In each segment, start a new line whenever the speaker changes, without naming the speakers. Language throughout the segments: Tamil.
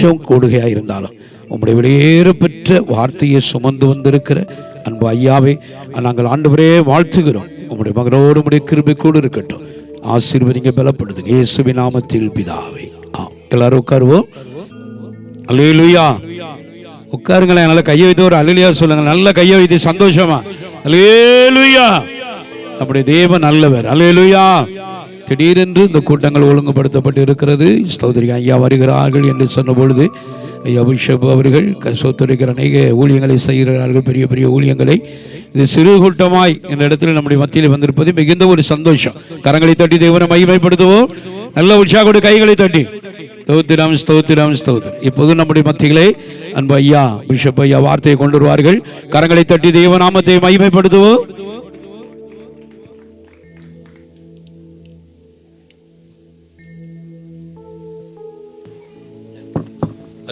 கொஞ்சம் கூடுகையாக இருந்தாலும் உம்முடைய வெளியேற பெற்ற வார்த்தையை சுமந்து வந்திருக்கிற அன்பு ஐயாவை நாங்கள் ஆண்டவரே வாழ்த்துகிறோம். உம்முடைய மகனோடு உம்முடைய கிருபை கூட இருக்கட்டும். ஆசீர்வதிங்க, பலப்படுத்துங்க இயேசுவின் நாமத்தில் பிதாவே. எல்லாரும் உட்காருவோம். அல்லேலூயா. உட்காருங்களேன். நல்ல கையை வைத்து ஒரு அல்லேலூயா சொல்லுங்க. நல்ல கையை வைத்து சந்தோஷமா அல்லேலூயா. நம்முடைய தேவன் நல்லவர். அல்லேலூயா. திடீரென்று இந்த கூட்டங்கள் ஒழுங்குபடுத்தப்பட்டு இருக்கிறது. ஸ்தோத்திரி ஐயா வருகிறார்கள் என்று சொன்ன பொழுது ஐயா பிஷப் அவர்கள் சொத்துரைக்கிற அநேக ஊழியங்களை செய்கிறார்கள், பெரிய பெரிய ஊழியங்களை. இது சிறு கூட்டமாய் இந்த இடத்துல நம்முடைய மத்தியில் வந்திருப்பது மிகுந்த ஒரு சந்தோஷம். கரங்களை தட்டி தேவனை மகிமைப்படுத்துவோம். நல்ல உற்சாகோடு கைகளை தட்டி ஸ்தோத்திரம் ஸ்தோத்திரம் ஸ்தோத்திரம். இப்போது நம்முடைய மத்தியிலே அன்பு ஐயா பிஷப் ஐயா வார்த்தையை கொண்டு வருவார்கள். கரங்களை தட்டி தேவநாமத்தை மகிமைப்படுத்துவோம்.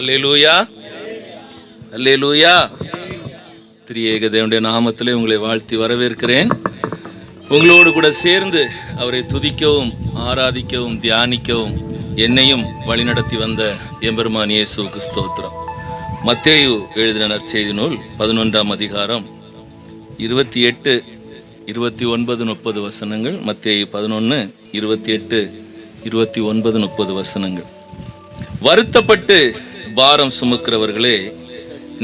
அல்லேலூயா, அல்லேலூயா. திரியேக தேவனுடைய நாமத்திலே உங்களை வாழ்த்தி வரவேற்கிறேன். உங்களோடு கூட சேர்ந்து அவரை துதிக்கவும் ஆராதிக்கவும் தியானிக்கவும் என்னையும் வழிநடத்தி வந்த எம்பெருமான் இயேசுவுக்கு ஸ்தோத்திரம். மத்தேயு எழுதின நற்செய்தி நூல் 11ஆம் அதிகாரம் 28, 29, 30 வசனங்கள். மத்தேயு 11, 28, 29, 30 வசனங்கள். வருத்தப்பட்டு பாரம் சுமக்கிறவர்களே,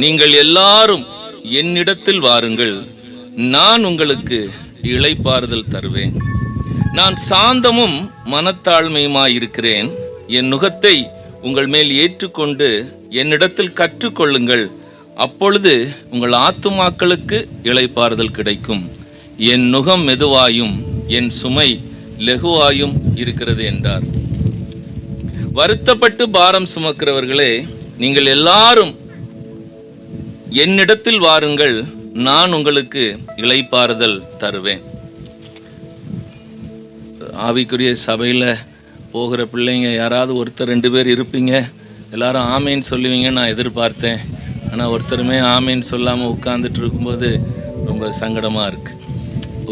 நீங்கள் எல்லாரும் என்னிடத்தில் வாருங்கள், நான் உங்களுக்கு இளைப்பாறுதல் தருவேன். நான் சாந்தமும் மனத்தாழ்மையுமாயிருக்கிறேன். என் நுகத்தை உங்கள் மேல் ஏற்றுக்கொண்டு என்னிடத்தில் கற்றுக்கொள்ளுங்கள், அப்பொழுது உங்கள் ஆத்துமாக்களுக்கு இளைப்பாறுதல் கிடைக்கும். என் நுகம் மெதுவாயும் என் சுமை லெகுவாயும் இருக்கிறது என்றார். வருத்தப்பட்டு பாரம் சுமக்கிறவர்களே, நீங்கள் எல்லாரும் என்னிடத்தில் வாருங்கள், நான் உங்களுக்கு இளைப்பாறுதல் தருவேன். ஆவிக்குரிய சபையில் போகிற பிள்ளைங்க யாராவது ஒருத்தர் 2 பேர் இருப்பீங்க. எல்லாரும் ஆமேன்னு சொல்லுவீங்க நான் எதிர்பார்த்தேன். ஆனால் ஒருத்தருமே ஆமேன்னு சொல்லாமல் உட்கார்ந்துட்டு இருக்கும்போது ரொம்ப சங்கடமாக இருக்குது.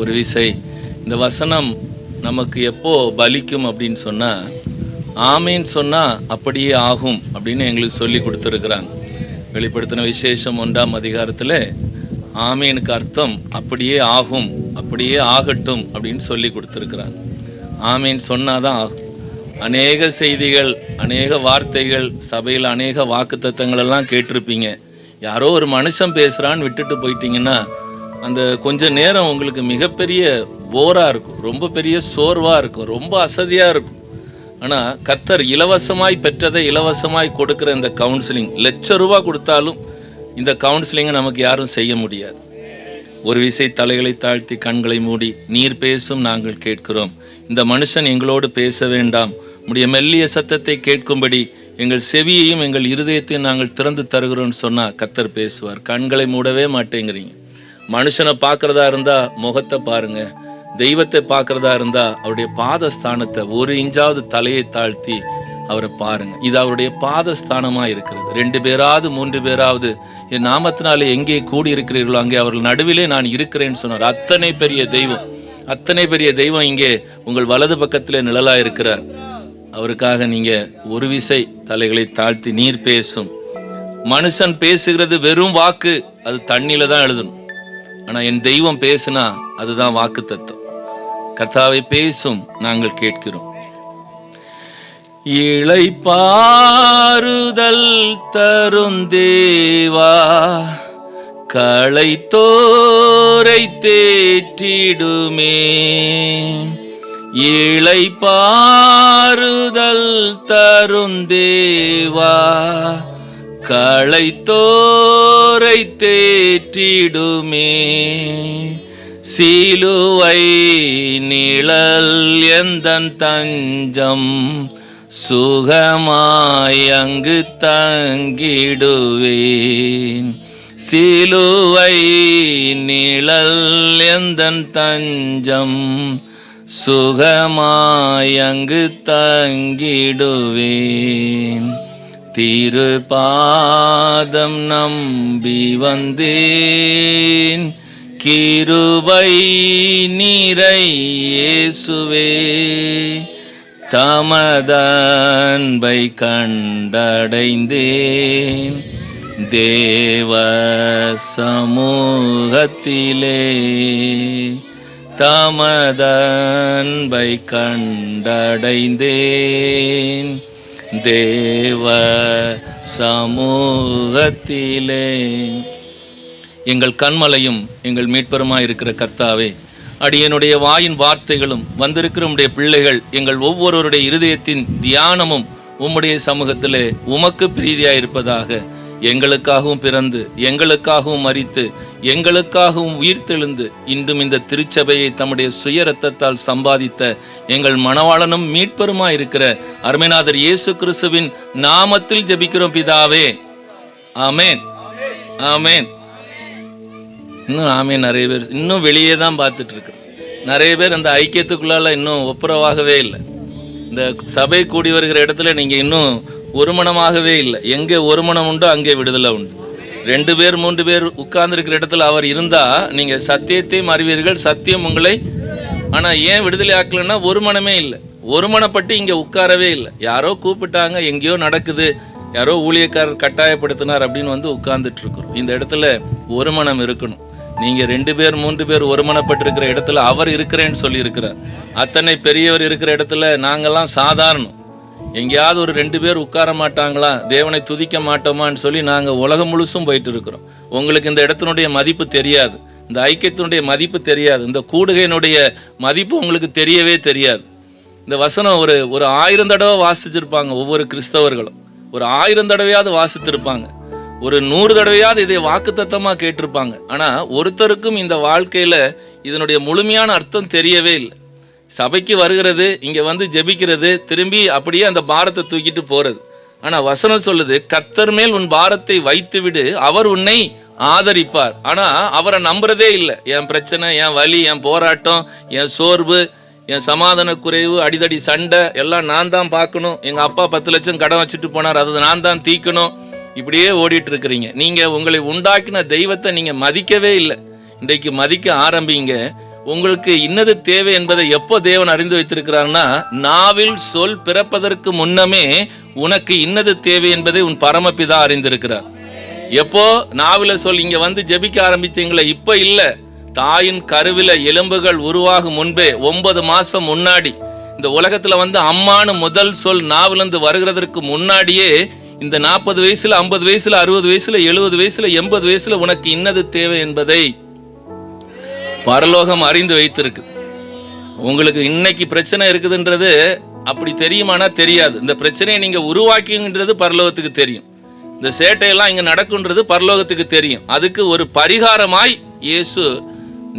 ஒரு விசை இந்த வசனம் நமக்கு எப்போ பலிக்கும் அப்படின்னு சொன்னால், ஆமேன்னு சொன்னால் அப்படியே ஆகும் அப்படின்னு எங்களுக்கு சொல்லி கொடுத்துருக்குறாங்க. வெளிப்படுத்தின விசேஷம் 1ஆம் அதிகாரத்தில் ஆமேனுக்கு அர்த்தம் அப்படியே ஆகும், அப்படியே ஆகட்டும் அப்படின்னு சொல்லி கொடுத்துருக்குறாங்க. ஆமேன் சொன்னாதான் ஆகும். அநேக செய்திகள், அநேக வார்த்தைகள், சபையில் அநேக வாக்குத்தத்தங்கள் எல்லாம் கேட்டிருப்பீங்க. யாரோ ஒரு மனுஷன் பேசுகிறான்னு விட்டுட்டு போயிட்டீங்கன்னா அந்த கொஞ்ச நேரம் உங்களுக்கு மிகப்பெரிய போராக இருக்கும், ரொம்ப பெரிய சோர்வாக இருக்கும், ரொம்ப அசதியாக இருக்கும். ஆனால் கர்த்தர் இலவசமாய் பெற்றதை இலவசமாய் கொடுக்குற இந்த கவுன்சிலிங், ₹1,00,000 கொடுத்தாலும் இந்த கவுன்சிலிங்கை நமக்கு யாரும் செய்ய முடியாது. ஒரு விசை தலைகளை தாழ்த்தி கண்களை மூடி, நீர் பேசும் நாங்கள் கேட்கிறோம், இந்த மனுஷன் எங்களோடு பேச வேண்டாம், உம்முடைய மெல்லிய சத்தத்தை கேட்கும்படி எங்கள் செவியையும் எங்கள் இருதயத்தையும் நாங்கள் திறந்து தருகிறோம்னு சொன்னால் கர்த்தர் பேசுவார். கண்களை மூடவே மாட்டேங்கிறீங்க. மனுஷனை பார்க்குறதா இருந்தால் முகத்தை பாருங்க, தெய்வத்தை பார்க்குறதா இருந்தால் அவருடைய பாதஸ்தானத்தை 1 இன்ச்சாவது தலையை தாழ்த்தி அவரை பாருங்க. இது அவருடைய பாதஸ்தானமாக இருக்கிறது. 2 பேராவது 3 பேராவது என் நாமத்தினாலே எங்கே கூடி இருக்கிறீர்களோ அங்கே அவர்கள் நடுவிலே நான் இருக்கிறேன்னு சொன்னார். அத்தனை பெரிய தெய்வம், அத்தனை பெரிய தெய்வம் இங்கே உங்கள் வலது பக்கத்திலே நிழலாக இருக்கிறார். அவருக்காக நீங்கள் ஒரு விசை தலைகளை தாழ்த்தி, நீர் பேசும். மனுஷன் பேசுகிறது வெறும் வாக்கு, அது தண்ணியில தான் எழுதணும். ஆனால் என் தெய்வம் பேசுனா அதுதான் வாக்கு தத்துவம். கர்த்தாவை பேசும் நாங்கள் கேட்கிறோம். இளைப்பாறுதல் தரும் தேவா, களைத்தோரை தேற்றிடுமே. இளைப்பாறுதல் தரும் தேவா, களைத்தோரை தேற்றிடுமே. சிலுவை நிழல் எந்தன் தஞ்சம், சுகமாய் அங்கு தங்கிடுவேன். சிலுவை நிழல் எந்தன் தஞ்சம், சுகமாய் அங்கு தங்கிடுவேன். திருபாதம் நம்பி வந்தேன், கிருபை நீரை இயேசுவே. தமதன்பை கண்டடைந்தேன் தேவ சமூகத்திலே. தமதன்பை கண்டடைந்தேன் தேவ சமூகத்திலே. எங்கள் கண்மலையும் எங்கள் மீட்பருமாய் இருக்கிற கர்த்தாவே, அடியனுடைய வாயின் வார்த்தைகளும் வந்திருக்கிற உம்முடைய பிள்ளைகள் எங்கள் ஒவ்வொருவருடைய இருதயத்தின் தியானமும் உம்முடைய சமூகத்திலே உமக்கு பிரீதியாயிருப்பதாக. எங்களுக்காகவும் பிறந்து எங்களுக்காகவும் மரித்து எங்களுக்காகவும் உயிர்த்தெழுந்து இன்றும் இந்த திருச்சபையை தம்முடைய சுய இரத்தத்தால் சம்பாதித்த எங்கள் மணவாளனும் மீட்பருமாய் இருக்கிற அருமைநாதர் இயேசு கிறிஸ்துவின் நாமத்தில் ஜெபிக்கிறோம் பிதாவே. ஆமேன், ஆமேன். இன்னும் ஆமேன். நிறைய பேர் இன்னும் வெளியே தான் பார்த்துட்டு இருக்கிறோம். நிறைய பேர் அந்த ஐக்கியத்துக்குள்ளால இன்னும் ஒப்புரவாகவே இல்லை. இந்த சபை கூடி வருகிற இடத்துல நீங்கள் இன்னும் ஒரு மனமாகவே இல்லை. எங்கே ஒரு மனம் உண்டோ அங்கே விடுதலை உண்டு. 2 பேர் 3 பேர் உட்கார்ந்துருக்கிற இடத்துல அவர் இருந்தால் நீங்கள் சத்தியத்தையும் அறிவீர்கள், சத்தியம் உங்களை. ஆனால் ஏன் விடுதலை ஆக்கலைன்னா ஒரு மனமே இல்லை. ஒரு மனப்பட்டு இங்கே உட்காரவே இல்லை. யாரோ கூப்பிட்டாங்க, எங்கேயோ நடக்குது, யாரோ ஊழியக்காரர் கட்டாயப்படுத்தினார் அப்படின்னு வந்து உட்கார்ந்துட்டு இருக்கிறோம். இந்த இடத்துல ஒரு மனம் இருக்கணும். நீங்கள் 2 பேர் 3 பேர் ஒரு மனப்பட்டிருக்கிற இடத்துல அவர் இருக்கிறேன்னு சொல்லியிருக்கிறார். அத்தனை பெரியவர் இருக்கிற இடத்துல நாங்கள்லாம் சாதாரணம். எங்கேயாவது ஒரு 2 பேர் உட்கார மாட்டாங்களா, தேவனை துதிக்க மாட்டோமான்னு சொல்லி நாங்கள் உலகம் முழுசும் போயிட்டு இருக்கிறோம். உங்களுக்கு இந்த இடத்தினுடைய மதிப்பு தெரியாது, இந்த ஐக்கியத்தினுடைய மதிப்பு தெரியாது, இந்த கூடுகையினுடைய மதிப்பு உங்களுக்கு தெரியவே தெரியாது. இந்த வசனம் ஒரு 1000 தடவை வாசிச்சிருப்பாங்க ஒவ்வொரு கிறிஸ்தவர்களும். ஒரு 1000 தடவையாவது வாசித்திருப்பாங்க. ஒரு 100 தடவையாவது இதை வாக்குத்தத்தமாக கேட்டிருப்பாங்க. ஆனால் ஒருத்தருக்கும் இந்த வாழ்க்கையில் இதனுடைய முழுமையான அர்த்தம் தெரியவே இல்லை. சபைக்கு வருகிறது, இங்கே வந்து ஜெபிக்கிறது, திரும்பி அப்படியே அந்த பாரத்தை தூக்கிட்டு போகிறது. ஆனால் வசனம் சொல்லுது, கர்த்தர் மேல் உன் பாரத்தை வைத்து விடு, அவர் உன்னை ஆதரிப்பார். ஆனால் அவரை நம்புறதே இல்லை. என் பிரச்சனை, என் வலி, என் போராட்டம், என் சோர்வு, என் சமாதான குறைவு, அடிதடி சண்டை எல்லாம் நான் தான் பார்க்கணும். எங்கள் அப்பா 10 லட்சம் கடன் வச்சுட்டு போனார், அதை நான் தான் தீக்கணும். இப்படியே ஓடிட்டு இருக்கிறீங்க. நீங்கள் உங்களை உண்டாக்கின தெய்வத்தை நீங்கள் மதிக்கவே இல்லை. இன்றைக்கு மதிக்க ஆரம்பிங்க. உங்களுக்கு இன்னது தேவை என்பதை எப்போ தேவன் அறிந்து வைத்திருக்கிறார்னா, நாவில் சொல் பிறப்பதற்கு முன்னமே உனக்கு இன்னது தேவை என்பதை உன் பரமபிதா அறிந்திருக்கிறார். எப்போ நாவில சொல் இங்க வந்து ஜெபிக்க ஆரம்பித்தீங்களே, இப்போ இல்லை. தாயின் கருவில எலும்புகள் உருவாகும் முன்பே 9 மாசம் முன்னாடி இந்த உலகத்துல வந்து அம்மானு முதல் சொல் நாவிலிருந்து வருகிறதற்கு முன்னாடியே இந்த 40 வயசுல 50 வயசுல 60 வயசுல 70 வயசுல 80 வயசுல உனக்கு இன்னது தேவை என்பதை பரலோகம் அறிந்து வைத்திருக்கு. உங்களுக்கு இன்னைக்கு பிரச்சனை இருக்குதுன்றது அப்படி தெரியுமானா தெரியாது. இந்த பிரச்சனையை நீங்க உருவாக்கின்றது பரலோகத்துக்கு தெரியும். இந்த சேட்டையெல்லாம் இங்க நடக்குன்றது பரலோகத்துக்கு தெரியும். அதுக்கு ஒரு பரிகாரமாய் இயேசு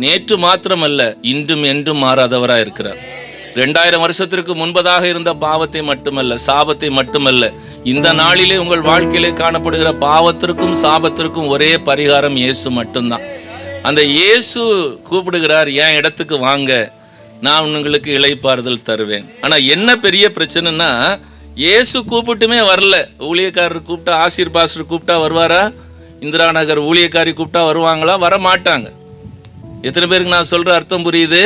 நேற்று மாத்திரமல்ல, இன்றும் என்றும் மாறாதவராய் இருக்கிறார். 2000 வருஷத்திற்கு முன்பதாக இருந்த பாவத்தை மட்டுமல்ல, சாபத்தை மட்டுமல்ல, இந்த நாளிலே உங்கள் வாழ்க்கையிலே காணப்படுகிற பாவத்திற்கும் சாபத்திற்கும் ஒரே பரிகாரம் இயேசு மட்டும்தான். அந்த இயேசு கூப்பிடுகிறார், என் இடத்துக்கு வாங்க, நான் உங்களுக்கு இளைப்பாறுதல் தருவேன். ஆனால் என்ன பெரிய பிரச்சனைனா, இயேசு கூப்பிட்டுமே வரல. ஊழியக்காரர் கூப்பிட்டா, ஆசிர் பாஸ்டர் கூப்பிட்டா வருவாரா? இந்திரா நகர் ஊழியக்காரி கூப்பிட்டா வருவாங்களா? வர மாட்டாங்க. எத்தனை பேருக்கு நான் சொல்கிற அர்த்தம் புரியுது?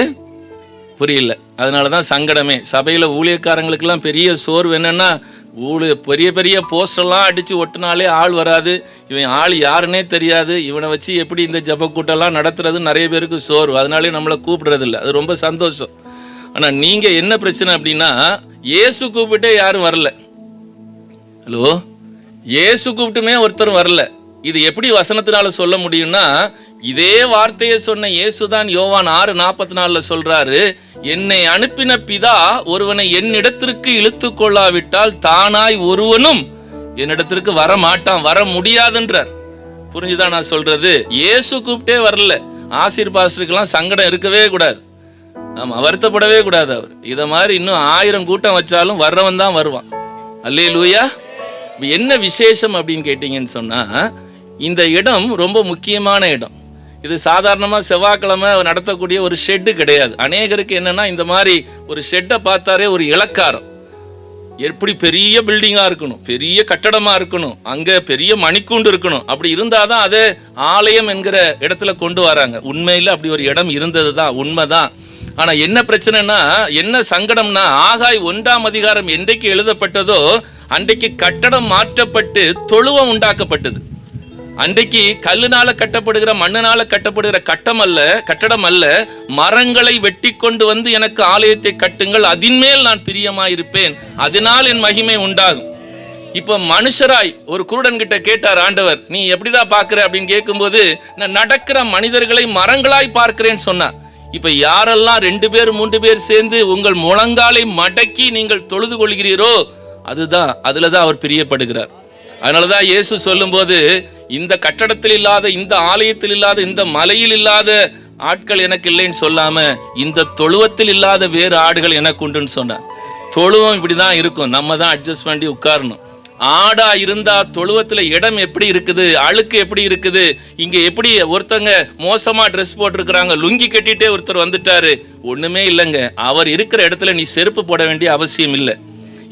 புரியல. அதனால தான் சங்கடமே. சபையில் ஊழியக்காரங்களுக்கெல்லாம் பெரிய சோர்வு என்னென்னா, பெரிய பெரிய போஸ்டெல்லாம் அடித்து ஒட்டினாலே ஆள் வராது, இவன் ஆள் யாருன்னே தெரியாது, இவனை வச்சு எப்படி இந்த ஜப கூட்டெல்லாம் நடத்துறது நிறைய பேருக்கு சோர்வு. அதனாலே நம்மளை கூப்பிடுறதில்ல. அது ரொம்ப சந்தோஷம். ஆனால் நீங்கள் என்ன பிரச்சனை அப்படின்னா, இயேசு கூப்பிட்டே யாரும் வரல. ஹலோ, இயேசு கூப்பிட்டுமே ஒருத்தரும் வரல. இது எப்படி வசனத்தினால சொல்ல முடியும்னா, இதே வார்த்தையை சொன்ன இயேசுதான் யோவான் 6:44 சொல்றாரு, என்னை அனுப்பின பிதா ஒருவனை என்னிடத்திற்கு இழுத்து கொள்ளாவிட்டால் தானாய் ஒருவனும் என்னிடத்திற்கு வர மாட்டான், வர முடியாதுன்றார். புரிஞ்சுதான் நான் சொல்றது? இயேசு கூப்பிட்டே வரல. ஆசிர் பாஸ்டருக்கெல்லாம் சங்கடம் இருக்கவே கூடாது, ஆமா, வருத்தப்படவே கூடாது. அவர் இதை மாதிரி இன்னும் 1000 கூட்டம் வச்சாலும் வர்றவன் தான் வருவான். அல்லேலூயா. என்ன விசேஷம் அப்படின்னு கேட்டீங்கன்னு சொன்னா, இந்த இடம் ரொம்ப முக்கியமான இடம். இது சாதாரணமாக செவ்வாய்க்கிழமை நடத்தக்கூடிய ஒரு ஷெட்டு கிடையாது. அநேகருக்கு என்னன்னா, இந்த மாதிரி ஒரு ஷெட்டை பார்த்தாரே ஒரு இலக்காரம். எப்படி பெரிய பில்டிங்காக இருக்கணும், பெரிய கட்டடமாக இருக்கணும், அங்கே பெரிய மணிக்கூண்டு இருக்கணும். அப்படி இருந்தால் தான் அதை ஆலயம் என்கிற இடத்துல கொண்டு வராங்க. உண்மையில் அப்படி ஒரு இடம் இருந்தது தான், உண்மைதான். ஆனா என்ன பிரச்சனைனா, என்ன சங்கடம்னா, ஆகாய் 1ஆம் அதிகாரம் என்றைக்கு எழுதப்பட்டதோ அன்றைக்கு கட்டடம் மாற்றப்பட்டு தொழுவம் உண்டாக்கப்பட்டது. அன்றைக்கு கல்லுனால கட்டப்படுகிற மண்ணுனால கட்டப்படுகிற கட்டடம் அல்ல, மரங்களை வெட்டி கொண்டு வந்து எனக்கு ஆலயத்தை கட்டுங்கள், அதின்மேல் நான் பிரியமாயிருப்பேன், அதனால் என் மகிமை உண்டாகும். இப்ப மனுஷராய் ஒரு குருடன் கிட்ட கேட்டார் ஆண்டவர், நீ எப்படிதான் பாக்குற அப்படின்னு கேட்கும்போது, நான் நடக்கிற மனிதர்களை மரங்களாய் பார்க்கிறேன்னு சொன்னார். இப்ப யாரெல்லாம் 2 பேர் 3 பேர் சேர்ந்து உங்கள் முழங்காலை மடக்கி நீங்கள் தொழுது கொள்கிறீரோ அதுலதான் அவர் பிரியப்படுகிறார். அதனாலதான் இயேசு சொல்லும் போது, இந்த கட்டடத்தில் இல்லாத, இந்த ஆலயத்தில் இல்லாத, இந்த மலையில் இல்லாத ஆட்கள் எனக்கு இல்லைன்னு சொல்லாம, இந்த தொழுவத்தில் இல்லாத வேறு ஆடுகள் எனக்கு உண்டுன்னு சொன்னார். தொழுவம் இப்படிதான் இருக்கும், நம்ம தான் அட்ஜஸ்ட் பண்ணி உட்காரணும். ஆடா இருந்தா தொழுவத்துல இடம் எப்படி இருக்குது, அழுக்கு எப்படி இருக்குது, இங்க எப்படி ஒருத்தங்க மோசமா ட்ரெஸ் போட்டிருக்கிறாங்க, லுங்கி கட்டிட்டே ஒருத்தர் வந்துட்டாரு, ஒண்ணுமே இல்லைங்க. அவர் இருக்கிற இடத்துல நீ செருப்பு போட வேண்டிய அவசியம் இல்லை.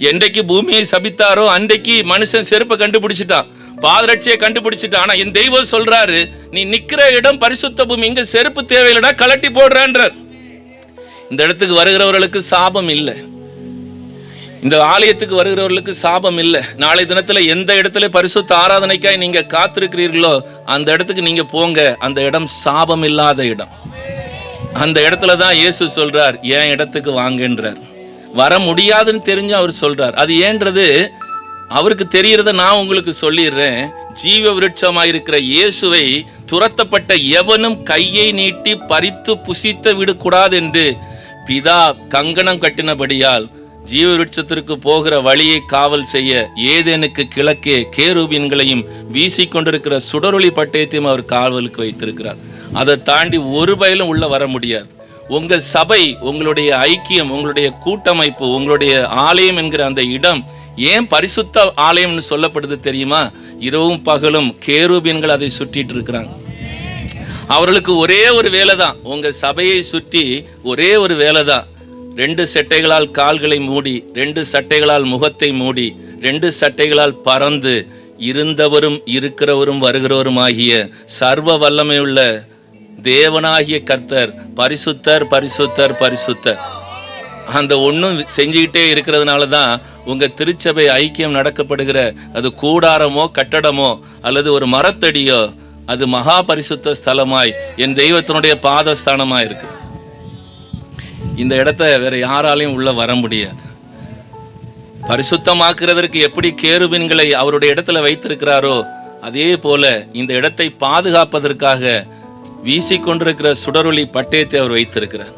என்றைக்கு பூமியை சபித்தாரோ அன்றைக்கு மனுஷன் செருப்பை கண்டுபிடிச்சிட்டான், பாதரட்சியை கண்டுபிடிச்சிட்டான். ஆனா என் தெய்வம் சொல்றாரு, நீ நிக்கிற இடம் பரிசுத்த பூமி, இங்க செருப்பு தேவையில்லடா, கலட்டி போடுறான்றார். இந்த இடத்துக்கு வருகிறவர்களுக்கு சாபம் இல்லை, இந்த ஆலயத்துக்கு வருகிறவர்களுக்கு சாபம் இல்லை. நாளை தினத்துல எந்த இடத்துல பரிசுத்த ஆராதனைக்காய் நீங்க காத்திருக்கிறீர்களோ அந்த இடத்துக்கு நீங்க போங்க. அந்த இடம் சாபம் இல்லாத இடம். அந்த இடத்துல தான் இயேசு சொல்றார், என் இடத்துக்கு வாங்கன்றார். வர முடியாதுன்னு தெரிஞ்சு அவர் சொல்றார். அது ஏன்றது அவருக்கு தெரியறத நான் உங்களுக்கு சொல்லிடுறேன். ஜீவ விருட்சமாயிருக்கிற இயேசுவை துரத்தப்பட்ட எவனும் கையை நீட்டி பறித்து புசித்து விடக்கூடாது என்று பிதா கங்கணம் கட்டினபடியால் ஜீவ விருட்சத்திற்கு போகிற வழியை காவல் செய்ய ஏதேனுக்கு கிழக்கே கேருபீன்களையும் வீசிக்கொண்டிருக்கிற சுடரொளி பட்டயத்தையும் அவர் காவலுக்கு வைத்திருக்கிறார். அதை தாண்டி ஒரு பயலும் உள்ள வர முடியாது. உங்க சபை, உங்களுடைய ஐக்கியம், உங்களுடைய கூட்டமைப்பு, உங்களுடைய ஆலயம் என்கிற அந்த இடம் ஏன் பரிசுத்த ஆலயம்னு சொல்லப்படுது தெரியுமா? இரவும் பகலும் கேருபீன்கள் அதை சுற்றிட்டு இருக்கிறாங்க. அவர்களுக்கு ஒரே ஒரு வேலை தான், உங்க சபையை சுற்றி ஒரே ஒரு வேலை தான். 2 சட்டைகளால் கால்களை மூடி, 2 சட்டைகளால் முகத்தை மூடி, 2 சட்டைகளால் பறந்து இருந்தவரும் இருக்கிறவரும் வருகிறவரும் ஆகிய சர்வ வல்லமையுள்ள தேவனாகிய கர்த்தர் பரிசுத்தர் பரிசுத்தர் பரிசுத்தர். அந்த ஒன்றும் செஞ்சுக்கிட்டே இருக்கிறதுனால தான் உங்க திருச்சபை ஐக்கியம் நடக்கப்படுகிற அது கூடாரமோ கட்டடமோ அல்லது ஒரு மரத்தடியோ அது மகா பரிசுத்த ஸ்தலமாய் என் தெய்வத்தினுடைய பாதஸ்தானமாய் இருக்கு. இந்த இடத்த வேற யாராலையும் உள்ள வர முடியாது. பரிசுத்தமாக்குறதற்கு எப்படி கேருபீன்களை அவருடைய இடத்துல வைத்திருக்கிறாரோ அதே போல இந்த இடத்தை பாதுகாப்பதற்காக வீசிக்கொண்டிருக்கிற சுடரொளி பட்டயத்தை அவர் வைத்திருக்கிறார்.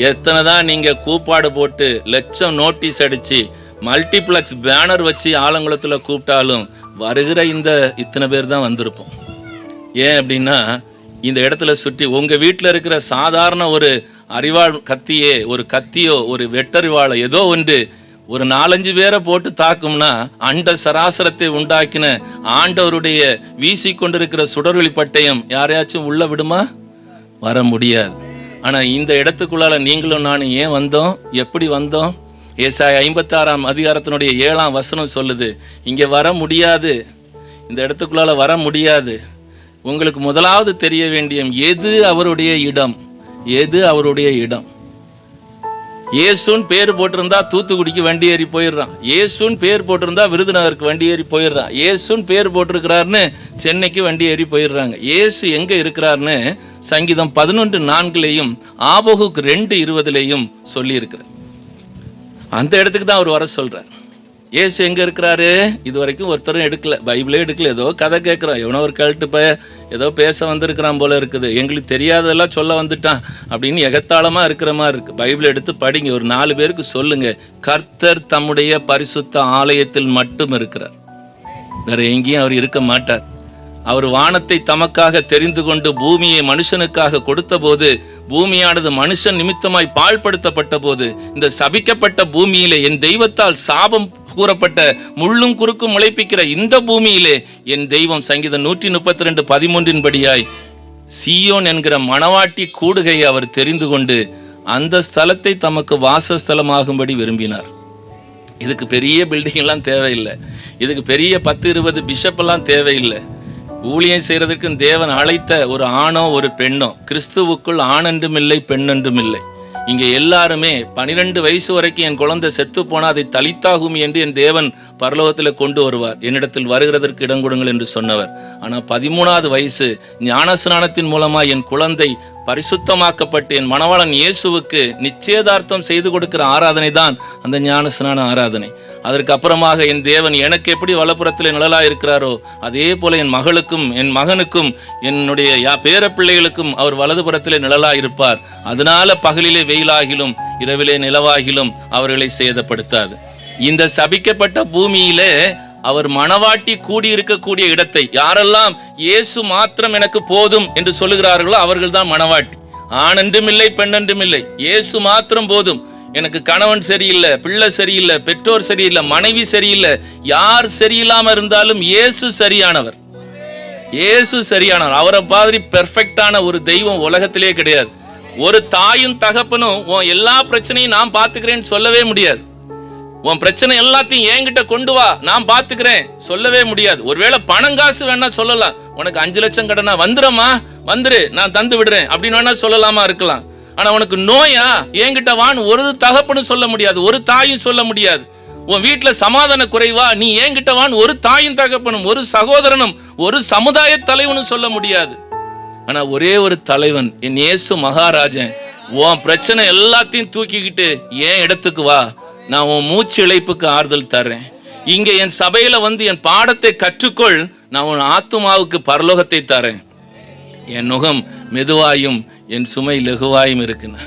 எத்தனை தான் நீங்க கூப்பாடு போட்டு லட்சம் நோட்டீஸ் அடிச்சு மல்டிப்ளெக்ஸ் பேனர் வச்சு ஆலங்குளத்துல கூப்பிட்டாலும் வருகிற இத்தனை பேர் தான் வந்திருப்போம். ஏன் அப்படின்னா இந்த இடத்துல சுற்றி உங்க வீட்டில் இருக்கிற சாதாரண ஒரு அறிவாள் கத்தியே, ஒரு கத்தியோ ஒரு வெட்டறிவாளோ ஏதோ ஒன்று ஒரு 4-5 பேரை போட்டு தாக்கும்னா அண்ட சராசரத்தை உண்டாக்கின ஆண்டவருடைய வீசிக்கொண்டிருக்கிற சுடரொளி பட்டயம் யாரையாச்சும் உள்ள விடுமா? வர முடியாது. ஆனா இந்த இடத்துக்குள்ளால நீங்களும் நானும் ஏன் வந்தோம், எப்படி வந்தோம்? ஏசாயா 56ஆம் அதிகாரத்தினுடைய 7ஆம் வசனம் சொல்லுது, இங்க வர முடியாது, இந்த இடத்துக்குள்ளால வர முடியாது. உங்களுக்கு முதலாவது தெரிய வேண்டிய எது அவருடைய இடம், எது அவருடைய இடம். இயேசுன்னு பேர் போட்டிருந்தா தூத்துக்குடிக்கு வண்டி ஏறி போயிடுறான், இயேசுன்னு பேர் போட்டிருந்தா விருதுநகருக்கு வண்டி ஏறி போயிடுறான், இயேசுன்னு பேர் போட்டிருக்கிறாருன்னு சென்னைக்கு வண்டி ஏறி போயிடுறாங்க. இயேசு எங்க இருக்கிறாருன்னு சங்கீதம் 11:4 ஆபகுக்கு 2:20 சொல்லி இருக்கிறார். அந்த இடத்துக்கு தான் அவர் வர சொல்றார். இயேசு எங்க இருக்கிறாரு? இது வரைக்கும் ஒருத்தரும் எடுக்கல, பைபிளே எடுக்கல. ஏதோ கதை கேட்குறோம், எவனோ ஒரு கழட்டு ஏதோ பேச வந்திருக்கிறான் போல இருக்குது, எங்களுக்கு தெரியாததெல்லாம் சொல்ல வந்துட்டான் அப்படின்னு எகத்தாளமா இருக்கிற மாதிரி இருக்கு. பைபிள் எடுத்து படிங்க, ஒரு 4 பேருக்கு சொல்லுங்க, கர்த்தர் தம்முடைய பரிசுத்த ஆலயத்தில் மட்டும் இருக்கிறார், வேற எங்கேயும் அவர் இருக்க மாட்டார். அவர் வானத்தை தமக்காக தெரிந்து கொண்டு பூமியை மனுஷனுக்காக கொடுத்த போது, பூமியானது மனுஷன் நிமித்தமாய் பாழ்படுத்தப்பட்ட போது, இந்த சபிக்கப்பட்ட பூமியிலே என் தெய்வத்தால் சாபம் கூறப்பட்ட முள்ளும் குறுக்கும் முளைப்பிக்கிற இந்த பூமியிலே என் தெய்வம் சங்கீதம் 132:13 படியாய் சீயோன் என்கிற மணவாட்டி கூடுகையை அவர் தெரிந்து கொண்டு அந்த ஸ்தலத்தை தமக்கு வாசஸ்தலமாகும்படி விரும்பினார். இதுக்கு பெரிய பில்டிங் எல்லாம் தேவையில்லை, இதுக்கு பெரிய 10-20 பிஷப் எல்லாம் தேவையில்லை. ஊழியம் செய்யறதுக்கு தேவன் அழைத்த ஒரு ஆணோ ஒரு பெண்ணோ, கிறிஸ்துவுக்குள் ஆணென்றும் இல்லை பெண்ணென்றும் இல்லை. இங்கே எல்லாருமே 12 வயசு வரைக்கும் என் குழந்தை செத்து போனா அதை தலித்தாகும் என்று என் தேவன் பரலோகத்தில் கொண்டு வருவார், என்னிடத்தில் வருகிறதற்கு இடம் கொடுங்கள் என்று சொன்னவர். ஆனால் 13வது வயசு ஞானஸ்நானத்தின் மூலமா என் குழந்தை பரிசுத்தமாக்கப்பட்டு என் மணவாளன் இயேசுவுக்கு நிச்சயதார்த்தம் செய்து கொடுக்கிற ஆராதனை தான் அந்த ஞானஸ்நான ஆராதனை. அதற்கு அப்புறமாக என் தேவன் எனக்கு எப்படி வலப்புறத்தில் நிழலாக இருக்கிறாரோ அதே போல என் மகளுக்கும் என் மகனுக்கும் என்னுடைய பேர பிள்ளைகளுக்கும் அவர் வலதுபுறத்தில் நிழலாக இருப்பார். அதனால பகலிலே வெயிலாகிலும் இரவிலே நிலவாகிலும் அவர்களை சேதப்படுத்தாது. இந்த சபிக்கப்பட்ட பூமியிலே அவர் மணவாட்டி கூடியிருக்கக்கூடிய இடத்தை யாரெல்லாம் இயேசு மாத்திரம் எனக்கு போதும் என்று சொல்லுகிறார்களோ அவர்கள் தான் மணவாட்டி. ஆணென்றும் இல்லை பெண்ணென்றும் இல்லை, இயேசு மாத்திரம் போதும். எனக்கு கணவன் சரியில்லை, பிள்ளை சரியில்லை, பெற்றோர் சரியில்லை, மனைவி சரியில்லை, யார் சரியில்லாம இருந்தாலும் இயேசு சரியானவர். இயேசு சரியானவர். அவரை மாதிரி பெர்ஃபெக்டான ஒரு தெய்வம் உலகத்திலே கிடையாது. ஒரு தாயும் தகப்பனும் உன் எல்லா பிரச்சனையும் நான் பார்த்துக்கிறேன்னு சொல்லவே முடியாது. உன் பிரச்சனை எல்லாத்தையும் என்கிட்ட கொண்டு வா நான் பார்த்துக்கிறேன் சொல்லவே முடியாது. ஒருவேளை பணம் காசு வேணா சொல்லலாம், உனக்கு 5 லட்சம் கடனா வந்துடுமா, வந்துரு நான் தந்து விடுறேன் அப்படின்னு வேணா சொல்லலாமா இருக்கலாம். ஆனா உனக்கு நோயா என்கிட்ட வான்னு ஒரு தகப்பனும் சொல்ல முடியாது, ஒரு தாயும் சொல்ல முடியாது. உன் வீட்டுல சமாதான குறைவா நீ என்கிட்ட வான்னு ஒரு தாயும் தகப்பனும் ஒரு சகோதரனும் ஒரு சமுதாய தலைவனும் சொல்ல முடியாது. ஆனா ஒரே ஒரு தலைவன், என் இயேசு மகாராஜன், உன் பிரச்சனை எல்லாத்தையும் தூக்கிக்கிட்டு என் இடத்துக்கு வா, நான் உன் மூச்சு இழைப்புக்கு ஆறுதல் தர்றேன். இங்க என் சபையில வந்து என் பாடத்தை கற்றுக்கொள், நான் உன் ஆத்துமாவுக்கு பரலோகத்தை தரேன். என் நுகம் மெதுவாயும் என் சுமை லகுவாயும் இருக்குண்ணா.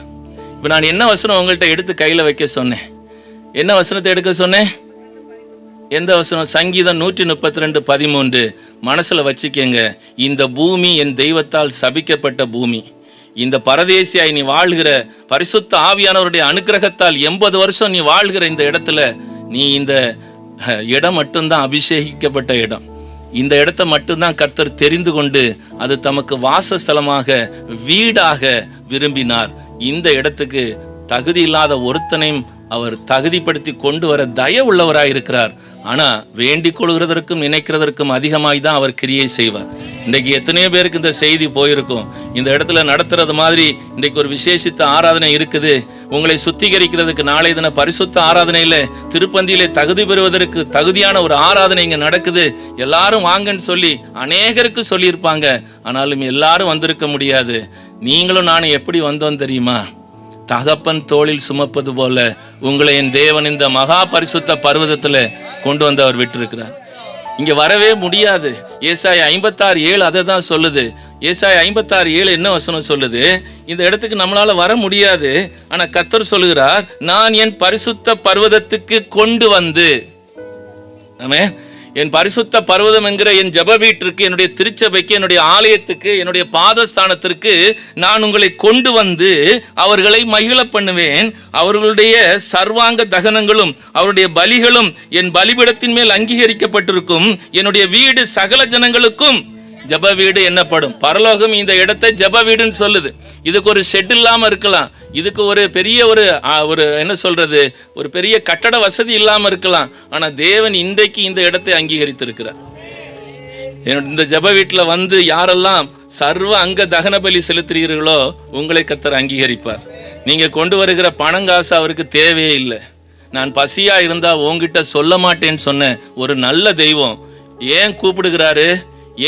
இப்போ நான் என்ன வசனம் உங்கள்கிட்ட எடுத்து கையில் வைக்க சொன்னேன்? என்ன வசனத்தை எடுக்க சொன்னேன்? எந்த வசனம்? சங்கீதம் 132:13 மனசுல வச்சுக்கங்க. இந்த பூமி என் தெய்வத்தால் சபிக்கப்பட்ட பூமி. இந்த பரதேசியாய் நீ வாழ்கிற பரிசுத்த ஆவியானவருடைய அனுக்கிரகத்தால் 80 வருஷம் நீ வாழ்கிற இந்த இடத்துல நீ இந்த இடம் மட்டும்தான் அபிஷேகிக்கப்பட்ட இடம். இந்த இடத்தை மட்டும்தான் கர்த்தர் தெரிந்து கொண்டு அது தமக்கு வாசஸ்தலமாக வீடாக விரும்பினார். இந்த இடத்துக்கு தகுதி இல்லாத ஒருத்தனையும் அவர் தகுதிப்படுத்தி கொண்டு வர தயவுள்ளவராய் இருக்கிறார். ஆனா வேண்டிக் கொள்கிறதற்கும் நினைக்கிறதற்கும் அதிகமாய் தான் அவர் கிரியை செய்வார். இன்றைக்கு எத்தனையோ பேருக்கு இந்த செய்தி போயிருக்கும். இந்த இடத்துல நடத்துறது மாதிரி இன்றைக்கு ஒரு விசேஷித்த ஆராதனை இருக்குது, உங்களை சுத்திகரிக்கிறதுக்கு நாளை தின பரிசுத்த ஆராதனையில திருப்பந்தியிலே தகுதி பெறுவதற்கு தகுதியான ஒரு ஆராதனை இங்க நடக்குது, எல்லாரும் வாங்கன்னு சொல்லி அநேகருக்கு சொல்லியிருப்பாங்க. ஆனாலும் எல்லாரும் வந்திருக்க முடியாது. நீங்களும் நானும் எப்படி வந்தோம் தெரியுமா? தகப்பன் தோளில் சுமப்பது போல உங்களை என் தேவன் இந்த மகா பரிசுத்த பர்வதத்துல கொண்டு வந்து அவர் விட்டிருக்கிறார். இங்க வரவே முடியாது. ஏசாயா 56:7 அதை தான் சொல்லுது. ஏசாயா 56:7 என்ன வசனம் சொல்லுது? இந்த இடத்துக்கு நம்மளால வர முடியாது. ஆனா கர்த்தர் சொல்லுகிறார், நான் என் பரிசுத்த பர்வதத்துக்கு கொண்டு வந்து, என் பரிசுத்த பர்வதம் என்கிற என் ஜெப வீட்டிற்கு, என்னுடைய திருச்சபைக்கு, என்னுடைய ஆலயத்துக்கு, என்னுடைய பாதஸ்தானத்திற்கு நான் உங்களை கொண்டு வந்து அவர்களை மகிழ பண்ணுவேன். அவர்களுடைய சர்வாங்க தகனங்களும் அவருடைய பலிகளும் என் பலிபீடத்தின் மேல் அங்கீகரிக்கப்பட்டிருக்கும். என்னுடைய வீடு சகல ஜனங்களுக்கும் ஜெப வீடு என்னப்படும். பரலோகம் இந்த இடத்தை ஜெப வீடுன்னு சொல்லுது. இதுக்கு ஒரு ஷெட் இல்லாம இருக்கலாம், இதுக்கு ஒரு பெரிய ஒரு என்ன சொல்றது, ஒரு பெரிய கட்டட வசதி இல்லாம இருக்கலாம். ஆனா தேவன் இன்றைக்கு இந்த இடத்தை அங்கீகரித்திருக்கிறார். இந்த ஜெப வீட்டில் வந்து யாரெல்லாம் சர்வ அங்க தகன பலி செலுத்துறீர்களோ உங்களை கர்த்தர் அங்கீகரிப்பார். நீங்க கொண்டு வருகிற பணங்காசு அவருக்கு தேவையே இல்லை. நான் பசியா இருந்தா உங்ககிட்ட சொல்ல மாட்டேன்னு சொன்ன ஒரு நல்ல தெய்வம் ஏன் கூப்பிடுகிறாரு?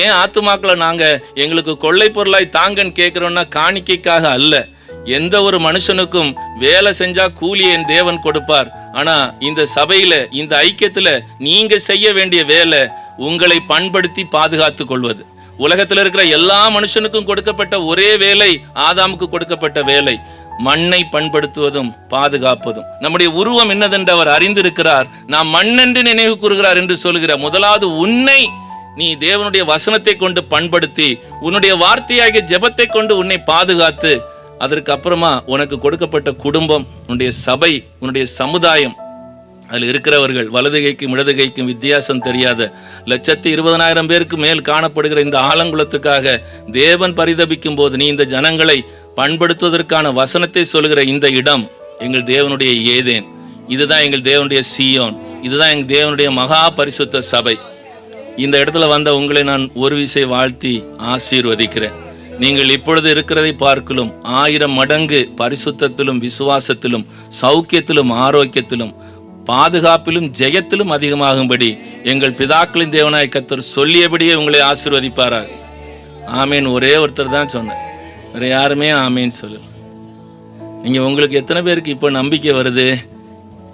ஏன் ஆத்துமாக்களை நாங்க எங்களுக்கு கொள்ளை பொருளாய் தாங்கன்னு கேட்கிறோம்னா காணிக்கைக்காக அல்ல. எந்த ஒரு மனுஷனுக்கும் வேலை செஞ்சா கூலியை என் தேவன் கொடுப்பார். ஆனா இந்த சபையில இந்த ஐக்கியத்துல நீங்க செய்ய வேண்டிய வேலை உங்களை பண்படுத்தி பாதுகாத்து கொள்வது. உலகத்துல இருக்கிற எல்லா மனுஷனுக்கும் கொடுக்கப்பட்ட ஒரே வேலை ஆதாமுக்கு கொடுக்கப்பட்ட வேலை, மண்ணை பண்படுத்துவதும் பாதுகாப்பதும். நம்முடைய உருவம் என்னதென்று அவர் அறிந்திருக்கிறார். நாம் மண்ணென்று நினைவு கூறுகிறார் என்று சொல்கிறார். முதலாவது உன்னை நீ தேவனுடைய வசனத்தை கொண்டு பண்படுத்தி, உன்னுடைய வார்த்தையாகிய ஜெபத்தை கொண்டு உன்னை பாதுகாத்து, அதற்கு அப்புறமா உனக்கு கொடுக்கப்பட்ட குடும்பம், உன்னுடைய சபை, உன்னுடைய சமுதாயம், அதில் இருக்கிறவர்கள் வலது கைக்கும் இடது கைக்கும் வித்தியாசம் தெரியாத 120,000 பேருக்கு மேல் காணப்படுகிற இந்த ஆலங்குளத்துக்காக தேவன் பரிதபிக்கும் போது நீ இந்த ஜனங்களை பண்படுத்துவதற்கான வசனத்தை சொல்கிற இந்த இடம் எங்கள் தேவனுடைய ஏதேன். இதுதான் எங்கள் தேவனுடைய சீயோன். இதுதான் எங்கள் தேவனுடைய மகா பரிசுத்த சபை. இந்த இடத்துல வந்த உங்களை நான் ஒரு விசை வாழ்த்தி ஆசீர்வதிக்கிறேன். நீங்கள் இப்பொழுது இருக்கிறதை பார்க்கலும் 1000 மடங்கு பரிசுத்தத்திலும் விசுவாசத்திலும் சௌக்கியத்திலும் ஆரோக்கியத்திலும் பாதுகாப்பிலும் ஜெயத்திலும் அதிகமாகும்படி எங்கள் பிதாக்களின் தேவனாய் கர்த்தர் சொல்லியபடியே உங்களை ஆசீர்வதிப்பாராக. ஆமேன். ஒரே ஒருத்தர் தான் சொன்னேன், வேற யாருமே ஆமேன்னு சொல்லல. நீங்க உங்களுக்கு எத்தனை பேருக்கு இப்போ நம்பிக்கை வருது?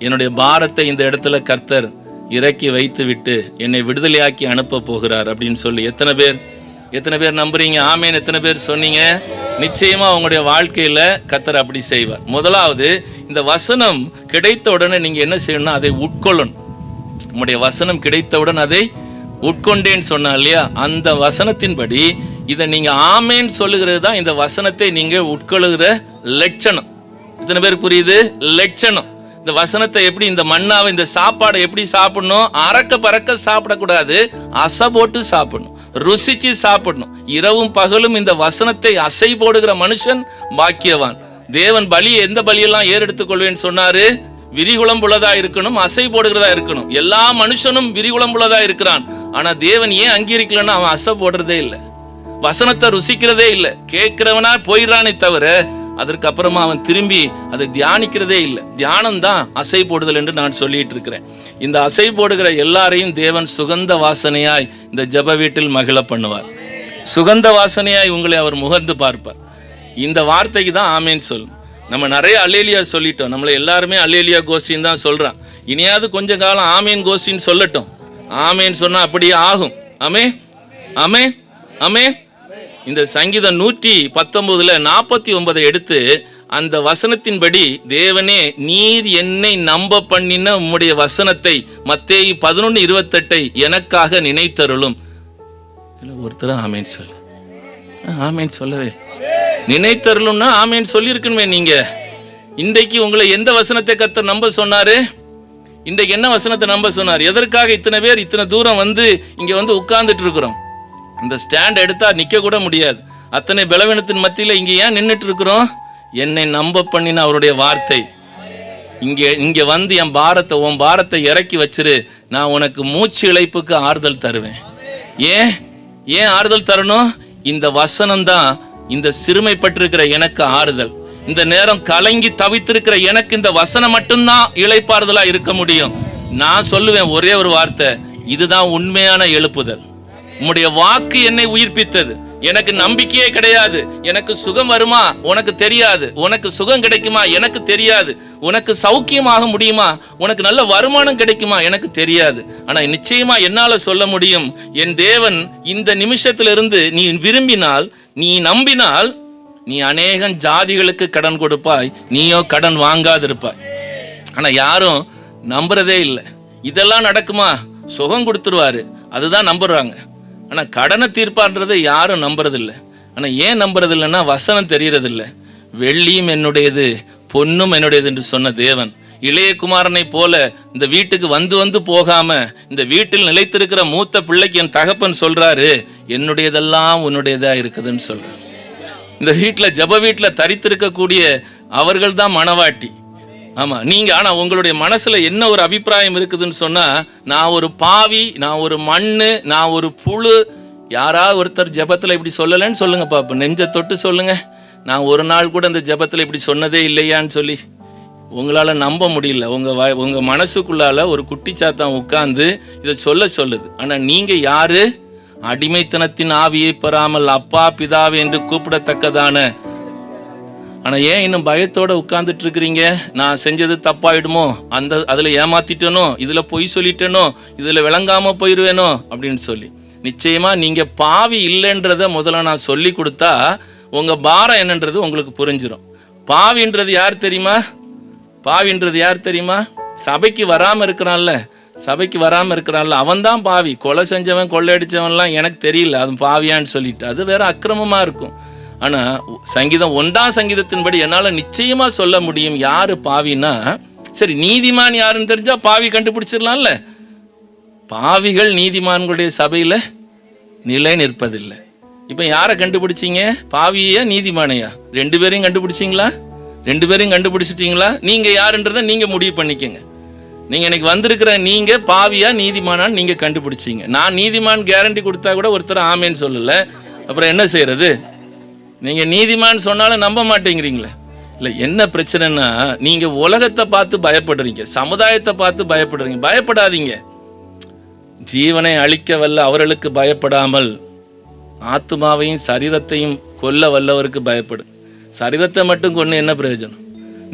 என்னுடைய பாரத்தை இந்த இடத்துல கர்த்தர் இறக்கி வைத்து விட்டு என்னை விடுதலையாக்கி அனுப்ப போகிறார் அப்படின்னு சொல்லி எத்தனை பேர் நம்புறீங்க? ஆமேன். எத்தனை பேர் சொன்னீங்க? நிச்சயமா உங்களுடைய வாழ்க்கையில கர்த்தர் அப்படி செய்வார். முதலாவது, இந்த வசனம் கிடைத்த உடனே நீங்க என்ன செய்யணும்னா அதை உட்கொள்ளணும். உங்களுடைய வசனம் கிடைத்தவுடன் அதை உட்கொண்டேன்னு சொன்னா இல்லையா, அந்த வசனத்தின்படி இதை நீங்க ஆமேன் சொல்லுகிறது தான் இந்த வசனத்தை நீங்க உட்கொள்ளுகிற லட்சணம். இத்தனை பேர் புரியுது? லட்சணம். இந்த வசனத்தை எப்படி, இந்த மண்ணாவை, இந்த சாப்பாடை எப்படி சாப்பிடணும்? அறக்க பறக்க சாப்பிடக்கூடாது, அசை போட்டு சாப்பிடணும், ருசிச்சு சாப்பிடணும். இரவும் பகலும் இந்த வசனத்தை அசை போடுகிற மனுஷன் பாக்கியவான். தேவன் பலி, எந்த பலியெல்லாம் ஏறெடுத்துக் கொள்வேன்னு சொன்னாரு? விரிகுளம்புள்ளதா இருக்கணும், அசை போடுகிறதா இருக்கணும். எல்லா மனுஷனும் விரிகுளம்புள்ளதா இருக்கிறான். ஆனா தேவன் ஏன் அங்கீகரிக்கலன்னா அவன் அசை போடுறதே இல்லை, வசனத்தை ருசிக்கிறதே இல்லை, கேட்கிறவனா போயிடறானே தவிர அதற்கு அப்புறமா அவன் திரும்பி அதை தியானிக்கிறதே இல்லை. தியானம் தான் அசை போடுதல் என்று நான் சொல்லிட்டு இருக்கிறேன். இந்த அசை போடுகிற எல்லாரையும் தேவன் சுகந்த வாசனையாய் இந்த ஜெப வீட்டில் மகிழ பண்ணுவார். சுகந்த வாசனையாய் உங்களை அவர் முகர்ந்து பார்ப்பார். இந்த வார்த்தைக்கு தான் ஆமேன்னு சொல்லும். நம்ம நிறைய அல்லேலியா சொல்லிட்டோம், நம்மளை எல்லாருமே அல்லேலியா கோஷ்டின்னு தான் சொல்றான். இனியாவது கொஞ்ச காலம் ஆமேன் கோஷ்டின்னு சொல்லட்டும். ஆமேன்னு சொன்னா அப்படியே ஆகும். ஆமே ஆமே ஆமே. இந்த சங்கீதம் 119 49 எடுத்து அந்த வசனத்தின்படி, தேவனே நீர் என்னை நம்ப பண்ணின உம்முடைய வசனத்தை, மத்தேயு 11:28 எனக்காக நினைத்தருளும். ஒருத்தர் ஆமேன் சொல்லு, ஆமேன் சொல்லவே. நினைத்தருளும்னா ஆமேன் சொல்லியிருக்கணுமே. நீங்க இன்றைக்கு உங்களை எந்த வசனத்தை கர்த்தர் நம்ப சொன்னாரு? இன்றைக்கு என்ன வசனத்தை நம்ப சொன்னார்? எதற்காக இத்தனை பேர் இத்தனை தூரம் வந்து இங்க வந்து உட்கார்ந்துட்டு இருக்கிறோம்? இந்த ஸ்டாண்ட் எடுத்தா நிக்க கூட முடியாது, அத்தனை பலவீனத்தின் மத்தியில் இங்க ஏன் நின்றுட்டு இருக்கிறோம்? என்னை நம்ப பண்ணின அவருடைய வார்த்தை. இங்க வந்து என் பாரத்தை, உன் பாரத்தை இறக்கி வச்சிரு, நான் உனக்கு மூச்சு இழைப்புக்கு ஆறுதல் தருவேன். ஏன் ஆறுதல் தரணும்? இந்த வசனம் தான் இந்த சிறுமைப்பட்டிருக்கிற எனக்கு ஆறுதல். இந்த நேரம் கலங்கி தவித்திருக்கிற எனக்கு இந்த வசனம் மட்டும்தான் இளைப்பாறுதலா இருக்க முடியும். நான் சொல்லுவேன் ஒரே ஒரு வார்த்தை, இதுதான் உண்மையான எழுப்புதல். உம்முடைய வாக்கு என்னை உயிர்ப்பித்தது. எனக்கு நம்பிக்கையே கிடையாது. எனக்கு சுகம் வருமா உனக்கு தெரியாது, உனக்கு சுகம் கிடைக்குமா எனக்கு தெரியாது, உனக்கு சௌக்கியமாக முடியுமா, உனக்கு நல்ல வருமானம் கிடைக்குமா எனக்கு தெரியாது. ஆனா நிச்சயமா என்னால சொல்ல முடியும், என் தேவன் இந்த நிமிஷத்திலிருந்து நீ விரும்பினால், நீ நம்பினால், நீ அநேகம் ஜாதிகளுக்கு கடன் கொடுப்பாய், நீயோ கடன் வாங்காதிருப்பாய். ஆனா யாரும் நம்புறதே இல்லை. இதெல்லாம் நடக்குமா? சுகம் கொடுத்துருவாரு, அதுதான் நம்புறாங்க. ஆனா கடனை தீர்ப்பான்றதை யாரும் நம்புறதில்லை. ஆனா ஏன் நம்புறதில்லைன்னா வசனம் தெரியறதில்லை. வெள்ளியும் என்னுடையது, பொன்னும் என்னுடையது என்று சொன்ன தேவன் இளைய குமாரனை போல இந்த வீட்டுக்கு வந்து போகாம இந்த வீட்டில் நிலைத்திருக்கிற மூத்த பிள்ளைக்கு என் தகப்பன் சொல்றாரு, என்னுடையதெல்லாம் உன்னுடையதா இருக்குதுன்னு சொல்றாரு. இந்த வீட்டில், ஜப வீட்டில் தரித்திருக்கக்கூடிய அவர்கள் தான் மணவாட்டி. ஆமா, நீங்க ஆனா உங்களுடைய மனசுல என்ன ஒரு அபிப்பிராயம் இருக்குதுன்னு சொன்னா, நான் ஒரு பாவி, நான் ஒரு மண்ணு, நான் ஒரு புழு. யாராவது ஒருத்தர் ஜபத்துல இப்படி சொல்லலன்னு சொல்லுங்க பாப்ப, நெஞ்ச தொட்டு சொல்லுங்க, நான் ஒரு நாள் கூட இந்த ஜபத்துல இப்படி சொன்னதே இல்லையான்னு சொல்லி. உங்களால நம்ப முடியல. உங்க மனசுக்குள்ளால ஒரு குட்டிச்சாத்தான் உட்கார்ந்து இதை சொல்லுது. ஆனா நீங்க யாரு? அடிமைத்தனத்தின் ஆவியை பெறாமல் அப்பா பிதாவே என்று கூப்பிடத்தக்கதான. ஆனா ஏன் இன்னும் பயத்தோட உட்கார்ந்துட்டு இருக்கிறீங்க? நான் செஞ்சது தப்பாயிடுமோ, அதுல ஏமாத்திட்டனோ, இதுல பொய் சொல்லிட்டனோ, இதுல விளங்காம போயிருவேனோ அப்படின்னு சொல்லி. நிச்சயமா நீங்க பாவி இல்லைன்றத முதல்ல நான் சொல்லி கொடுத்தா உங்க பாரம் என்னன்றது உங்களுக்கு புரிஞ்சிடும். பாவின்றது யார் தெரியுமா? பாவின்றது யார் தெரியுமா? சபைக்கு வராம இருக்கிறான்ல அவன் தான் பாவி. கொலை செஞ்சவன், கொள்ளையடிச்சவன்லாம் எனக்கு தெரியல, அது பாவியான்னு சொல்லிட்டு அது வேற அக்கிரமமா இருக்கும். ஆனா சங்கீதம் 1ஆம் சங்கீதத்தின்படி என்னால நிச்சயமா சொல்ல முடியும் யாரு பாவினா. சரி, நீதிமான் யாருன்னு தெரிஞ்சா பாவி கண்டுபிடிச்சிடலாம்ல. பாவிகள் நீதிமான்களுடைய சபையில நிலை நிற்பதில்லை. இப்ப யாரை கண்டுபிடிச்சீங்க? பாவியா நீதிமானையா? 2 பேரையும் கண்டுபிடிச்சிங்களா? 2 பேரையும் கண்டுபிடிச்சிட்டீங்களா? நீங்க யாருன்றத நீங்க முடிவு பண்ணிக்கங்க. நீங்க எனக்கு வந்திருக்கிற நீங்க பாவியா நீதிமானான்னு நீங்க கண்டுபிடிச்சீங்க. நான் நீதிமான் கேரண்டி கொடுத்தா கூட ஒருத்தர் ஆமேன்னு சொல்லல. அப்புறம் என்ன செய்யறது? நீங்கள் நீதிமான் சொன்னாலும் நம்ப மாட்டேங்கிறீங்களே. இல்லை, என்ன பிரச்சனைன்னா நீங்கள் உலகத்தை பார்த்து பயப்படுறீங்க, சமுதாயத்தை பார்த்து பயப்படுறீங்க. பயப்படாதீங்க. ஜீவனை அழிக்க வல்ல அவர்களுக்கு பயப்படாமல் ஆத்துமாவையும் சரீரத்தையும் கொல்ல வல்லவருக்கு பயப்படு. சரீரத்தை மட்டும் கொண்டு என்ன பிரயோஜனம்?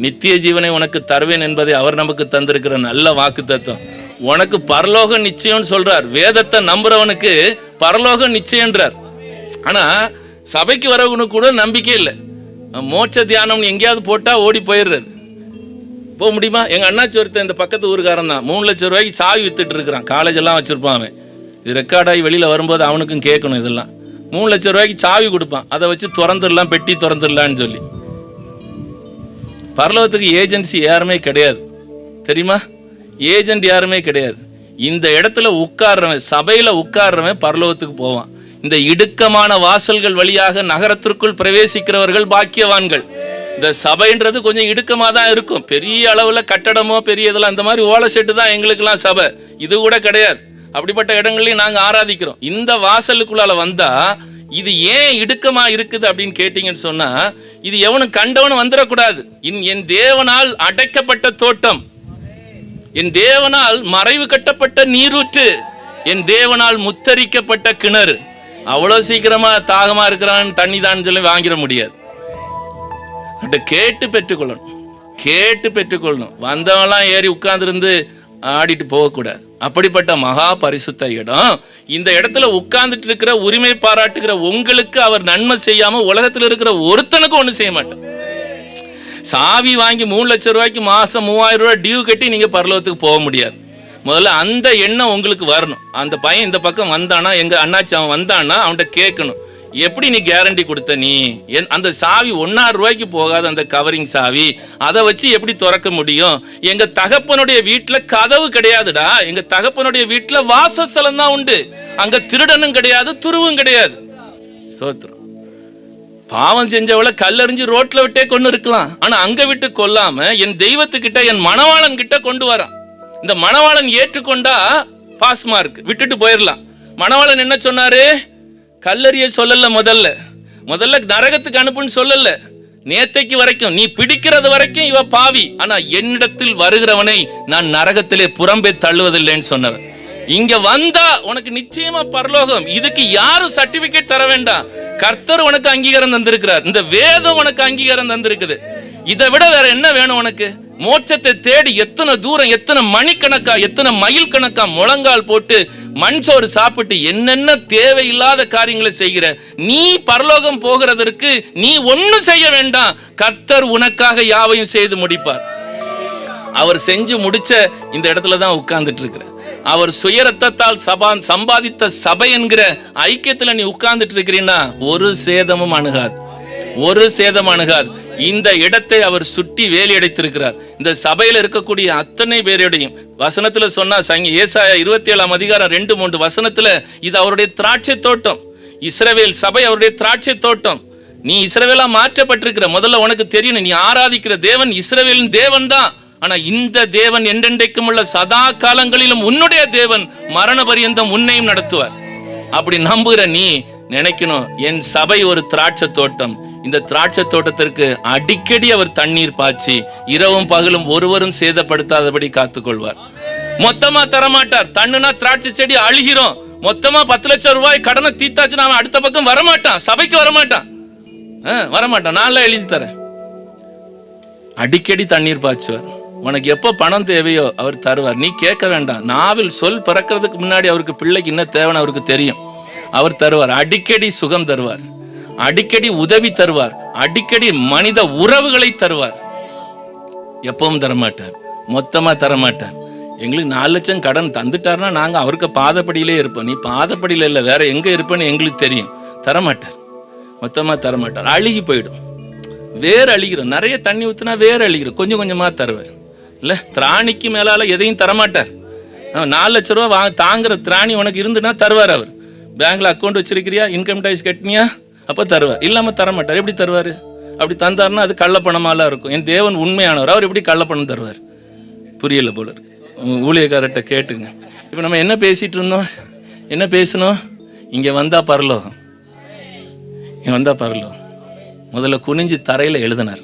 நித்திய ஜீவனை உனக்கு தருவேன் என்பதை அவர் நமக்கு தந்திருக்கிற நல்ல வாக்கு தத்துவம். உனக்கு பரலோக நிச்சயம்னு சொல்றார். வேதத்தை நம்புறவனுக்கு பரலோக நிச்சயம்ன்றார். ஆனா சபைக்கு வரவனுக்கு கூட நம்பிக்கை இல்லை. மோட்ச தியானம் எங்கேயாவது போட்டா ஓடி போயிடுறது. போக முடியுமா? எங்க அண்ணாச்சி ஒருத்தன் இந்த பக்கத்து ஊருக்காரன் தான் 3 லட்சம் ரூபாய்க்கு சாவி வித்துட்டு இருக்கிறான். காலேஜ் எல்லாம் வச்சிருப்பான். அவன் இது ரெக்கார்டாகி வெளியில வரும்போது அவனுக்கும் கேட்கணும். இதெல்லாம் 3 லட்சம் ரூபாய்க்கு சாவி கொடுப்பான். அதை வச்சு திறந்துடலாம், பெட்டி திறந்துடலான்னு சொல்லி. பரலோகத்துக்கு ஏஜென்சி யாருமே கிடையாது, தெரியுமா? ஏஜென்ட் யாருமே கிடையாது. இந்த இடத்துல உட்கார்றவன், சபையில உட்கார்றவன் பரலோகத்துக்கு போவான். இந்த இடுக்கமான வாசல்கள் வழியாக நகரத்திற்குள் பிரவேசிக்கிறவர்கள் பாக்கியவான்கள். இந்த சபைன்றது கொஞ்சம் இடுக்கமாக தான் இருக்கும். பெரிய அளவில் கட்டடமோ பெரிய இதெல்லாம் இந்த மாதிரி ஓலை செட்டு தான் எங்களுக்கெல்லாம் சபை. இது கூட கிடையாது. அப்படிப்பட்ட இடங்களையும் நாங்கள் ஆராதிக்கிறோம். இந்த வாசலுக்குள்ளால வந்தா இது ஏன் இடுக்கமா இருக்குது அப்படின்னு கேட்டீங்கன்னு சொன்னா, இது எவனும் கண்டவனும் வந்துடக்கூடாது. என் தேவனால் அடைக்கப்பட்ட தோட்டம், என் தேவனால் மறைவு கட்டப்பட்ட நீரூற்று, என் தேவனால் முத்தரிக்கப்பட்ட கிணறு. அவ்வளோ சீக்கிரமா தாகமா இருக்கிறான் தண்ணி தான் சொல்லி வாங்கிட முடியாது. கேட்டு பெற்றுக்கொள்ளணும், கேட்டு பெற்றுக்கொள்ளணும். வந்தவெல்லாம் ஏறி உட்கார்ந்துருந்து ஆடிட்டு போகக்கூடாது. அப்படிப்பட்ட மகா பரிசுத்த இடம். இந்த இடத்துல உட்கார்ந்துட்டு இருக்கிற உரிமை பாராட்டுகிற உங்களுக்கு அவர் நன்மை செய்யாம உலகத்தில் இருக்கிற ஒருத்தனுக்கும் ஒன்றும் செய்ய மாட்டேன். சாவி வாங்கி 3 லட்சம் ரூபாய்க்கு மாசம் 3000 ரூபாய் டியூ கட்டி நீங்க பரலோகத்துக்கு போக முடியாது. முதல்ல அந்த எண்ணம் உங்களுக்கு வரணும். அந்த பையன் இந்த பக்கம் வந்தானா, எங்க அண்ணாச்சி அவன் வந்தானா அவன்கிட்ட கேட்கணும், எப்படி நீ கேரண்டி கொடுத்த? நீ அந்த சாவி 1000 ரூபாய்க்கு போகாத அந்த கவரிங் சாவி, அதை வச்சு எப்படி திறக்க முடியும்? எங்க தகப்பனுடைய வீட்டுல கதவு கிடையாதுடா. எங்க தகப்பனுடைய வீட்டுல வாசஸ்தலம் தான் உண்டு. அங்க திருடனும் கிடையாது, துருவும் கிடையாது. சோத்திரம். பாவம் செஞ்சவளை கல்லறிஞ்சு ரோட்ல விட்டே கொண்டு இருக்கலாம். ஆனா அங்க விட்டு கொல்லாம என் தெய்வத்துக்கிட்ட, என் மணவாளன் கிட்ட கொண்டு வரான். இந்த மணவாளன் ஏற்றுக்கொண்டா பாஸ் மார்க், விட்டுட்டு போயிடலாம். மணவாளன் என்ன சொன்னாரு? கல்லறிய சொல்லல, முதல்ல நரகத்துக்கு அனுப்புன்னு சொல்லல. நேத்தைக்கு வரைக்கும் நீ பிடிக்கிறது வரைக்கும் இவ பாவி, ஆனா என்னிடத்தில் வருகிறவனை நான் நரகத்திலே புறம்பே தள்ளுவதில்லைன்னு சொன்னவன். இங்க வந்தா உனக்கு நிச்சயமா பரலோகம். இதுக்கு யாரும் சர்டிபிகேட் தர வேண்டாம். கர்த்தர் உனக்கு அங்கீகாரம் தந்திருக்கிறார். இந்த வேதம் உனக்கு அங்கீகாரம் தந்திருக்குது. இதை விட வேற என்ன வேணும் உனக்கு? மோட்சத்தை தேடி எத்தனை தூரம், எத்தனை மணிக்கணக்கா, எத்தனை மைல் கணக்கா முழங்கால் போட்டு மண் சோறு சாப்பிட்டு என்னென்ன தேவையில்லாத காரியங்களை செய்கிற நீ பரலோகம் போகிறதற்கு நீ ஒன்னும் செய்ய வேண்டாம். கர்த்தர் உனக்காக யாவையும் செய்து முடிப்பார். அவர் செஞ்சு முடிச்ச இந்த இடத்துல தான் உட்கார்ந்துட்டு இருக்கிற. அவர் சுயரத்தத்தால் சம்பாதித்த சபை என்கிற ஐக்கியத்துல நீ உட்கார்ந்துட்டு இருக்கிறீன்னா ஒரு சேதமும் அணுகாது, ஒரு சேதம் அணுகாது. இந்த இடத்தை அவர் சுற்றி வேலி அடைத்திருக்கிறார். இந்த சபையில இருக்கக்கூடிய அத்தனை பேருடையும் வசனத்துல சொன்னா, ஏசாயா 27 அதிகாரம் 2-3 வசனத்துல, இது அவருடைய திராட்சை தோட்டம். இஸ்ரவேல் சபை அவருடைய திராட்சை தோட்டம். நீ இஸ்ரவேலா மாற்றப்பட்டிருக்கிற. முதல்ல உனக்கு தெரியணும், நீ ஆராதிக்கிற தேவன் இஸ்ரவேலின் தேவன் தான். ஆனா இந்த தேவன் என்றென்றைக்கும் உள்ள சதா காலங்களிலும் உன்னுடைய தேவன், மரண பரியந்தம் உன்னையும் நடத்துவார். அப்படி நம்புகிற நீ நினைக்கணும், என் சபை ஒரு திராட்சை தோட்டம். இந்த திராட்சை தோட்டத்திற்கு அடிக்கடி அவர் தண்ணீர் பாய்ச்சி இரவும் பகலும் ஒருவரும் சேதப்படுத்தாதபடி காத்துக்கொள்வார். மொத்தமா தரமாட்டார். தண்ணுனா திராட்சை செடி அழுகிறோம். மொத்தமா 10 லட்சம் ரூபாய் கடனை தீத்தாச்சுன்னா அவன் அடுத்த பக்கம் வரமாட்டான், சபைக்கு வரமாட்டான், வரமாட்டான். நான் எழுதி தரேன். அடிக்கடி தண்ணீர் பாய்ச்சுவார். உனக்கு எப்போ பணம் தேவையோ அவர் தருவார். நீ கேட்க வேண்டாம். நாவில் சொல் பிறக்கிறதுக்கு முன்னாடி அவருக்கு பிள்ளைக்கு என்ன தேவைன்னு அவருக்கு தெரியும். அவர் தருவார். அடிக்கடி சுகம் தருவார், அடிக்கடி உதவி தருவார், அடிக்கடி மனித உறவுகளை தருவார். எப்பவும் தரமாட்டார், மொத்தமா தரமாட்டார். எங்களுக்கு 4 லட்சம் கடன் தந்துட்டாருன்னா நாங்க அவருக்கு பாதப்படியிலே இருப்போம். நீ பாதப்படியில இல்லை, வேற எங்க இருப்பேன்னு எங்களுக்கு தெரியும். தரமாட்டார், மொத்தமா தரமாட்டார். அழுகி போயிடும், வேறு அழிகிறோம். நிறைய தண்ணி ஊத்துனா வேறு அழிகிறோம். கொஞ்சம் கொஞ்சமா தருவார். இல்ல திராணிக்கு மேலால எதையும் தரமாட்டார். 4 லட்சம் ரூபா தாங்குற திராணி உனக்கு இருந்துன்னா தருவார். அவர் பேங்க்ல அக்கௌண்ட் வச்சிருக்கிறியா, இன்கம் டேக்ஸ் கட்டினியா, அப்ப தருவார். இல்லாம தரமாட்டார். எப்படி தருவாரு? அப்படி தந்தாருன்னா அது கள்ளப்பணமாலாம் இருக்கும். என் தேவன் உண்மையானவர், அவர் எப்படி கள்ளப்பணம் தருவார்? புரியல போல இருக்கு. ஊழியக்காரர்கிட்ட கேட்டுங்க. இப்போ நம்ம என்ன பேசிட்டு இருந்தோம், என்ன பேசணும்? இங்க வந்தா பரலோகம், இங்க வந்தா பரலோகம். முதல்ல குனிஞ்சு தரையில் எழுதினார்.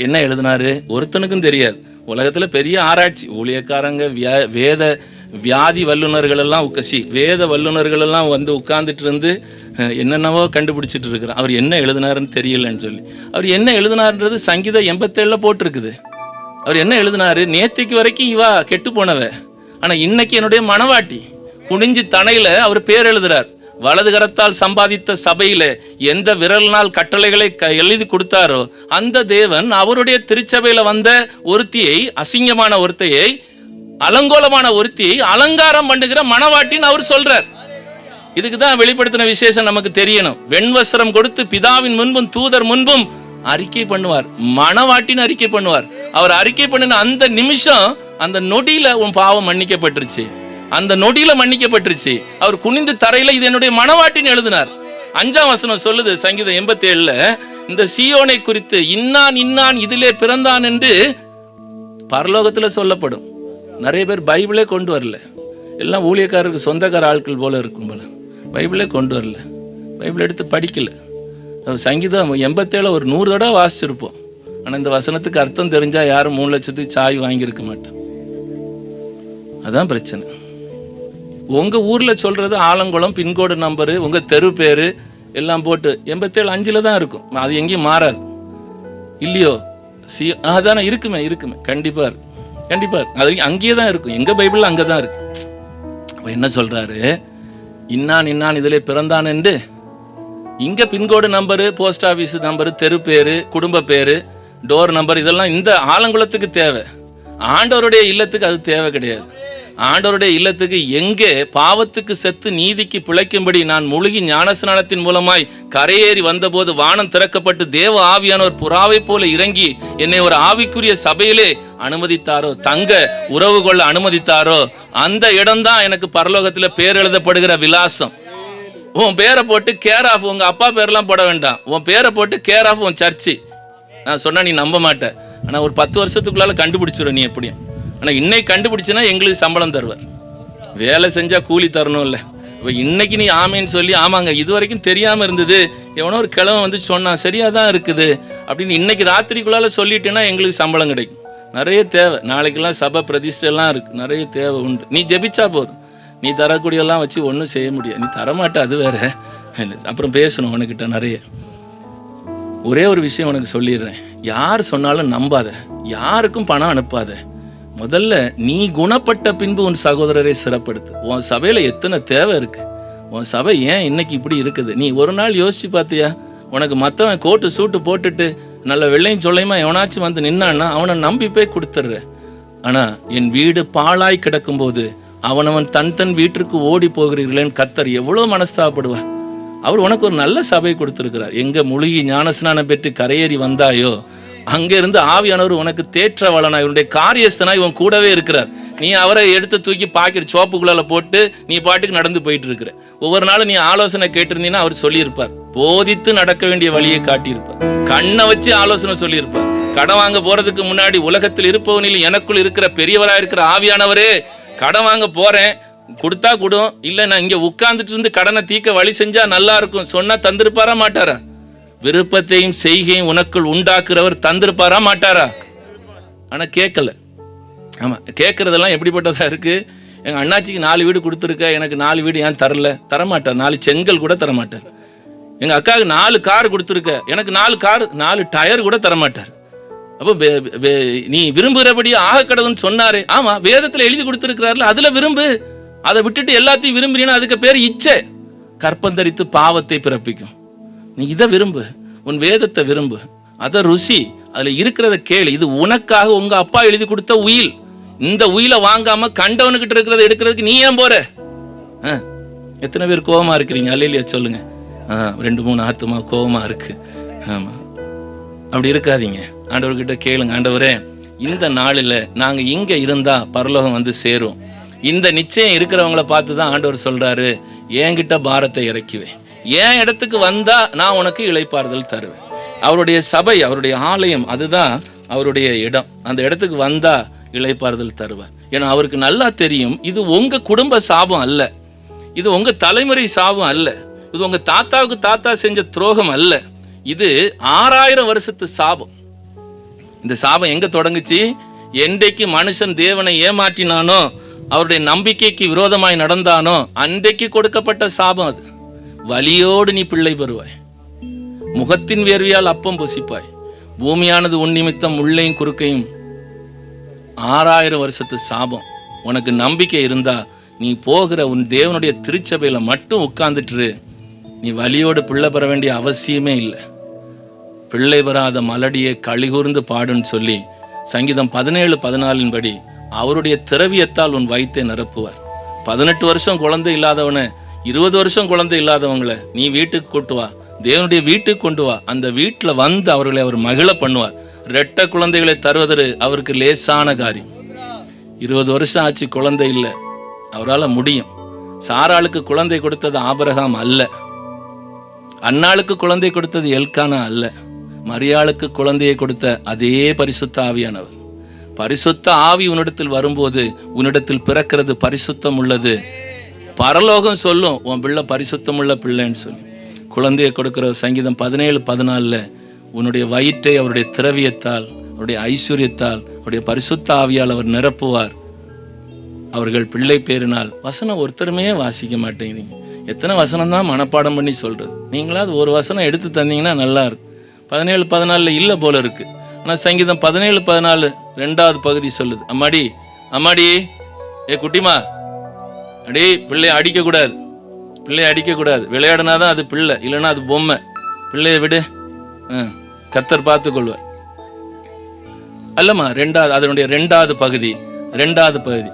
என்ன எழுதினாரு? ஒருத்தனுக்கும் தெரியாது. உலகத்தில் பெரிய ஆராய்ச்சி, ஊழியக்காரங்க, வேத வியாதி வல்லுநர்கள் எல்லாம் வேத வல்லுநர்கள் எல்லாம் வந்து உட்கார்ந்துட்டு இருந்து என்னென்னவோ கண்டுபிடிச்சிட்டு இருக்கிறார். அவர் என்ன எழுதினாருன்னு தெரியலன்னு சொல்லி. அவர் என்ன எழுதினார்ன்றது சங்கீதம் 87 போட்டிருக்குது. அவர் என்ன எழுதினாரு? நேத்திக்கு வரைக்கும் இவா கெட்டு போனவ, ஆனால் இன்னைக்கு என்னுடைய மனவாட்டி. குனிஞ்சு தனையில அவர் பேர் எழுதுறார். வலது கரத்தால் சம்பாதித்த சபையில எந்த விரல்னால் கட்டளைகளை எழுதி கொடுத்தாரோ அந்த தேவன் அவருடைய திருச்சபையில வந்த ஒருத்தியை, அசிங்கமான ஒருத்தையை, அலங்கோலமான ஒருத்தியை அலங்காரம் பண்ணுகிற மனவாட்டின்னு அவர் சொல்றார். இதுக்கு தான் வெளிப்படுத்தின விசேஷம் நமக்கு தெரியணும். வெண்வஸ்திரம் கொடுத்து பிதாவின் முன்பும் தூதர் முன்பும் அறிக்கை பண்ணுவார். மனவாட்டின்னு அறிக்கை பண்ணுவார். அவர் அறிக்கை பண்ணின அந்த நிமிஷம், அந்த நொடியில உன் பாவம் மன்னிக்கப்பட்டுருச்சு, அந்த நொடியில மன்னிக்கப்பட்டுருச்சு. அவர் குனிந்து தரையில இது என்னுடைய மனவாட்டின்னு எழுதினார். 5ஆம் வசனம் சொல்லுது சங்கீதம் 87, இந்த சீயோனை குறித்து இன்னான் இன்னான் இதிலே பிறந்தான் என்று பரலோகத்துல சொல்லப்படும். நிறைய பேர் பைபிளே கொண்டு வரல. எல்லாம் ஊழியக்காரருக்கு சொந்தக்கார ஆட்கள் போல இருக்கும் போல. பைபிளே கொண்டு வரல, பைபிள் எடுத்து படிக்கல. சங்கீதம் 87 ஒரு 100 தடவை வாசிச்சிருப்போம். ஆனால் இந்த வசனத்துக்கு அர்த்தம் தெரிஞ்சா யாரும் 3 லட்சத்துக்கு சாய் வாங்கியிருக்க மாட்டோம். அதான் பிரச்சனை. உங்க ஊர்ல சொல்றது ஆலங்குளம், பின்கோடு நம்பரு, உங்க தெரு பேரு எல்லாம் போட்டு 87 5ல் தான் இருக்கும். அது எங்கேயும் மாறாது இல்லையோ? அதானே இருக்குமே, கண்டிப்பா கண்டிப்பா அது அங்கேயே தான் இருக்கும். எங்க பைபிள் அங்கே தான் இருக்கு. அப்போ என்ன சொல்றாரு? இன்னான் இன்னான் இதிலே பிறந்தான் என்று. இங்க pincode number, post office number, தெரு பேரு, குடும்ப பேரு, டோர் நம்பர் இதெல்லாம் இந்த ஆலங்குளத்துக்கு தேவை. ஆண்டவருடைய இல்லத்துக்கு அது தேவை கிடையாது. ஆண்டவருடைய இல்லத்துக்கு எங்கே பாவத்துக்கு செத்து நீதிக்கு பிழைக்கும்படி நான் முழுகி ஞானஸ்நானத்தின் மூலமாய் கரையேறி வந்தபோது வானம் திறக்கப்பட்டு தேவ ஆவியானவர் புறாவை போல இறங்கி என்னை ஒரு ஆவிக்குரிய சபையிலே அனுமதித்தாரோ, தங்க உறவு கொள்ள அனுமதித்தாரோ, அந்த இடம்தான் எனக்கு பரலோகத்தில் பேர் எழுதப்படுகிற விலாசம். உன் பேரை போட்டு கேர் ஆஃப், உங்க அப்பா பேரெல்லாம் போட வேண்டாம், உன் பேரை போட்டு கேர் ஆஃப் உன் சர்ச்சு. நான் சொன்னா நீ நம்ப மாட்டேன். ஆனால் ஒரு 10 வருஷத்துக்குள்ளால கண்டுபிடிச்சிடும் நீ எப்படியும். ஆனால் இன்னைக்கு கண்டுபிடிச்சுன்னா எங்களுக்கு சம்பளம் தருவார். வேலை செஞ்சால் கூலி தரணும் இல்லை. இப்போ இன்னைக்கு நீ ஆமேன்னு சொல்லி, ஆமாங்க இது வரைக்கும் தெரியாமல் இருந்தது, எவனோ ஒரு கிழமை வந்து சொன்னான், சரியாக தான் இருக்குது அப்படின்னு இன்னைக்கு ராத்திரிக்குள்ளால சொல்லிட்டேன்னா எங்களுக்கு சம்பளம் கிடைக்கும். நிறைய தேவை. நாளைக்கெல்லாம் சபை பிரதிஷ்டெல்லாம் இருக்குது, நிறைய தேவை உண்டு. நீ ஜெபிச்சா போதும். நீ தரக்கூடியெல்லாம் வச்சு ஒன்றும் செய்ய முடியாது. நீ தரமாட்ட, அது வேற. அப்புறம் பேசணும் உனக்கிட்ட நிறைய. ஒரே ஒரு விஷயம் உனக்கு சொல்லிடுறேன். யார் சொன்னாலும் நம்பாத, யாருக்கும் பணம் அனுப்பாத. முதல்ல நீ குணப்பட்ட பின்பு உன் சகோதரரை சிறப்படுத்து. உன் சபையில் எத்தனை தேவை இருக்கு, உன் சபை ஏன் இன்னைக்கு இப்படி இருக்குது, நீ ஒரு நாள் யோசிச்சு பார்த்தியா? உனக்கு மற்றவன் கோட்டு சூட்டு போட்டுட்டு நல்ல வெள்ளையும் சொல்லையுமா எவனாச்சும் வந்து நின்னான்னா அவனை நம்பி போய் கொடுத்துட்ற. ஆனால் என் வீடு பாழாய் கிடக்கும்போது அவனவன் தன் வீட்டிற்கு ஓடி போகிறீர்களேன்னு கர்த்தர் எவ்வளோ மனஸ்தாபப்படுவா. அவர் உனக்கு ஒரு நல்ல சபை கொடுத்துருக்கிறார். எங்கே முழுகி ஞானஸ்நானம் பெற்று கரையேறி வந்தாயோ அங்கிருந்து ஆவியானவர் உனக்கு தேற்றவளனாய் உன்னுடைய காரியஸ்தனாய் இவன் கூடவே இருக்கிறார். நீ அவரை எடுத்து தூக்கி பாக்கெட் சோப்புக்குள்ளால போட்டு நீ பாட்டுக்கு நடந்து போயிட்டு இருக்கிற. ஒவ்வொரு நாளும் நீ ஆலோசனை கேட்டிருந்தீங்கன்னா அவர் சொல்லியிருப்பார். போதித்து நடக்க வேண்டிய வழியை காட்டியிருப்பார். கண்ணை வச்சு ஆலோசனை சொல்லியிருப்பார். கடன் வாங்க போறதுக்கு முன்னாடி உலகத்தில் இருப்பவனில் எனக்குள் இருக்கிற பெரியவராக இருக்கிற ஆவியானவரே, கடன் வாங்க போறேன், கொடுத்தா கொடும், இல்லை நான் இங்கே உட்கார்ந்துட்டு இருந்து கடனை தீக்க வழி செஞ்சா நல்லா இருக்கும் சொன்னா தந்திருப்பாரா மாட்டாரா? விருப்பத்தையும் செய்கையும் உனக்குள் உண்டாக்குறவர் தந்திருப்பாரா மாட்டாரா? ஆனால் கேட்கல. ஆமாம், கேட்குறதெல்லாம் எப்படிப்பட்டதா இருக்கு? எங்கள் அண்ணாச்சிக்கு 4 வீடு கொடுத்துருக்க, எனக்கு 4 வீடு ஏன் தரல? தரமாட்டார். 4 செங்கல் கூட தரமாட்டார். எங்கள் அக்காவுக்கு 4 கார் கொடுத்துருக்க, எனக்கு 4 கார் 4 டயர் கூட தரமாட்டார். அப்போ நீ விரும்புகிறபடி ஆக கடவுன்னு சொன்னாரு. ஆமாம், வேதத்தில் எழுதி கொடுத்துருக்கிறாருல, அதில் விரும்பு. அதை விட்டுட்டு எல்லாத்தையும் விரும்புறீங்கன்னா அதுக்கு பேர் இச்சை. கற்பந்தரித்து பாவத்தை பிறப்பிக்கும். நீ இதை விரும்பு, உன் வேதத்தை விரும்பு, அதை ருசி, அதில் இருக்கிறத கேளு. இது உனக்காக உங்கள் அப்பா எழுதி கொடுத்த உயில். இந்த உயிலை வாங்காம கண்டவனுக்கிட்ட இருக்கிறத எடுக்கிறதுக்கு நீ ஏன் போற? எத்தனை பேர் கோபமா இருக்கிறீங்க? அல்லையா சொல்லுங்க. 2-3 ஆத்துமா கோபமா இருக்கு. ஆமாம், அப்படி இருக்காதீங்க. ஆண்டவர்கிட்ட கேளுங்க, ஆண்டவரே இந்த நாளில் நாங்கள் இங்கே இருந்தால் பரலோகம் வந்து சேரும். இந்த நிச்சயம் இருக்கிறவங்கள பார்த்து தான் ஆண்டவர் சொல்கிறாரு, என்கிட்ட பாரத்தை இறக்குவேன், என் இடத்துக்கு வந்தால் நான் உனக்கு இளைப்பாறுதல் தருவேன். அவருடைய சபை, அவருடைய ஆலயம், அதுதான் அவருடைய இடம். அந்த இடத்துக்கு வந்தால் இளைப்பாறுதல் தருவார். ஏன்னா அவருக்கு நல்லா தெரியும், இது உங்கள் குடும்ப சாபம் அல்ல, இது உங்கள் தலைமுறை சாபம் அல்ல, இது உங்கள் தாத்தாவுக்கு தாத்தா செஞ்ச துரோகம் அல்ல, இது 6000 வருஷத்து சாபம். இந்த சாபம் எங்க தொடங்குச்சு? என்றைக்கு மனுஷன் தேவனை ஏமாற்றினானோ, அவருடைய நம்பிக்கைக்கு விரோதமாய் நடந்தானோ, அன்றைக்கு கொடுக்கப்பட்ட சாபம் அது. வலியோடு நீ பிள்ளை பெறுவாய், முகத்தின் வேர்வையால் அப்பம் புசிப்பாய், பூமியானது உன் நிமித்தம் முள்ளையும் குறுக்கையும். 6000 வருஷத்து சாபம். உனக்கு நம்பிக்கை இருந்தா நீ போகிற உன் தேவனுடைய திருச்சபையில மட்டும் உட்கார்ந்துட்டு நீ வலியோடு பிள்ளை பெற வேண்டிய அவசியமே இல்லை. பிள்ளை பெறாத மலடியை கழிகூர்ந்து பாடுன்னு சொல்லி சங்கீதம் 17:14 படி அவருடைய திரவியத்தால் உன் வயிற்றை நிரப்புவார். 18 வருஷம் குழந்தை இல்லாதவனை, 20 வருஷம் குழந்தை இல்லாதவங்களை நீ வீட்டுக்கு கூட்டு வா, தேவனுடைய வீட்டுக்கு கொண்டு வா. அந்த வீட்டில் வந்து அவர்களை அவர் மகிழ பண்ணுவார். இரட்டை குழந்தைகளை தருவது அவருக்கு லேசான காரியம். 20 வருஷம் ஆச்சு, குழந்தை இல்லை, அவரால் முடியும். சாராளுக்கு குழந்தை கொடுத்தது ஆபிரகாம் அல்ல, அன்னாளுக்கு குழந்தை கொடுத்தது எல்கானா அல்ல, மரியாளுக்கு குழந்தையை கொடுத்த அதே பரிசுத்த ஆவியானவர். பரிசுத்த ஆவி உன்னிடத்தில் வரும்போது உன்னிடத்தில் பிறக்கிறது பரிசுத்தம் உள்ளது. பரலோகம் சொல்லும் உன் பிள்ளை பரிசுத்தம் உள்ள பிள்ளைன்னு சொல்லி. குழந்தையை கொடுக்கிற சங்கீதம் 17:14 உன்னுடைய வயிற்றை அவருடைய திரவியத்தால், அவருடைய ஐஸ்வர்யத்தால், அவருடைய பரிசுத்த ஆவியால் அவர் நிரப்புவார். அவர்கள் பிள்ளை பேரினால். வசனம் ஒருத்தருமே வாசிக்க மாட்டேங்கிறீங்க. எத்தனை வசனம் தான் மனப்பாடம் பண்ணி சொல்றது? நீங்களாவது ஒரு வசனம் எடுத்து தந்தீங்கன்னா நல்லா இருக்கும். 17:14 இல்லை போல இருக்கு. ஆனால் சங்கீதம் 17:14 2வது பகுதி சொல்லுது, அம்மாடி அம்மாடி ஏ குட்டிமா, அடி பிள்ளைய அடிக்கக்கூடாது, பிள்ளைய அடிக்கக்கூடாது, விளையாடினாதான் அது பிள்ளை, இல்லைன்னா அது பொம்மை, பிள்ளைய விடு, கர்த்தர் பார்த்துக்கொள்வார். அல்லம்மா அதனுடைய 2வது பகுதி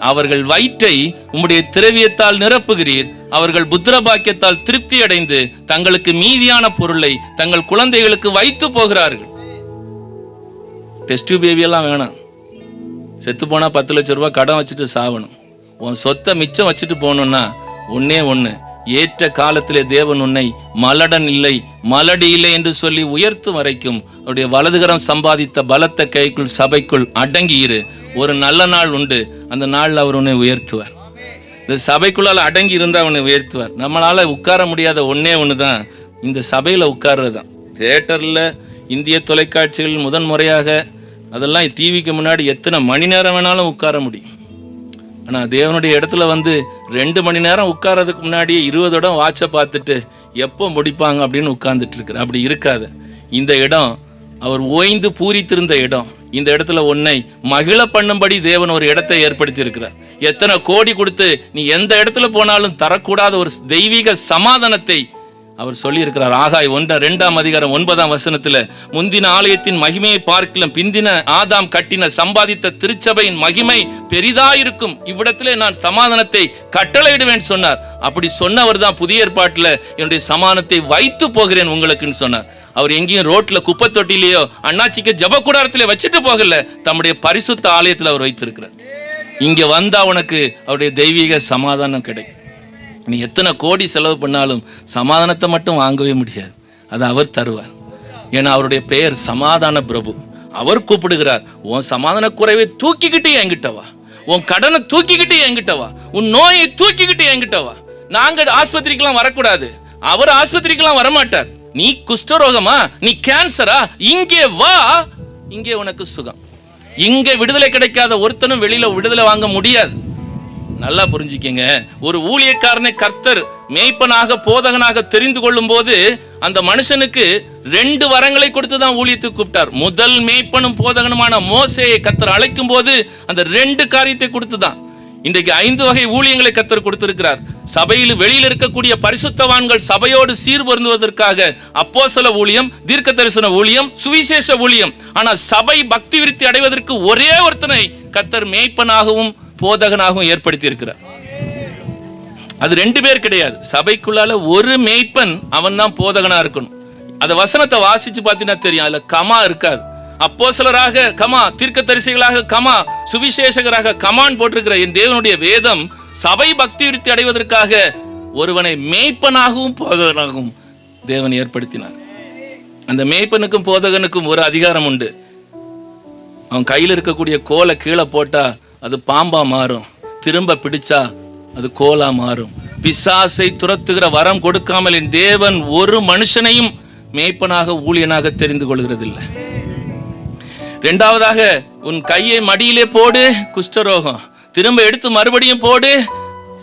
அவர்கள் வயிற்றை உம்முடைய திரவியத்தால் நிரப்புகிறீர், அவர்கள் புத்திர பாக்கியத்தால் திருப்தி அடைந்து தங்களுக்கு மீதியான பொருளை தங்கள் குழந்தைகளுக்கு வைத்து போகிறார்கள். டெஸ்ட் பேபி எல்லாம் வேணாம். செத்து போனா 10 லட்சம் ரூபாய் கடன் வச்சுட்டு சாவணும். உன் சொத்தை மிச்சம் வச்சுட்டு போகணும்னா ஒன்னே ஒன்று, ஏற்ற காலத்திலே தேவன் உன்னை மலடன் இல்லை மலடி இல்லை என்று சொல்லி உயர்த்தும் வரைக்கும் அவருடைய வலதுகரம் சம்பாதித்த பலத்த கைக்குள் சபைக்குள் அடங்கி இரு. ஒரு நல்ல நாள் உண்டு, அந்த நாளில் அவர் உன்னை உயர்த்துவார். இந்த சபைக்குள்ளால் அடங்கி இருந்தால் அவனை உயர்த்துவார். நம்மளால் உட்கார முடியாத ஒன்னே ஒன்று தான் இந்த சபையில் உட்கார்றது தான். தியேட்டரில், இந்திய தொலைக்காட்சிகள் முதன் முறையாக, அதெல்லாம் டிவிக்கு முன்னாடி எத்தனை மணி நேரம் வேணாலும் உட்கார முடியும். ஆனால் தேவனுடைய இடத்துல வந்து 2 மணி நேரம் உட்கார்றதுக்கு முன்னாடியே 20 இடம் வாட்சை பார்த்துட்டு எப்போ முடிப்பாங்க அப்படின்னு உட்கார்ந்துட்டு இருக்கிற. அப்படி இருக்காது. இந்த இடம் அவர் ஓய்ந்து பூரித்திருந்த இடம். இந்த இடத்துல உன்னை மகிழ பண்ணும்படி தேவன் ஒரு இடத்தை ஏற்படுத்தி இருக்கிறார். எத்தனை கோடி கொடுத்து நீ எந்த இடத்துல போனாலும் தரக்கூடாத ஒரு தெய்வீக சமாதானத்தை அவர் சொல்லி இருக்கிறார். ஆகாய் 1:2 முந்தின ஆலயத்தின் மகிமையை பார்க்கலாம், பிந்தின ஆதாம் கட்டின சம்பாதித்த திருச்சபையின் மகிமை பெரிதாயிருக்கும், இவ்விடத்திலே நான் சமாதானத்தை கட்டளையிடுவேன் சொன்னார். அப்படி சொன்னவர் தான் புதிய ஏற்பாட்டில் என்னுடைய சமாதானத்தை வைத்து போகிறேன் உங்களுக்குன்னு சொன்னார். அவர் எங்கேயும் ரோட்ல குப்பை தொட்டிலேயோ அண்ணாச்சிக்கு ஜபக்கூடாரத்திலே வச்சுட்டு போகல, தம்முடைய பரிசுத்த ஆலயத்தில் அவர் வைத்திருக்கிறார். இங்க வந்தா உனக்கு அவருடைய தெய்வீக சமாதானம் கிடைக்கும். நீ எத்தனை கோடி செலவு பண்ணாலும் சமாதானத்தை மட்டும் வாங்கவே முடியாது, அது அவர் தருவார். ஏன்னா அவருடைய பெயர் சமாதான பிரபு. அவர் கூப்பிடுகிறார், உன் சமாதான குறைவை தூக்கிக்கிட்டு என்கிட்ட வா, உன் கடனை தூக்கிக்கிட்டு என்கிட்ட வா, உன் நோயை தூக்கிக்கிட்டு என்கிட்ட வா. நாங்க ஆஸ்பத்திரிக்கெல்லாம் வரக்கூடாது, அவர் ஆஸ்பத்திரிக்கெல்லாம் வரமாட்டார். நீ குஷ்டரோகமா, நீ கேன்சரா, இங்கே வா, இங்கே உனக்கு சுகம். இங்க விடுதலை கிடைக்காத ஒருத்தனும் வெளியில விடுதலை வாங்க முடியாது. நல்லா புரிஞ்சுக்கங்க. ஒரு ஊழியக்காரனை கர்த்தர் மேய்ப்பனாக போதகனாக தெரிந்து கொள்ளும் போது அந்த மனுஷனுக்கு 2 வரங்களை கொடுத்து தான் ஊழியத்துக்கு கூப்பிட்டார். முதல் மேய்ப்பனும் போதகனுமான மோசேயை கர்த்தர் அழைக்கும் போது அந்த 2 காரியத்தை கொடுத்து தான். இன்றைக்கு 5 வகை ஊழியங்களை கர்த்தர் கொடுத்திருக்கிறார். சபையில் வெளியில் இருக்கக்கூடிய பரிசுத்தவான்கள் சபையோடு சீர் பொருந்துவதற்காக அப்போஸ்தல ஊழியம், தீர்க்க தரிசன ஊழியம், சுவிசேஷ ஊழியம். ஆனால் சபை பக்தி விருத்தி அடைவதற்கு ஒரே ஒருத்தனை கர்த்தர் மேய்ப்பனாகவும் போதகனாகவும் ஏற்படுத்தி இருக்கிறார். அது 2 பேர் கிடையாது. சபைக்குள்ளால ஒரு மேய்ப்பன், அவன் தான் போதகனா இருக்கணும். அந்த வசனத்தை வாசிச்சு பார்த்தீங்கன்னா தெரியும், அதுல கமா இருக்காது. அப்போஸ்தலராக கமா, தீர்க்கதரிசிகளாக கமா, சுவிசேஷகராக கமான் போட்டிருக்கிற என் தேவனுடைய வேதம் சபை பக்தி விருத்தி அடைவதற்காக ஒருவனை மேய்ப்பனாகவும் போதகனாகவும் தேவன் ஏற்படுத்தினார். அந்த மேய்ப்பனுக்கும் போதகனுக்கும் ஒரு அதிகாரம் உண்டு. அவன் கையில் இருக்கக்கூடிய கோலை கீழே போட்டா அது பாம்பா மாறும், திரும்ப பிடிச்சா அது கோலா மாறும். பிசாசை துரத்துகிற வரம் கொடுக்காமல் என் தேவன் ஒரு மனுஷனையும் மேய்ப்பனாக ஊழியனாக தெரிந்து கொள்கிறதில்லை. இரண்டாவதாக, உன் கையை மடியிலே போடு, குஷ்டரோகம். திரும்ப எடுத்து மறுபடியும் போடு,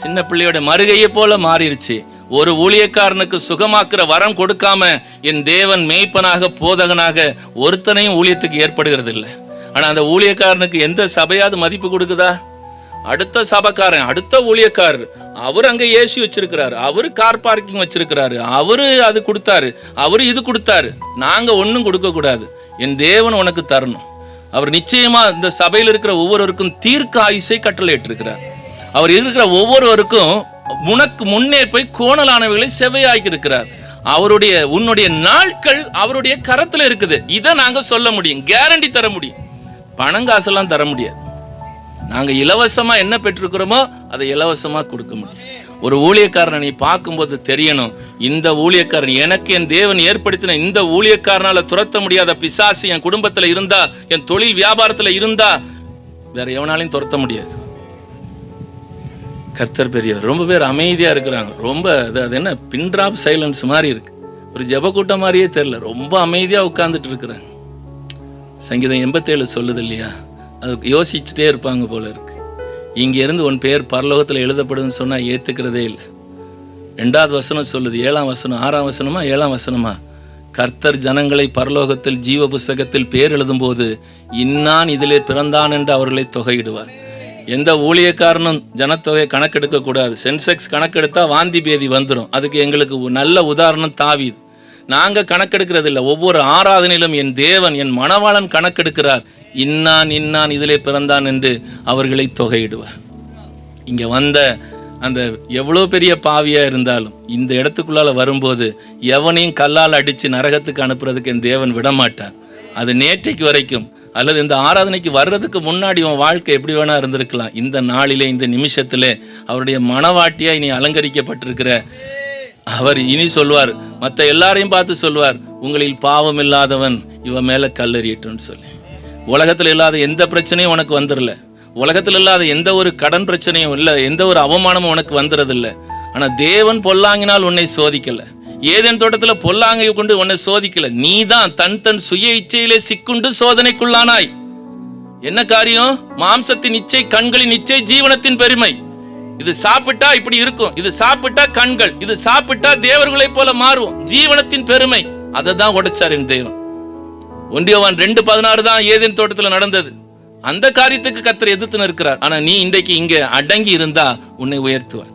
சின்ன பிள்ளையோட மறுகையை போல மாறிடுச்சு. ஒரு ஊழியக்காரனுக்கு சுகமாக்குற வரம் கொடுக்காம என் தேவன் மேய்ப்பனாக போதகனாக ஒருத்தனையும் ஊழியத்துக்கு ஏற்படுகிறது இல்லை. ஆனா அந்த ஊழியக்காரனுக்கு எந்த சபையாவது மதிப்பு கொடுக்குதா? அடுத்த சபைக்காரன், அடுத்த ஊழியக்காரர், அவர் அங்க ஏசி வச்சிருக்கிறாரு, அவரு கார் பார்க்கிங் வச்சிருக்கிறாரு, அவரு அது கொடுத்தாரு, அவரு இது கொடுத்தாரு, நாங்க ஒன்னும் கொடுக்க கூடாது. என் தேவன் உனக்கு தரணும். அவர் நிச்சயமா இந்த சபையில் இருக்கிற ஒவ்வொருவருக்கும் தீர்க்க ஆயுசை கட்டளையிட்டிருக்கிறார். அவர் இருக்கிற ஒவ்வொருவருக்கும் உனக்கு முன்னே போய் கோணலானவைகளை செவ்வையாக்கி இருக்கிறார். உன்னுடைய நாட்கள் அவருடைய கரத்துல இருக்குது. இதை நாங்க சொல்ல முடியும், கேரண்டி தர முடியும். பணங்காசெல்லாம் தர முடியாது. நாங்க இலவசமா என்ன பெற்றிருக்கிறோமோ அதை இலவசமா கொடுக்க முடியும். ஒரு ஊழியக்காரனை நீ பார்க்கும்போது தெரியணும், இந்த ஊழியக்காரன் எனக்கு என் தேவன் ஏற்படுத்தின இந்த ஊழியக்காரனால துரத்த முடியாத பிசாசு என் குடும்பத்துல இருந்தா, என் தொழில் வியாபாரத்துல இருந்தா, வேற எவனாலையும் துரத்த முடியாது. கர்த்தர் பெரியவர். ரொம்ப பேர் அமைதியா இருக்கிறாங்க. ரொம்ப அது என்ன பின்ட்ராப் சைலன்ஸ் மாதிரி இருக்கு. ஒரு ஜெப கூட்டம் மாதிரியே தெரியல. ரொம்ப அமைதியா உட்கார்ந்துட்டு இருக்கிறாங்க. சங்கீதம் 87 சொல்லுது இல்லையா, அது யோசிச்சுட்டே இருப்பாங்க போல இருக்கு. இங்க இருந்து உன் பேர் பரலோகத்தில் எழுதப்படுதுன்னு சொன்னா ஏத்துக்கிறதே இல்லை. 2வது வசனம் சொல்லுது, 7ஆம் வசனம், 6ஆம் வசனமா 7ஆம் வசனமா, கர்த்தர் ஜனங்களை பரலோகத்தில் ஜீவ புஸ்தகத்தில் பேர் எழுதும் போது இன்னான் இதிலே பிறந்தான் என்று அவர்களை தொகையிடுவார். எந்த ஊழியக்காரனும் ஜனத்தொகை கணக்கெடுக்க கூடாது. சென்செக்ஸ் கணக்கெடுத்தா வாந்தி பேதி வந்துடும். அதுக்கு எங்களுக்கு நல்ல உதாரணம் தாவீது. நாங்க கணக்கெடுக்கிறது இல்லை. ஒவ்வொரு ஆராதனையிலும் என் தேவன், என் மணவாளன் கணக்கெடுக்கிறார். இன்னான் இன்னான் இதிலே பிறந்தான் என்று அவர்களை தொகையிடுவார். இங்க வந்த அந்த எவ்வளோ பெரிய பாவியா இருந்தாலும் இந்த இடத்துக்குள்ளால வரும்போது எவனையும் கல்லால் அடிச்சு நரகத்துக்கு அனுப்புறதுக்கு என் தேவன் விடமாட்டார். அது நேற்றைக்கு வரைக்கும், அல்லது இந்த ஆராதனைக்கு வர்றதுக்கு முன்னாடி உன் வாழ்க்கை எப்படி வேணா இருந்திருக்கலாம். இந்த நாளிலே, இந்த நிமிஷத்திலே அவருடைய மனவாட்டியாய் நீ அலங்கரிக்கப்பட்டிருக்கிற அவர் இனி சொல்வார், மற்ற எல்லாரையும் பார்த்து சொல்வார், உங்களில் பாவம் இல்லாதவன் இவன் மேல கல்லெறியட்டும்னு சொல்லி. உலகத்தில் இல்லாத எந்த பிரச்சனையும் உனக்கு வந்துடல. உலகத்தில் இல்லாத எந்த ஒரு கடன் பிரச்சனையும் இல்லை, எந்த ஒரு அவமானமும் உனக்கு வந்துடுறதில்லை. ஆனா தேவன் பொல்லாங்கினால் உன்னை சோதிக்கல. ஏதேன் தோட்டத்துல பொல்லாங்கை கொண்டு உன்னை சோதிக்கல. நீதான் தன் சுய இச்சையிலே சிக்குண்டு சோதனைக்குள்ளானாய். என்ன காரியம்? மாம்சத்தின் இச்சை, கண்களின் இச்சை, ஜீவனத்தின் பெருமை. இது சாப்பிட்டா இப்படி இருக்கும், இது சாப்பிட்டா கண்கள், இது சாப்பிட்டா தேவர்களை போல மாறும், ஜீவனத்தின் பெருமை. அதை தான் உடைச்சார் என் தேவன். 1 யோவான் 2:16 தான் ஏதேன் தோட்டத்துல நடந்தது. அந்த காரியத்துக்கு கர்த்தர் எதிர்த்து நிற்கிறார். ஆனா நீ இன்றைக்கு இங்க அடங்கி இருந்தா உன்னை உயர்த்துவார்.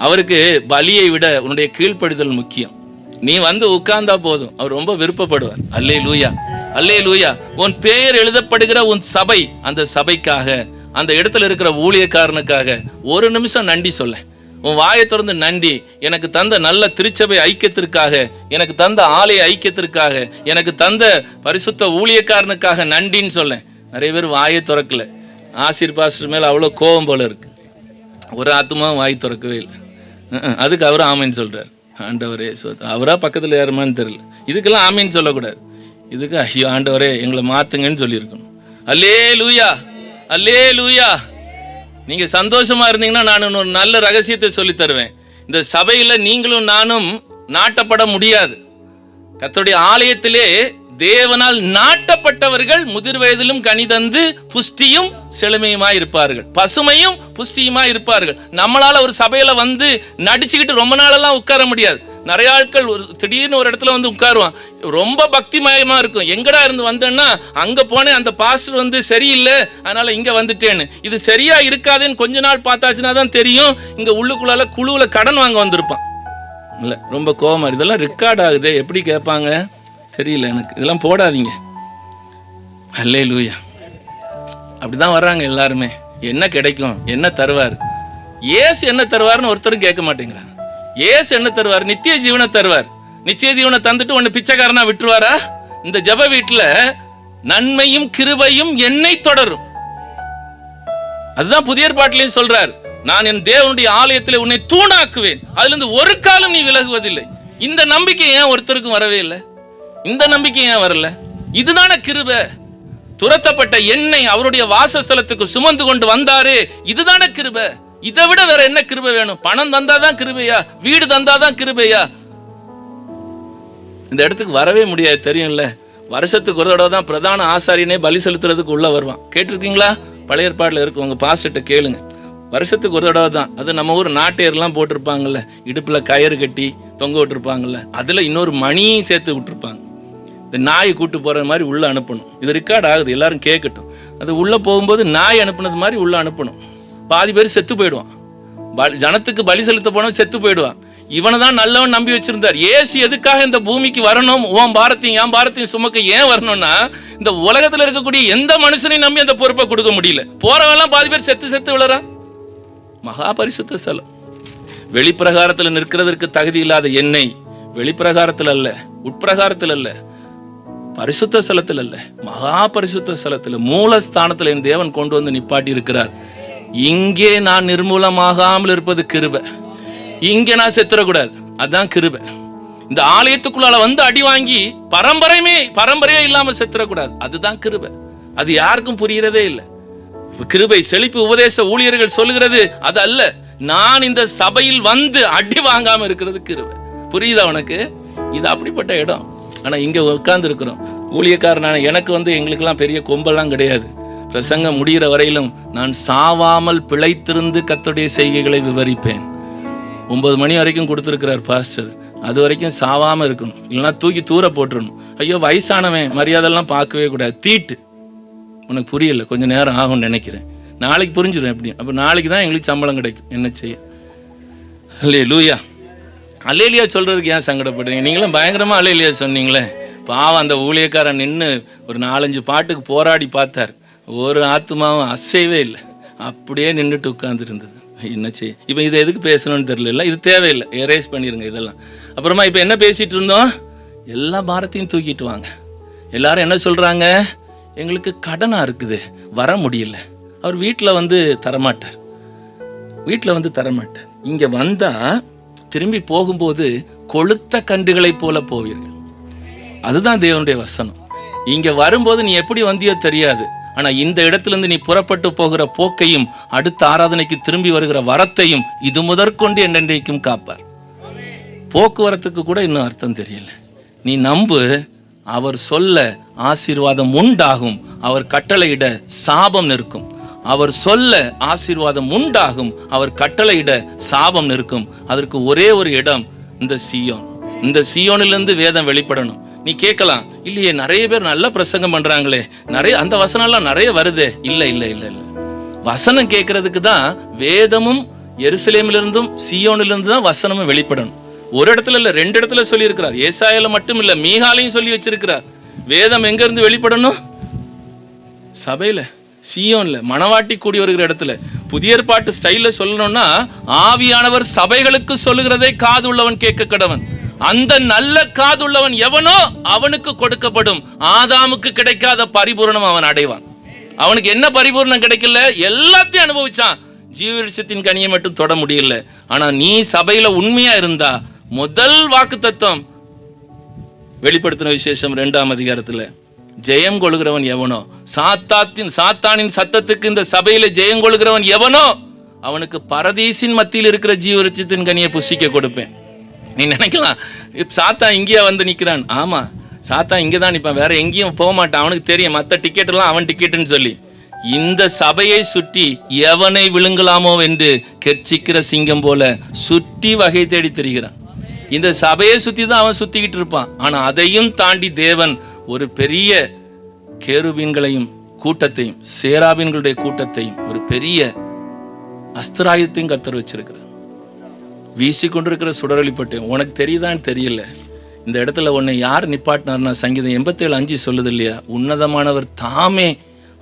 அவருக்கு பலியை விட உன்னுடைய கீழ்ப்படிதல் முக்கியம். நீ வந்து உட்கார்ந்தா போதும், அவர் ரொம்ப விருப்பப்படுவார். அல்லேலூயா, அல்லேலூயா. உன் பெயர் எழுதப்படுகிற உன் சபை, அந்த சபைக்காக, அந்த இடத்துல இருக்கிற ஊழியக்காரனுக்காக ஒரு நிமிஷம் நன்றி சொல்ல. உன் வாயை திறந்து நன்றி, எனக்கு தந்த நல்ல திருச்சபை ஐக்கியத்திற்காக, எனக்கு தந்த ஆலய ஐக்கியத்திற்காக, எனக்கு தந்த பரிசுத்த ஊழியக்காரனுக்காக நன்றின்னு சொல்ல. நிறைய பேர் வாயை திறக்கல. ஆசிர் பாஸ்டர் மேல அவ்வளோ கோபம் போல இருக்கு. ஒரு ஆத்மாவும் வாய் திறக்கவே இல்லை. அதுக்கு அவரும் ஆமைன்னு சொல்றாரு. ஆண்டவரே அவரா பக்கத்தில் ஏறுமான்னு தெரியல. இதுக்கெல்லாம் ஆமீன்னு சொல்லக்கூடாது. இதுக்கு ஐயோ ஆண்டவரே எங்களை மாத்துங்கன்னு சொல்லியிருக்கணும். அல்லேலூயா, அல்லேலூயா. நீங்க சந்தோஷமா இருந்தீங்கன்னா நான் ஒரு நல்ல ரகசியத்தை சொல்லி தருவேன். இந்த சபையில நீங்களும் நானும் நாட்டப்பட முடியாது. கர்த்தருடைய ஆலயத்திலே தேவனால் நாட்டப்பட்டவர்கள் முதிர் வயதிலும் கனி தந்து புஷ்டியும் செழுமையுமாய் இருப்பார்கள், பசுமையும் புஷ்டியுமாய் இருப்பார்கள். நம்மளால ஒரு சபையில வந்து நடிச்சுக்கிட்டு ரொம்ப நாளெல்லாம் உட்கார முடியாது. நிறைய ஆட்கள் திடீர்னு ஒரு இடத்துல வந்து உட்காருவான், ரொம்ப பக்திமயமா இருக்கும். எங்கடா இருந்து வந்தேன்னா அங்க போனேன், அந்த பாஸ்டர் வந்து சரியில்லை அதனால இங்க வந்துட்டேன்னு. இது சரியா இருக்காதுன்னு கொஞ்ச நாள் பார்த்தாச்சுன்னா தான் தெரியும். இங்க உள்ளுக்குள்ளால குழுவுல கடன் வாங்க வந்திருப்பான். இல்லை ரொம்ப கோபமா, இதெல்லாம் ரெக்கார்ட் ஆகுது, எப்படி கேட்பாங்க தெரியல எனக்கு, இதெல்லாம் போடாதீங்க. அல்லேலூயா. அப்படிதான் வர்றாங்க எல்லாருமே. என்ன கிடைக்கும், என்ன தருவார், ஏசு என்ன தருவார்னு ஒருத்தரும் கேட்க மாட்டேங்கிறாங்க. ஏசு என்ன தருவார்? நித்திய ஜீவனை தருவார். நித்திய ஜீவனை தந்துட்டு உன்னை பிச்சைக்காரனா விட்டுருவாரா? இந்த ஜெப வீட்டுல நன்மையும் கிருபையும் என்னை தொடரும். அதுதான் புதிய ஏற்பாட்டிலையும் சொல்றார், நான் என் தேவனுடைய ஆலயத்தில் உன்னை தூணாக்குவேன், அதுல இருந்து ஒரு காலம் நீ விலகுவதில்லை. இந்த நம்பிக்கை ஏன் ஒருத்தருக்கும் வரவே இல்லை? இந்த நம்பிக்கை ஏன் வரல? இதுதானே கிருபை. துரத்தப்பட்ட என்னை அவருடைய வாசஸ்தலத்துக்கு சுமந்து கொண்டு வந்தாரு, இதுதானே கிருபை. இதை விட வேற என்ன கிருபை வேணும்? பணம் தந்தாதான் கிருபையா? வீடு தந்தாதான் கிருபையா? இந்த இடத்துக்கு வரவே முடியாது, தெரியும்ல. வருஷத்துக்கு ஒரு தடவை தான் பிரதான ஆசாரியனே பலி செலுத்துறதுக்கு உள்ள வருவான். கேட்டிருக்கீங்களா? பழைய ஏற்பாட்டில் இருக்கு, உங்க பாஸ்டர்கிட்ட கேளுங்க. வருஷத்துக்கு ஒரு தடவை தான். அது நம்ம ஊர் நாட்டையர்லாம் போட்டிருப்பாங்கல்ல, இடுப்புல கயிறு கட்டி தொங்க விட்டுருப்பாங்கல்ல, அதுல இன்னொரு மணியும் சேர்த்து விட்டுருப்பாங்க. இந்த நாயை கூட்டு போற மாதிரி உள்ள அனுப்பணும். இது ரெக்கார்ட் ஆகுது, எல்லாரும் கேட்கட்டும். அது உள்ள போகும்போது நாய் அனுப்புனது மாதிரி உள்ள அனுப்பணும். பாதி பேர் செத்து போயிடுவான். ஜனத்துக்கு பலி செலுத்த போனவன் செத்து போயிடுவான். இவனை தான் நல்லவன் நம்பி வச்சிருந்தார். ஏசு எதுக்காக இந்த பூமிக்கு வரணும், உன் பாரத்தையும் என் பாரத்தையும் சுமக்க ஏன் வரணும்னா, இந்த உலகத்துல இருக்கக்கூடிய எந்த மனுஷனையும் நம்பி அந்த பொறுப்பை கொடுக்க முடியல. போறவெல்லாம் பாதி பேர் செத்து செத்து விழறான். மகா பரிசுத்த ஸ்தலம். வெளிப்பிரகாரத்துல நிற்கிறதற்கு தகுதி இல்லாத என்னை வெளிப்பிரகாரத்தில் அல்ல, உட்பிரகாரத்தில் அல்ல, பரிசுத்த ஸ்தலத்தில் அல்ல, மகா பரிசுத்த ஸ்தலத்தில் மூலஸ்தானத்தில் என் தேவன் கொண்டு வந்து நிப்பாட்டி இருக்கிறார். இங்கே நான் நிர்மூலமாகாமல் இருப்பது கிருபை. இங்கே நான் செத்துறக்கூடாது, அதுதான் கிருபை. இந்த ஆலயத்துக்குள்ளால வந்து அடி வாங்கி பரம்பரையே இல்லாம செத்துறக்கூடாது, அதுதான் கிருபை. அது யாருக்கும் புரியறதே இல்லை. கிருபை செழிப்பு உபதேச ஊழியர்கள் சொல்லுகிறது அது அல்ல. நான் இந்த சபையில் வந்து அடி வாங்காம இருக்கிறது கிருபை. புரியுதா உனக்கு? இது அப்படிப்பட்ட இடம். ஆனா இங்க உட்கார்ந்து இருக்கிறோம் ஊழியக்காரனான எனக்கு எங்களுக்கெல்லாம் பெரிய கொம்பெல்லாம் கிடையாது. பிரசங்கம் முடிகிற வரையிலும் நான் சாவாமல் பிழைத்திருந்து கர்த்தருடைய செய்கைகளை விவரிப்பேன். 9 மணி வரைக்கும் கொடுத்துருக்கிறார் பாஸ்டர். அது வரைக்கும் சாவாம இருக்கணும், இல்லைன்னா தூக்கி தூர போட்டுடணும். ஐயோ வயசானவன் மரியாதைலாம் பார்க்கவே கூடாது, தீட்டு. உனக்கு புரியல, கொஞ்சம் நேரம் ஆகும்னு நினைக்கிறேன். நாளைக்கு புரிஞ்சிடும் எப்படி. அப்போ நாளைக்கு தான் எங்களுக்கு சம்பளம் கிடைக்கும். என்ன செய்ய? அல்லேலூயா. அல்லேலூயா சொல்றதுக்கு ஏன் சங்கடப்படுறீங்க? நீங்களும் பயங்கரமா அல்லேலூயா சொன்னீங்களே. பாவம் அந்த ஊழியக்காரன் நின்று ஒரு 4-5 பாட்டுக்கு போராடி பார்த்தார். ஒரு ஆத்மாவும் அசைவே இல்லை, அப்படியே நின்றுட்டு உட்கார்ந்து இருந்தது. என்ன செய்ய? இப்போ இதை எதுக்கு பேசணும்னு தெரியல. இது தேவையில்லை, எரேஸ் பண்ணிடுங்க இதெல்லாம். அப்புறமா இப்போ என்ன பேசிட்டு இருந்தோம்? எல்லா பாரத்தையும் தூக்கிட்டு வாங்க. எல்லாரும் என்ன சொல்றாங்க? எங்களுக்கு கடனா இருக்குது, வர முடியல. அவர் வீட்டில் தரமாட்டார், வீட்டில் தரமாட்டார். இங்கே வந்தா திரும்பி போகும்போது கொளுத்த கண்டுகளை போல போவீர்கள். அதுதான் தேவனுடைய வசனம். இங்க வரும்போது நீ எப்படி வந்தியோ தெரியாது. ஆனா இந்த இடத்திலிருந்து நீ புறப்பட்டு போகிற போக்கையும் அடுத்த ஆராதனைக்கு திரும்பி வருகிற வரத்தையும் இது முதற்கொண்டு என்றென்றைக்கும் காப்பார். போக்குவரத்துக்கு கூட இன்னும் அர்த்தம் தெரியல. நீ நம்பு, அவர் சொல்ல ஆசீர்வாதம் உண்டாகும், அவர் கட்டளையிட சாபம் நிற்கும். அவர் சொல்ல ஆசீர்வாதம் உண்டாகும், அவர் கட்டளையிட சாபம் நிற்கும். அதற்கு ஒரே ஒரு இடம், இந்த சீயோன். இந்த சீயோனிலிருந்து வேதம் வெளிப்படணும். நீ கேட்கலாம், இல்லையே நிறைய பேர் நல்ல பிரசங்கம் பண்றாங்களே, நிறைய அந்த வசனம்லாம் நிறைய வருதே. இல்லை இல்லை இல்லை இல்லை, வசனம் கேட்கறதுக்கு தான் வேதமும் எருசலேமிலிருந்தும் சீயோனிலிருந்து தான் வசனமும் வெளிப்படணும். ஒரு இடத்துல இல்ல, 2 இடத்துல சொல்லி இருக்கிறார். ஏசாயால மட்டும் இல்ல, மீகாலையும் சொல்லி வச்சிருக்கிறார். வேதம் எங்க இருந்து வெளிப்படணும்? சபையில, சீயோன்ல, மணவாட்டி கூடி வருகிற இடத்துல. புதிய ஏற்பாட்டு ஸ்டைல்ல சொல்லணும்னா, ஆவியானவர் சபைகளுக்கு சொல்லுகிறதை காது உள்ளவன் கேட்க கடவன். அந்த நல்ல காது உள்ளவன் எவனோ அவனுக்கு கொடுக்கப்படும். ஆதாமுக்கு கிடைக்காத பரிபூரணம் அவன் அடைவான். அவனுக்கு என்ன பரிபூரணம் கிடைக்கல? எல்லாத்தையும் அனுபவிச்சான், ஜீவவிருட்சத்தின் கனியை மட்டும் தொட முடியல. ஆனா நீ சபையில உண்மையா இருந்தா, முதல் வாக்கு தத்துவம் வெளிப்படுத்தின விசேஷம் 2ஆம் அதிகாரத்துல, ஜெயம் கொள்கிறவன் எவனோ, சாத்தானின் சத்தத்துக்கு இந்த சபையில ஜெயம் கொள்கிறவன் எவனோ அவனுக்கு பரதீசின் மத்தியில் இருக்கிற ஜீவவிருட்சத்தின் கனியை புசிக்க கொடுப்பேன். நீ நினைக்கலாம், சாத்தான் இங்கேயா நிக்கிறான். ஆமா, சாத்தான் இங்கதான் நிற்பான், வேற எங்கேயும் போக மாட்டான். அவனுக்கு தெரியும் மற்ற டிக்கெட் எல்லாம் அவன் டிக்கெட்டுன்னு சொல்லி. இந்த சபையை சுற்றி எவனை விழுங்கலாமோ என்று கெர்ச்சிக்கிற சிங்கம் போல சுற்றி வகை தேடி திரிகிறான். இந்த சபையை சுத்தி தான் அவன் சுத்திக்கிட்டு இருப்பான். ஆனா அதையும் தாண்டி தேவன் ஒரு பெரிய கேருபீன்களையும் கூட்டத்தையும், சேராபீன்களுடைய கூட்டத்தையும், ஒரு பெரிய அஸ்திராயுதத்தையும் கர்த்தர் வச்சிருக்கிறார். வீசிக்கொண்டிருக்கிற சுடரொளிப்பட்டு உனக்கு தெரியுதான்னு தெரியல. இந்த இடத்துல உன்னை யார் நிப்பாட்டினார்னா, சங்கீதம் 87:5 சொல்லுது இல்லையா, உன்னதமானவர் தாமே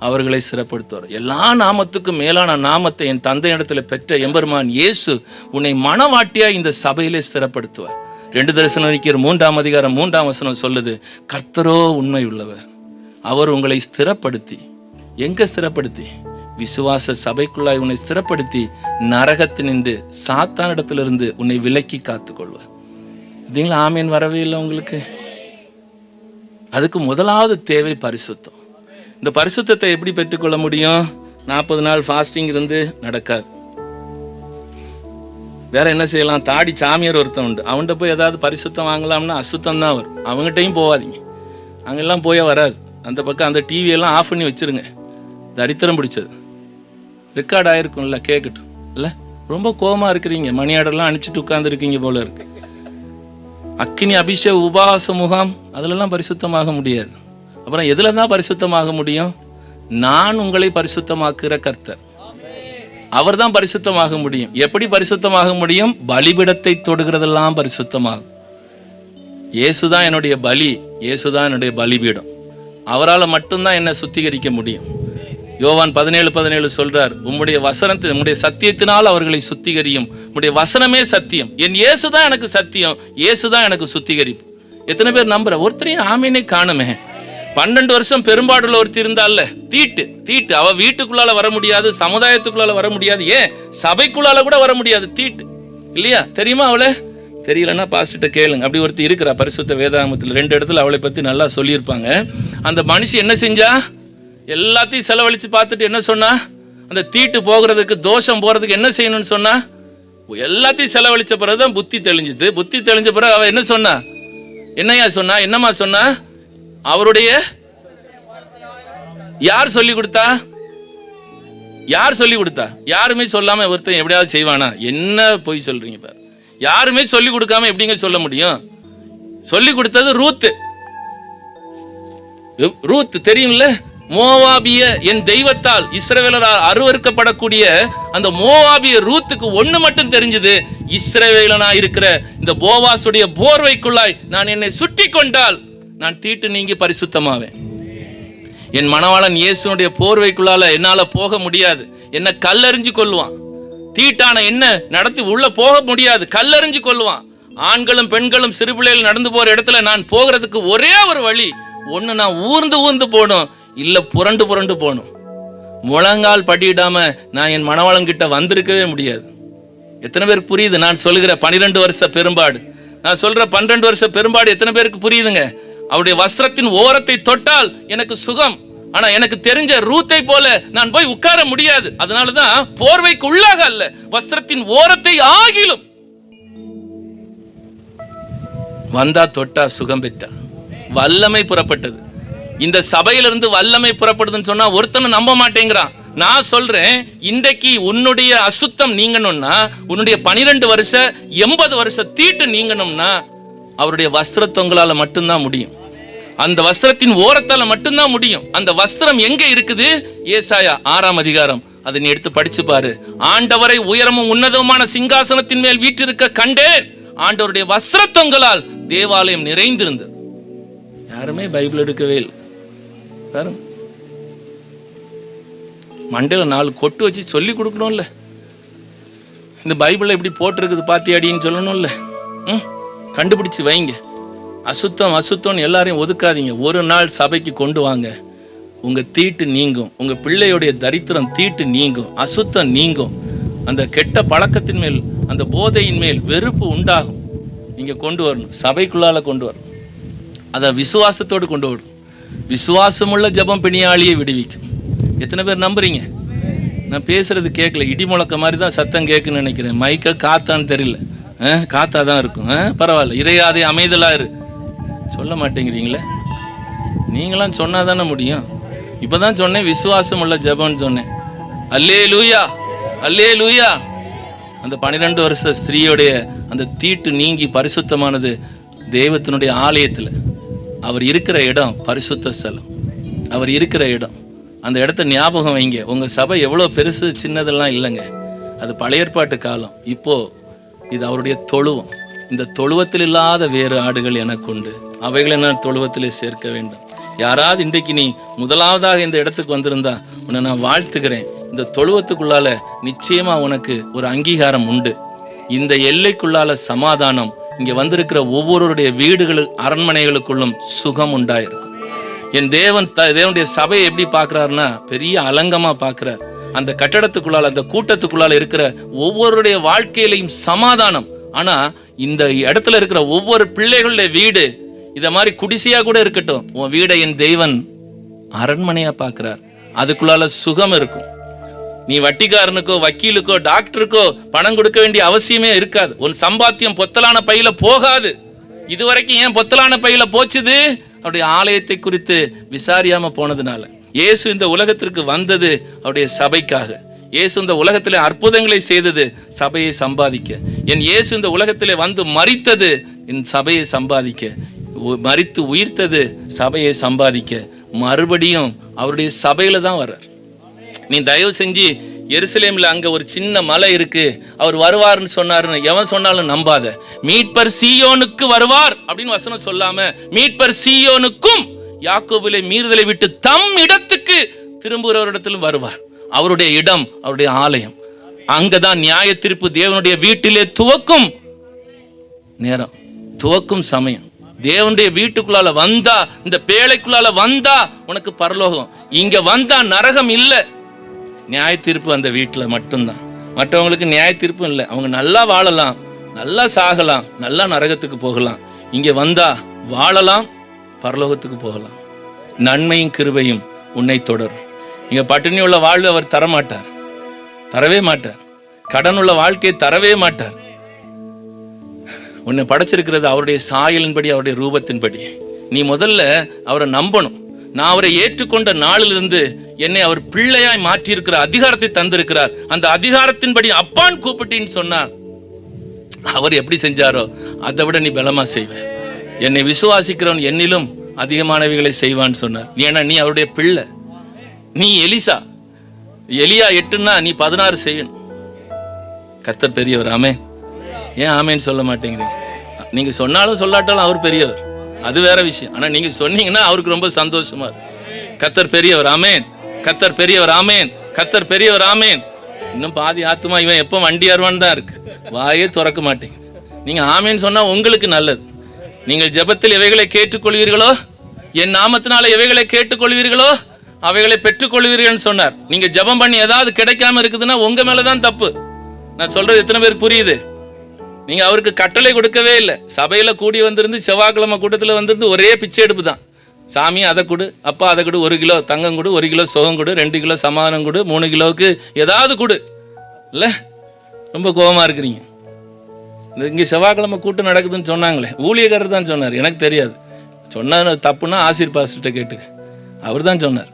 அவர்களை சிறப்படுத்துவார். எல்லா நாமத்துக்கும் மேலான நாமத்தை என் தந்தை இடத்துல பெற்ற எம்பெருமான் இயேசு உன்னை மனவாட்டியா இந்த சபையிலே ஸ்திரப்படுத்துவார். 2 தெசலோனிக்கேயர் 3ஆம் அதிகாரம் 3ஆம் வசனம் சொல்லுது, கர்த்தரோ உண்மை உள்ளவர், அவர் உங்களை ஸ்திரப்படுத்தி, எங்க ஸ்திரப்படுத்தி? விசுவாச சபைக்குள்ளாய் உன்னை ஸ்திரப்படுத்தி நரகத்தினின்று சாத்தானிடத்திலிருந்து உன்னை விலக்கி காத்துக்கொள்வார். இதுங்களா ஆமீன் வரவே இல்லை உங்களுக்கு? அதுக்கு முதலாவது தேவை பரிசுத்தம். இந்த பரிசுத்தத்தை எப்படி பெற்றுக்கொள்ள முடியும்? 40 நாள் ஃபாஸ்டிங் இருந்து நடக்காது. வேற என்ன செய்யலாம்? தாடி சாமியார் ஒருத்தன் உண்டு, அவன்கிட்ட போய் ஏதாவது பரிசுத்தம் வாங்கலாம்னா அசுத்தம் தான் வரும். அவங்ககிட்டையும் போகாதீங்க, அங்கெல்லாம் போய் வராது. அந்த பக்கம் அந்த டிவியெல்லாம் ஆஃப் பண்ணி வச்சுருங்க. தரித்திரம் பிடிச்சது ரெக்கார்ட் ஆகிருக்கும்ல, கேட்கட்டும். இல்லை ரொம்ப கோபமாக இருக்கிறீங்க, மணி ஆர்டர்லாம் அனுப்பிச்சிட்டு உட்காந்துருக்கீங்க போல இருக்கு. அக்கினி அபிஷேக உபவாச முகாம் அதிலெல்லாம் பரிசுத்தமாக முடியாது. அப்புறம் எதில் தான் பரிசுத்தமாக முடியும்? நான் உங்களை பரிசுத்தமாக்குற கர்த்தர், அவர் தான் பரிசுத்தமாக முடியும். எப்படி பரிசுத்தமாக முடியும்? பலிபிடத்தை தொடுகிறதெல்லாம் பரிசுத்தமாகும். இயேசுதான் என்னுடைய பலி, இயேசுதான் என்னுடைய பலிபீடம். அவரால் மட்டும்தான் என்னை சுத்திகரிக்க முடியும். யோவான் 17:17 சொல்றார், உம்முடைய வசனத்தை, உம்முடைய சத்தியத்தினால் அவர்களை சுத்திகரியும். உம்முடைய வசனமே சத்தியம். என் இயேசுதான் எனக்கு சத்தியம், இயேசுதான் எனக்கு சுத்திகரிப்பு. எத்தனை பேர் நம்புற? ஒருத்தரையும் ஆமீனே காணுமே. 12 வருஷம் பெரும்பாடுள்ள ஒருத்தி இருந்தால, தீட்டு அவ வீட்டுக்குள்ளால வர முடியாது, சமுதாயத்துக்குள்ளால வர முடியாது, ஏன் சபைக்குள்ளால கூட வர முடியாது. தீட்டு இல்லையா? தெரியுமா அவளை? தெரியலன்னா பாஸ்டர்ட்ட கேளுங்க. அப்படி ஒருத்தி இருக்கிறா பரிசுத்த வேதாகமத்தில் 2 இடத்துல அவளை பத்தி நல்லா சொல்லியிருப்பாங்க. அந்த மனுஷி என்ன செஞ்சா? எல்லாத்தையும் செலவழிச்சு பார்த்துட்டு என்ன சொன்னா? அந்த தீட்டு போகிறதுக்கு, தோஷம் போறதுக்கு என்ன செய்யணும்னு சொன்னா? எல்லாத்தையும் செலவழிச்ச பிறகுதான் புத்தி தெளிஞ்சுது. புத்தி தெளிஞ்ச பிறகு அவ என்ன சொன்னா? என்னையா சொன்னா? என்னம்மா சொன்னா? அவருடைய யார் சொல்லி கொடுத்தா? யார் சொல்லி கொடுத்தா? யாருமே சொல்லாம ஒருத்தன் எப்படியாவது செய்வானா? என்ன போய் சொல்றீங்க பாரு. யாருமே சொல்லி கொடுக்காம எப்படிங்க சொல்ல முடியும்? சொல்லி கொடுத்தது ரூத். ரூத் தெரியும்ல, மோவாபிய என் தெய்வத்தால் இஸ்ரவேலரால் அருவருக்கப்படக்கூடிய அந்த மோவாபிய ரூத்துக்கு ஒண்ணு மட்டும் தெரிஞ்சது, இஸ்ரவேலனா இருக்கிற இந்த போவாசுடைய போர்வைக்குள்ளாய் நான் என்னை சுற்றி கொண்டால் நான் தீட்டு நீங்கி பரிசுத்தமாவேன். என் மணவாளன் இயேசுடைய போர்வைக்குள்ளால என்னால போக முடியாது, என்ன கல்லறிஞ்சு கொள்ளுவான். தீட்டான என்ன நடத்தி உள்ள போக முடியாது, கல்லறிஞ்சு கொள்ளுவான். ஆண்களும் பெண்களும் சிறு பிள்ளைகள் நடந்து போற இடத்துல நான் போகிறதுக்கு ஒரே ஒரு வழி, ஒண்ணு நான் ஊர்ந்து போகணும், இல்ல புரண்டு போகணும். முழங்கால் படியிடாம நான் என் மணவாளன் கிட்ட வந்திருக்கவே முடியாது. எத்தனை பேருக்கு புரியுது நான் சொல்லுகிற 12 வருஷ பெரும்பாடு? நான் சொல்ற 12 வருஷ பெரும்பாடு எத்தனை பேருக்கு புரியுதுங்க? அவருடைய வஸ்திரத்தின் ஓரத்தை தொட்டால் எனக்கு சுகம். ஆனா எனக்கு தெரிஞ்ச ரூத்தை போல நான் போய் உட்கார முடியாது. அதனாலதான் போர்வைக்கு உள்ளாக அல்ல, வஸ்திரத்தின் ஓரத்தை ஆகிலும் வந்தா தொட்டா சுகம் பெற்றா. வல்லமை புறப்பட்டது. இந்த சபையிலிருந்து வல்லமை புறப்படுதுன்னு சொன்னா ஒருத்தனை நம்ப மாட்டேங்கிறான். நான் சொல்றேன், இன்றைக்கு உன்னுடைய அசுத்தம் நீங்கணும்னா, உன்னுடைய 12 வருஷ 80 வருஷ தீட்டு நீங்கணும்னா அவருடைய வஸ்திரத்தொங்களால மட்டும்தான் முடியும். அந்த வஸ்திரத்தின் ஓரத்தால மட்டும்தான் முடியும். அந்த வஸ்திரம் எங்க இருக்குது? ஏசாயா 6ஆம் அதிகாரம், அதை நீ எடுத்து படிச்சு பாரு. ஆண்டவரை உயரமும் உன்னதமான சிங்காசனத்தின் மேல் வீற்றிருக்க கண்டேன், ஆண்டவருடைய வஸ்திரத்தொங்களால் தேவாலயம் நிறைந்திருந்தது. யாருமே பைபிள் எடுக்கவே இல்லை. பாருங்க, மண்டையில 4 கொட்டு வச்சு சொல்லி கொடுக்கணும்ல. இந்த பைபிள்ல இப்படி போட்டிருக்குது பாத்தியாடின்னு சொல்லணும்ல. கண்டுபிடிச்சு வைங்க. அசுத்தம் எல்லாரையும் ஒதுக்காதீங்க. ஒரு நாள் சபைக்கு கொண்டு வாங்க, உங்க தீட்டு நீங்கும், உங்க பிள்ளையுடைய தரித்திரம் தீட்டு நீங்கும், அசுத்தம் நீங்கும். அந்த கெட்ட பழக்கத்தின் மேல், அந்த போதையின் மேல் வெறுப்பு உண்டாகும். நீங்க கொண்டு வரணும், சபைக்குள்ளால கொண்டு வரணும். அதை விசுவாசத்தோடு கொண்டு வரணும். விசுவாசமுள்ள ஜெபம் பிணியாளியை விடுவிக்கும். எத்தனை பேர் நம்புறீங்க? நான் பேசுறது கேட்கல, இடி முழக்க மாதிரி தான் சத்தம் கேட்குன்னு நினைக்கிறேன். மைக்க காத்தான்னு தெரியல. காத்தா தான் இருக்கும். பரவாயில்ல, இறையாதே அமைதலா இரு. சொல்ல மாட்டேங்கிறீங்களே. நீங்களாம் சொன்னா தானே முடியும். இப்பதான் சொன்னேன் விசுவாசம் உள்ள ஜெபம்னு சொன்னேன். அல்லேலூயா, அல்லேலூயா. அந்த 12 வருஷ ஸ்திரீயுடைய அந்த தீட்டு நீங்கி பரிசுத்தமானது தெய்வத்தினுடைய ஆலயத்தில். அவர் இருக்கிற இடம் பரிசுத்த ஸ்தலம். அவர் இருக்கிற இடம், அந்த இடத்த ஞாபகம் வைங்க. உங்க சபை எவ்வளோ பெருசு சின்னதெல்லாம் இல்லைங்க, அது பழைய ஏற்பாட்டு காலம். இப்போ இது அவருடைய தொழுவம். இந்த தொழுவத்தில் இல்லாத வேறு ஆடுகள் எனக்கு உண்டு, அவைகளை நான் தொழுவத்திலே சேர்க்க வேண்டும். யாராவது இன்றைக்கு நீ முதலாவதாக இந்த இடத்துக்கு வந்திருந்தா உன்னை நான் வாழ்த்துக்கிறேன். இந்த தொழுவத்துக்குள்ளால நிச்சயமா உனக்கு ஒரு அங்கீகாரம் உண்டு. இந்த எல்லைக்குள்ளால சமாதானம். இங்க வந்திருக்கிற ஒவ்வொருடைய வீடுகள் அரண்மனைகளுக்குள்ளும் சுகம் உண்டாயிருக்கும். என் தேவனுடைய சபையை எப்படி பார்க்கிறாருன்னா பெரிய அலங்கமா பார்க்கிறார். அந்த கட்டடத்துக்குள்ளால, அந்த கூட்டத்துக்குள்ளால இருக்கிற ஒவ்வொருடைய வாழ்க்கையிலையும் சமாதானம். ஆனா இந்த இடத்துல இருக்கிற ஒவ்வொரு பிள்ளைகளுடைய வீடு இத மாதிரி குடிசையா கூட இருக்கட்டும், உன் வீடை என் தெய்வன் அரண்மனையா பார்க்கிறார். அதுக்குள்ளால சுகம் இருக்கும். நீ வட்டிக்காரனுக்கோ வக்கீலுக்கோ டாக்டருக்கோ பணம் கொடுக்க வேண்டிய அவசியமே இருக்காது. உன் சம்பாத்தியம் பொத்தலான பையில போகாது. இதுவரைக்கும் ஏன் பொத்தலான பையில போச்சுது? அவருடைய ஆலயத்தை குறித்து விசாரியாம போனதுனால. இயேசு இந்த உலகத்திற்கு வந்தது அவருடைய சபைக்காக. இயேசு இந்த உலகத்திலே அற்புதங்களை செய்தது சபையை சம்பாதிக்க. என் இயேசு இந்த உலகத்திலே வந்து மரித்தது என் சபையை சம்பாதிக்க. மரித்து உயிர்த்தது சபையை சம்பாதிக்க. மறுபடியும் அவருடைய சபையில தான் வர்றார். நீ தயவு செஞ்சு எருசலேம்ல அங்க ஒரு சின்ன மலை இருக்கு, அவர் வருவார்னு சொன்னாருன்னு எவன் சொன்னாலும் நம்பாத. மீட்பர் சீயோனுக்கு வருவார் அப்படின்னு வசனம் சொல்லாம, மீட்பர் சீயோனுக்கும் யாக்கோபிலே மீறுதலை விட்டு தம் இடத்துக்கு திரும்புகிறவரிடத்திலும் வருவார். அவருடைய இடம் அவருடைய ஆலயம். அங்கதான் நியாய தீர்ப்பு தேவனுடைய வீட்டிலே துவக்கும் நேரம், துவக்கும் சமயம். தேவனுடைய வீட்டுக்குள்ளால வந்தா, இந்த பேழைக்குள்ளால வந்தா உனக்கு பரலோகம். இங்க வந்தா நரகம் இல்லை. நியாய தீர்ப்பு அந்த வீட்டில் மட்டும்தான். மற்றவங்களுக்கு நியாய தீர்ப்பும் இல்லை. அவங்க நல்லா வாழலாம், நல்லா சாகலாம், நல்லா நரகத்துக்கு போகலாம். இங்க வந்தா வாழலாம், பரலோகத்துக்கு போகலாம். நன்மையும் கிருபையும் உன்னை தொடரும். இங்க பட்டினி உள்ள வாழ்வு அவர் தரமாட்டார், தரவே மாட்டார். கடன் உள்ள வாழ்க்கையை தரவே மாட்டார். உன்னை படைச்சிருக்கிறது அவருடைய சாயலின்படி, அவருடைய ரூபத்தின்படி. நீ முதல்ல அவரை நம்பணும். நான் அவரை ஏற்றுக்கொண்ட நாளிலிருந்து என்னை அவர் பிள்ளையாய் மாற்றியிருக்கிற அதிகாரத்தை தந்திருக்கிறார். அந்த அதிகாரத்தின்படி அப்பான்னு கூப்பிட்டின்னு சொன்னார். அவர் எப்படி செஞ்சாரோ அதை விட நீ பலமா செய்வ. என்னை விசுவாசிக்கிறவன் என்னிலும் அதிகமானவைகளை செய்வான்னு சொன்னார். ஏன்னா நீ அவருடைய பிள்ளை. நீ எலியா 8ன்னா நீ 16 செய்யணும். கர்த்தர் பெரியவர். ஆமென். ஏன் ஆமேன்னு சொல்ல மாட்டேங்கிறீங்க? நீங்க சொன்னாலும் சொல்லாட்டாலும் அவர் பெரியவர், அது வேற விஷயம். ஆனா நீங்க சொன்னீங்கன்னா அவருக்கு ரொம்ப சந்தோஷமா இருக்கு. கர்த்தர் பெரியவர். ஆமேன். கர்த்தர் பெரியவர். ஆமேன். கர்த்தர் பெரியவர். ஆமேன். இன்னும் பாதி ஆத்துமா இவன் எப்போ வண்டி ஏறுவான்னு தான் இருக்கு. வாயே திறக்க மாட்டேங்குது. நீங்க ஆமேன்னு சொன்னா உங்களுக்கு நல்லது. நீங்கள் ஜெபத்தில் எவைகளை கேட்டுக்கொள்வீர்களோ, என் நாமத்தினால எவைகளை கேட்டுக்கொள்வீர்களோ அவைகளை பெற்றுக்கொள்வீர்கள் சொன்னார். நீங்க ஜெபம் பண்ணி ஏதாவது கிடைக்காம இருக்குதுன்னா உங்க மேலதான் தப்பு. நான் சொல்றது எத்தனை பேருக்கு புரியுது? நீங்க அவருக்கு கட்டளை கொடுக்கவே இல்லை. சபையில கூடி வந்திருந்து செவ்வாய்க்கிழமை கூட்டத்தில் வந்திருந்து ஒரே பிச்சை எடுப்பு தான். சாமி அதை கொடு, அப்பா அதை கொடு, 1 கிலோ தங்கம் கொடு, 1 கிலோ சுகம் கொடு, 2 கிலோ சமாதானம் கொடு, 3 கிலோவுக்கு ஏதாவது கொடு. இல்லை, ரொம்ப கோபமா இருக்கிறீங்க. இங்கே செவ்வாய்க்கிழமை கூட்டம் நடக்குதுன்னு சொன்னாங்களே, ஊழியக்காரர் தான் சொன்னார். எனக்கு தெரியாது. சொன்ன தப்புன்னா ஆசிர் பாஸ்டர்கிட்ட கேட்டுக்க. அவர் தான் சொன்னார்.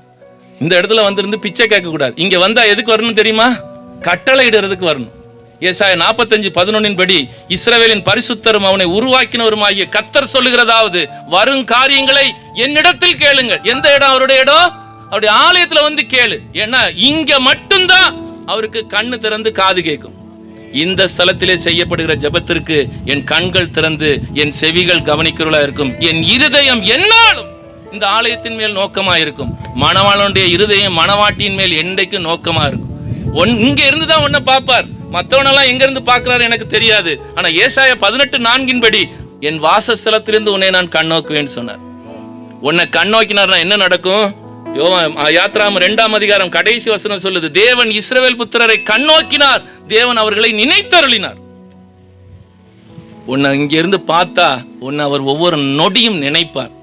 இந்த இடத்துல வந்திருந்து பிச்சை கேட்கக்கூடாது. இங்கே வந்தா எதுக்கு வரணும் தெரியுமா? கட்டளை இடுறதுக்கு வரணும். ஏசாயா 45:11 படி இஸ்ரவேலின் பரிசுத்தரும் அவனை உருவாக்கினவருமாகிய கர்த்தர் சொல்லுகிறதாவது, வரும் காரியங்களை என்னிடத்தில் கேளுங்கள். எந்த இடம்? அவருடைய இடம், அவருடைய ஆலயத்துல வந்து கேளு. ஏன்னா இங்க மட்டும்தான் அவருக்கு கண்ணு திறந்து காது கேட்கும். இந்த ஸ்தலத்திலே செய்யப்படுகிற ஜெபத்திற்கு என் கண்கள் திறந்து என் செவிகள் கவனிக்கிறவளா இருக்கும். என் இருதயம் என்னாலும் இந்த ஆலயத்தின் மேல் நோக்கமா இருக்கும். மணவாளனுடைய இருதயம் மணவாட்டியின் மேல் என்றைக்கு நோக்கமா இருக்கும். இங்க இருந்துதான் உன்னை பார்ப்பார். மற்றவனெல்லாம் எங்க இருந்து பார்க்கிறாரு எனக்கு தெரியாது. ஆனா ஏசாயா 18:4 படி என் வாசஸ்தலத்திலிருந்து உன்னை நான் கண்ணோக்குவேன்னு சொன்னார். உன்னை கண்ணோக்கினார்னா என்ன நடக்கும்? யாத்ராம 2ஆம் அதிகாரம் கடைசி வசனம் சொல்லுது, தேவன் இஸ்ரவேல் புத்திரரை கண்ணோக்கினார், தேவன் அவர்களை நினைத்தருளினார். உன்னை இங்க இருந்து பார்த்தா உன்னை அவர் ஒவ்வொரு நொடியும் நினைப்பார்.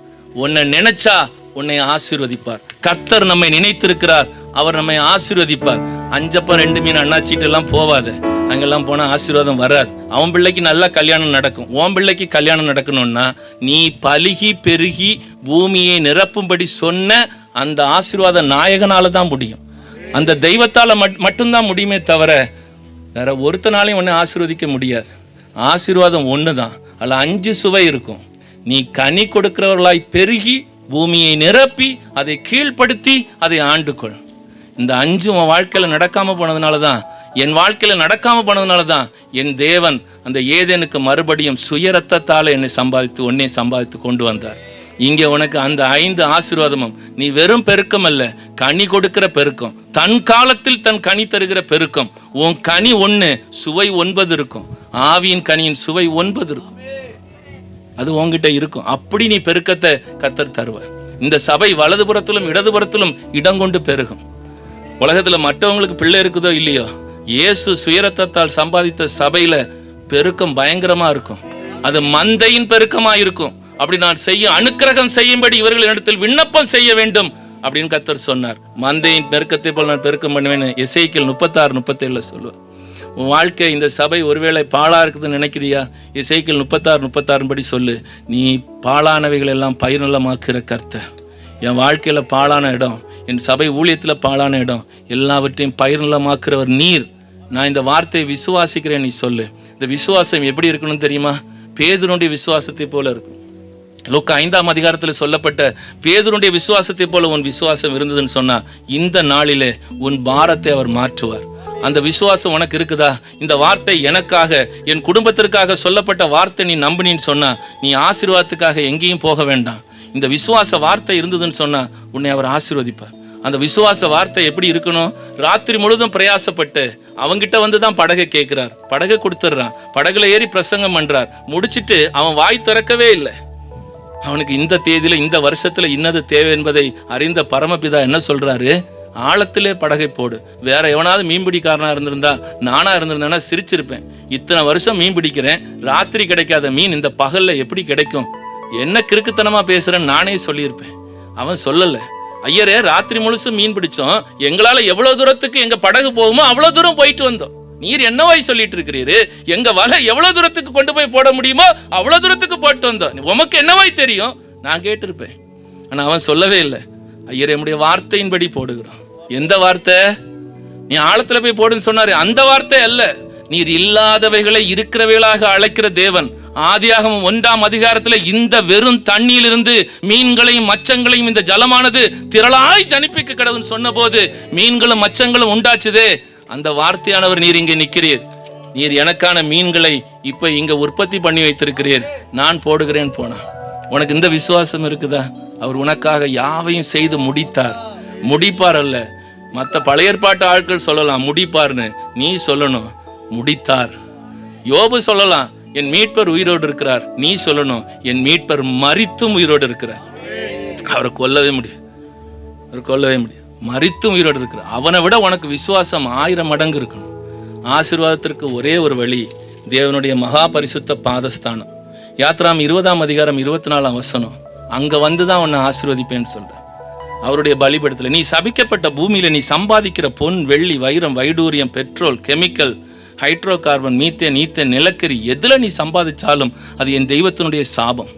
உன்னை நினைச்சா உன்னை ஆசீர்வதிப்பார். கர்த்தர் நம்மை நினைத்திருக்கிறார், அவர் நம்மை ஆசீர்வதிப்பார். 5 அப்பம் 2 மீன் அண்ணாச்சிட்டு எல்லாம் போவாத. அங்கெல்லாம் போனா ஆசீர்வாதம் வராது. அவன் பிள்ளைக்கு நல்லா கல்யாணம் நடக்கும். உன் பிள்ளைக்கு கல்யாணம் நடக்கணும்னா நீ பலுகி பெருகி பூமியை நிரப்பும்படி சொன்ன அந்த ஆசீர்வாத நாயகனால தான் முடியும். அந்த தெய்வத்தால மட்டும்தான் முடியுமே தவிர வேற ஒருத்தனாலையும் உன்னை ஆசீர்வதிக்க முடியாது. ஆசீர்வாதம் ஒண்ணுதான், அதில் 5 சுவை இருக்கும். நீ கனி கொடுக்கிறவர்களாய் பெருகி பூமியை நிரப்பி அதை கீழ்ப்படுத்தி அதை ஆண்டுகொள். இந்த 5 உன் வாழ்க்கையில நடக்காம போனதுனால தான், என் வாழ்க்கையில நடக்காம போனதுனால தான் என் தேவன் அந்த ஏதேனுக்கு மறுபடியும் சுயரத்தத்தால் என்னை சம்பாதித்து கொண்டு வந்தார். இங்கே உனக்கு அந்த 5 ஆசீர்வாதமும் நீ வெறும் பெருக்கம் அல்ல, கனி கொடுக்கிற பெருக்கம், தன் காலத்தில் தன் கனி தருகிற பெருக்கம். உன் கனி 1, சுவை 9 இருக்கும். ஆவியின் கனியின் சுவை 9 இருக்கும். அது உன்கிட்ட இருக்கும். அப்படி நீ பெருக்கத்தை கர்த்தர் தருவார். இந்த சபை வலதுபுறத்திலும் இடதுபுறத்திலும் இடம் கொண்டு பெருகும். உலகத்துல மற்றவங்களுக்கு பிள்ளை இருக்குதோ இல்லையோ, இயேசு சுயரத்தத்தால் சம்பாதித்த சபையில பெருக்கம் பயங்கரமா இருக்கும். அது மந்தையின் பெருக்கமா இருக்கும். அப்படி நான் அனுக்கிரகம் செய்யும்படி இவர்களிடத்தில் விண்ணப்பம் செய்ய வேண்டும். அப்படின்னு கர்த்தர் சொன்னார். மந்தையின் பெருக்கத்தை போல் நான் பெருக்கம் பண்ணுவேன்னு எசேக்கியேல் 36:37 சொல்லுவார். உன் வாழ்க்கை இந்த சபை ஒருவேளை பாழா இருக்குதுன்னு நினைக்கிறியா? எசேக்கியேல் 36:36 படி சொல்லு, நீ பாழானவைகள் எல்லாம் பயிர்நலமாக்குற கர்த்தர். என் வாழ்க்கையில பாழான இடம், என் சபை ஊழியத்துல பாழான இடம் எல்லாவற்றையும் பயிர்நலமாக்குறவர் நீர். நான் இந்த வார்த்தையை விசுவாசிக்கிறேன். நீ சொல்லு. இந்த விசுவாசம் எப்படி இருக்கணும்னு தெரியுமா? பேதுருடைய விசுவாசத்தை போல இருக்கும். லூக்கா 5ஆம் அதிகாரத்தில் சொல்லப்பட்ட பேதுருடைய விசுவாசத்தை போல உன் விசுவாசம் இருந்ததுன்னு சொன்னா, இந்த நாளிலே உன் பாரத்தை அவர் மாற்றுவார். அந்த விசுவாசம் உனக்கு இருக்குதா? இந்த வார்த்தை எனக்காக, என் குடும்பத்திற்காக சொல்லப்பட்ட வார்த்தை நீ நம்பினின்னு சொன்னா, நீ ஆசீர்வாதத்துக்காக எங்கேயும் போக வேண்டாம். இந்த விசுவாச வார்த்தை இருந்ததுன்னு சொன்னா உன்னை அவர் ஆசீர்வதிப்பார். அந்த விசுவாச வார்த்தை எப்படி இருக்கணும்? ராத்திரி முழுதும் பிரயாசப்பட்டு அவங்கிட்ட வந்து தான் படகை கேட்கிறார், படகை கொடுத்துட்றான், படகுல ஏறி பிரசங்கம் பண்றார். முடிச்சிட்டு அவன் வாய் திறக்கவே இல்லை. அவனுக்கு இந்த தேதியில இந்த வருஷத்துல இன்னது தேவை என்பதை அறிந்த பரமபிதா என்ன சொல்றாரு? ஆழத்திலே படகை போடு. வேற எவனாவது மீன்பிடிக்காரனா இருந்திருந்தா, நானா இருந்திருந்தேன்னா சிரிச்சிருப்பேன். இத்தனை வருஷம் மீன் பிடிக்கிறேன், ராத்திரி கிடைக்காத மீன் இந்த பகல்ல எப்படி கிடைக்கும்? என்ன கிறுக்குத்தனமா பேசுறேன்னு நானே சொல்லியிருப்பேன். அவன் சொல்லல. ஐயரே, ராத்திரி முழுசும் மீன் பிடிச்சோம், எங்களால எவ்வளவு தூரத்துக்கு எங்க படகு போகுமோ அவ்வளவு தூரம் போயிட்டு வந்தோம். நீர் என்னவாய் சொல்லிட்டு இருக்கிறீரு? எங்க வலை எவ்வளவு தூரத்துக்கு கொண்டு போய் போட முடியுமோ அவ்வளவு தூரத்துக்கு போட்டு வந்தோம். உமக்கு என்னவாய் தெரியும்? நான் கேட்டிருப்பேன். ஆனா அவன் சொல்லவே இல்லை. ஐயரே, நம்முடைய வார்த்தையின்படி போடுகிறோம். எந்த வார்த்தை? நீ ஆழத்துல போய் போடுன்னு சொன்னாரு, அந்த வார்த்தை அல்ல. நீர் இல்லாதவைகளை இருக்கிறவைகளாக அழைக்கிற தேவன். ஆதியாகமம் 1ஆம் அதிகாரத்துல இந்த வெறும் தண்ணியிலிருந்து மீன்களையும் மச்சங்களையும் இந்த ஜலமானது திரளாய் ஜனிப்பிக்க கடவுன்னு சொன்ன போது மீன்களும் மச்சங்களும் உண்டாச்சுதே. அந்த வார்த்தையானவர் நீர் இங்கே நிற்கிறீர். நீர் எனக்கான மீன்களை இப்ப இங்க உற்பத்தி பண்ணி வைத்திருக்கிறீர், நான் போடுகிறேன் போனா. உனக்கு இந்த விசுவாசம் இருக்குதா? அவர் உனக்காக யாவையும் செய்து முடித்தார். முடிப்பார் அல்ல, மற்ற பழைய ஏற்பாட்டு ஆட்கள் சொல்லலாம் முடிப்பார்னு, நீ சொல்லணும் முடித்தார். யோபு சொல்லலாம் என் மீட்பர் உயிரோடு இருக்கிறார், நீ சொல்லணும் என் மீட்பர் மரித்தும் உயிரோடு இருக்கிறார். அவரை கொல்லவே முடியும், அவர் கொல்லவே முடியும். மரித்தும் உயிரோடு இருக்கிறார். அவனை விட உனக்கு விசுவாசம் 1000 மடங்கு இருக்கணும். ஆசீர்வாதத்திற்கு ஒரே ஒரு வழி, தேவனுடைய மகா பரிசுத்த பாதஸ்தானம். யாத்ராம் 20ஆம் அதிகாரம் 24ஆம் வசனம். அங்க வந்துதான் உன்னை ஆசீர்வதிப்பேன்னு சொல்ற. அவருடைய பலிபீடத்துல நீ சபிக்கப்பட்ட பூமியில நீ சம்பாதிக்கிற பொன், வெள்ளி, வைரம், வைடூரியம், petrol, chemical, hydrocarbon, methane, ethane, நிலக்கரி எதுல நீ சம்பாதிச்சாலும் அது என் தெய்வத்தினுடைய சாபம்.